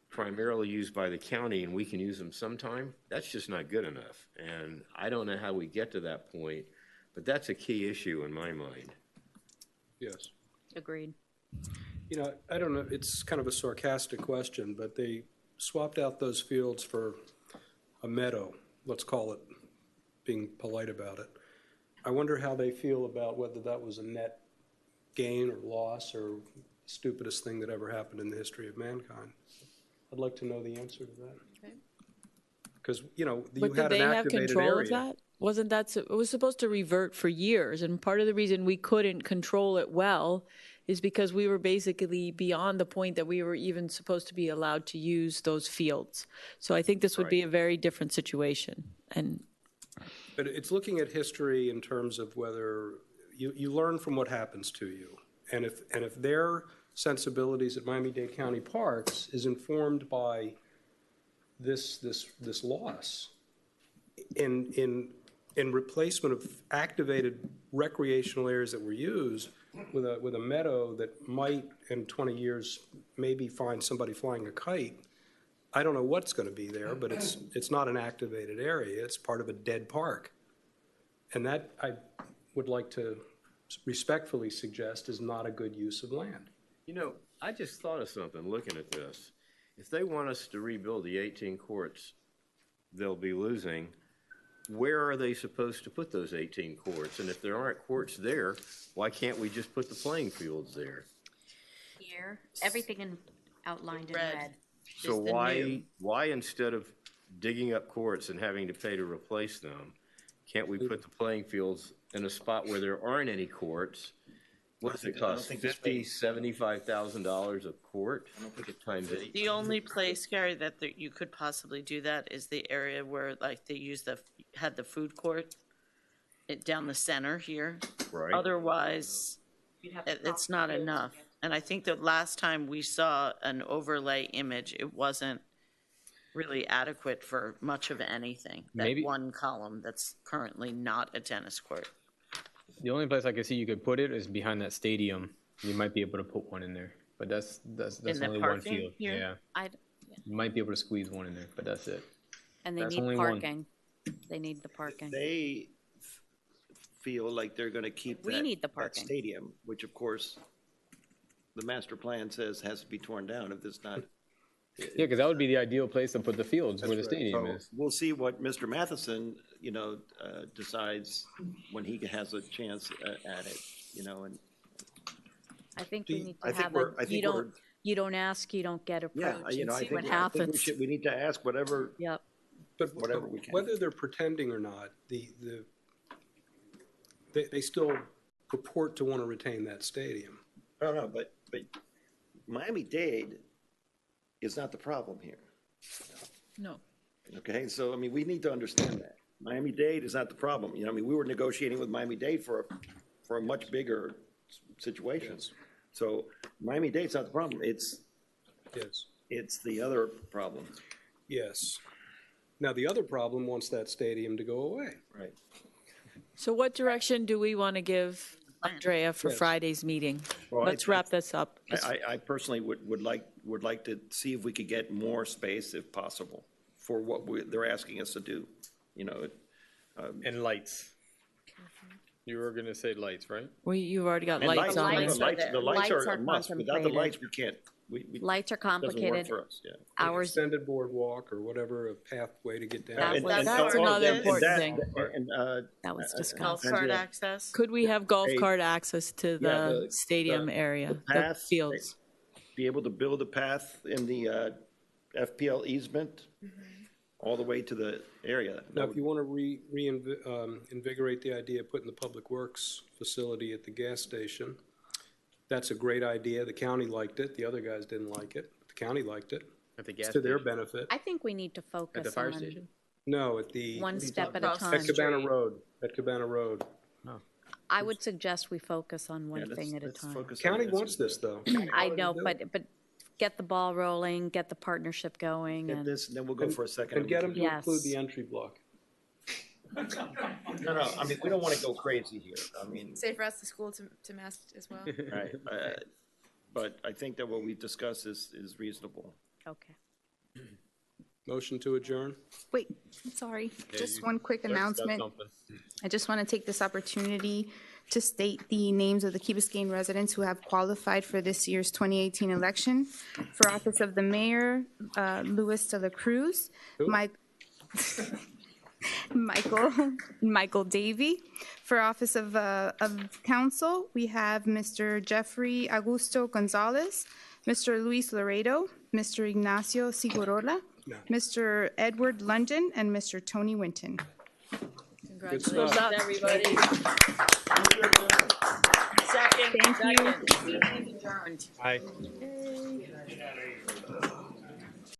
[SPEAKER 2] primarily used by the county, and we can use them sometime, that's just not good enough. And I don't know how we get to that point, but that's a key issue in my mind.
[SPEAKER 4] Yes.
[SPEAKER 3] Agreed.
[SPEAKER 4] You know, I don't know, it's kind of a sarcastic question, but they swapped out those fields for a meadow, let's call it, being polite about it. I wonder how they feel about whether that was a net gain or loss or stupidest thing that ever happened in the history of mankind. I'd like to know the answer to that. Because, you know, you had an activated area.
[SPEAKER 16] But did they have control of that? Wasn't that, it was supposed to revert for years, and part of the reason we couldn't control it well is because we were basically beyond the point that we were even supposed to be allowed to use those fields. So I think this would be a very different situation.
[SPEAKER 4] But it's looking at history in terms of whether you learn from what happens to you. And if their sensibilities at Miami-Dade County Parks is informed by this loss in replacement of activated recreational areas that were used with a meadow that might in 20 years maybe find somebody flying a kite, I don't know what's going to be there, but it's not an activated area. It's part of a dead park. And that I would like to respectfully suggest is not a good use of land.
[SPEAKER 2] You know, I just thought of something looking at this. If they want us to rebuild the 18 courts they'll be losing, where are they supposed to put those 18 courts? And if there aren't courts there, why can't we just put the playing fields there?
[SPEAKER 3] Here, everything outlined in red.
[SPEAKER 2] So why instead of digging up courts and having to pay to replace them, can't we put the playing fields in a spot where there aren't any courts? What does it cost? $50,000, $75,000 a court? I don't think it times 8.
[SPEAKER 14] The only place, Gary, that you could possibly do that is the area where, like, they had the food court down the center here.
[SPEAKER 2] Right.
[SPEAKER 14] Otherwise, it's not enough. And I think the last time we saw an overlay image, it wasn't really adequate for much of anything. That one column that's currently not a tennis court.
[SPEAKER 12] The only place I could see you could put it is behind that stadium. You might be able to put one in there, but that's only one field.
[SPEAKER 3] Here?
[SPEAKER 12] Yeah. You might be able to squeeze one in there, but that's it.
[SPEAKER 3] And they need parking. They need the parking.
[SPEAKER 18] They feel like they're going to keep that stadium, which of course the master plan says has to be torn down if it's not.
[SPEAKER 12] Yeah, because that would be the ideal place to put the fields where the stadium is.
[SPEAKER 18] We'll see what Mr. Matheson, decides when he has a chance at it, And
[SPEAKER 3] I think we need to have you don't ask, you don't get approach.
[SPEAKER 18] Yeah,
[SPEAKER 3] see what happens.
[SPEAKER 18] We need to ask whatever.
[SPEAKER 3] Yep.
[SPEAKER 4] But
[SPEAKER 18] whatever we can.
[SPEAKER 4] Whether they're pretending or not, they still purport to want to retain that stadium.
[SPEAKER 18] No, but Miami-Dade is not the problem here.
[SPEAKER 14] No.
[SPEAKER 18] Okay, so, I mean, we need to understand that. Miami-Dade is not the problem. You know, I mean, we were negotiating with Miami-Dade for a much bigger situation.
[SPEAKER 4] Yes.
[SPEAKER 18] So Miami-Dade's not the problem. It's the other problem.
[SPEAKER 4] Yes. Now, the other problem wants that stadium to go away.
[SPEAKER 18] Right.
[SPEAKER 16] So what direction do we want to give Aundrea for
[SPEAKER 18] Yes.
[SPEAKER 16] Friday's meeting?
[SPEAKER 18] Well,
[SPEAKER 16] Let's wrap this up.
[SPEAKER 18] I personally would like to see if we could get more space if possible for what they're asking us to do, you know.
[SPEAKER 12] And lights. You were gonna say lights, right?
[SPEAKER 16] You've already got
[SPEAKER 18] And
[SPEAKER 16] lights on
[SPEAKER 18] the
[SPEAKER 16] there.
[SPEAKER 18] lights are a must. Without the
[SPEAKER 3] contemplated.
[SPEAKER 18] lights, we can't.
[SPEAKER 3] Lights are
[SPEAKER 18] doesn't work
[SPEAKER 3] complicated.
[SPEAKER 18] for us, yeah.
[SPEAKER 3] Hours.
[SPEAKER 4] Extended boardwalk or whatever, a pathway to get down.
[SPEAKER 16] That's another important thing.
[SPEAKER 3] That was discussed.
[SPEAKER 14] Golf cart access.
[SPEAKER 16] Could we have golf cart access to the
[SPEAKER 18] the-
[SPEAKER 16] stadium area, the
[SPEAKER 18] path,
[SPEAKER 16] fields?
[SPEAKER 18] Be able to build a path in the FPL easement all the way to the area.
[SPEAKER 4] Now, if you want to reinvigorate the idea of putting the Public Works facility at the gas station, that's a great idea. The county liked it. The other guys didn't like it. The county liked it.
[SPEAKER 12] At the
[SPEAKER 4] It's
[SPEAKER 12] gas
[SPEAKER 4] to their
[SPEAKER 12] station?
[SPEAKER 4] benefit.
[SPEAKER 3] I think we need to focus
[SPEAKER 12] At the fire
[SPEAKER 3] on
[SPEAKER 12] station?
[SPEAKER 4] No, at the.
[SPEAKER 3] one step at a time.
[SPEAKER 4] At Cabana Road, at Cabana Road.
[SPEAKER 3] I would suggest we focus on one thing at a time.
[SPEAKER 4] County wants this, though.
[SPEAKER 3] I know, but get the ball rolling, get the partnership going,
[SPEAKER 18] Get
[SPEAKER 3] and
[SPEAKER 18] this, and then we'll go for a second.
[SPEAKER 4] And get them to
[SPEAKER 3] Yes.
[SPEAKER 4] include the entry block.
[SPEAKER 18] No, I mean, we don't want to go crazy here. I mean,
[SPEAKER 6] Safe routes to school to Mass as well.
[SPEAKER 18] right. But I think that what we discussed is reasonable.
[SPEAKER 3] okay.
[SPEAKER 4] Motion to adjourn?
[SPEAKER 1] Wait, sorry,
[SPEAKER 12] Yeah,
[SPEAKER 1] just
[SPEAKER 12] you-
[SPEAKER 1] one quick
[SPEAKER 12] that's
[SPEAKER 1] announcement.
[SPEAKER 12] something.
[SPEAKER 1] I just want to take this opportunity to state the names of the Key Biscayne residents who have qualified for this year's 2018 election. For office of the mayor, Luis de la Cruz, Michael Davey. For office of council, we have Mr. Jeffrey Augusto Gonzalez, Mr. Luis Laredo, Mr. Ignacio Sigorola, Mr. Edward London, and Mr. Tony Winton.
[SPEAKER 16] Congratulations, everybody.
[SPEAKER 1] Thank you.
[SPEAKER 16] Meeting adjourned.
[SPEAKER 12] Aye.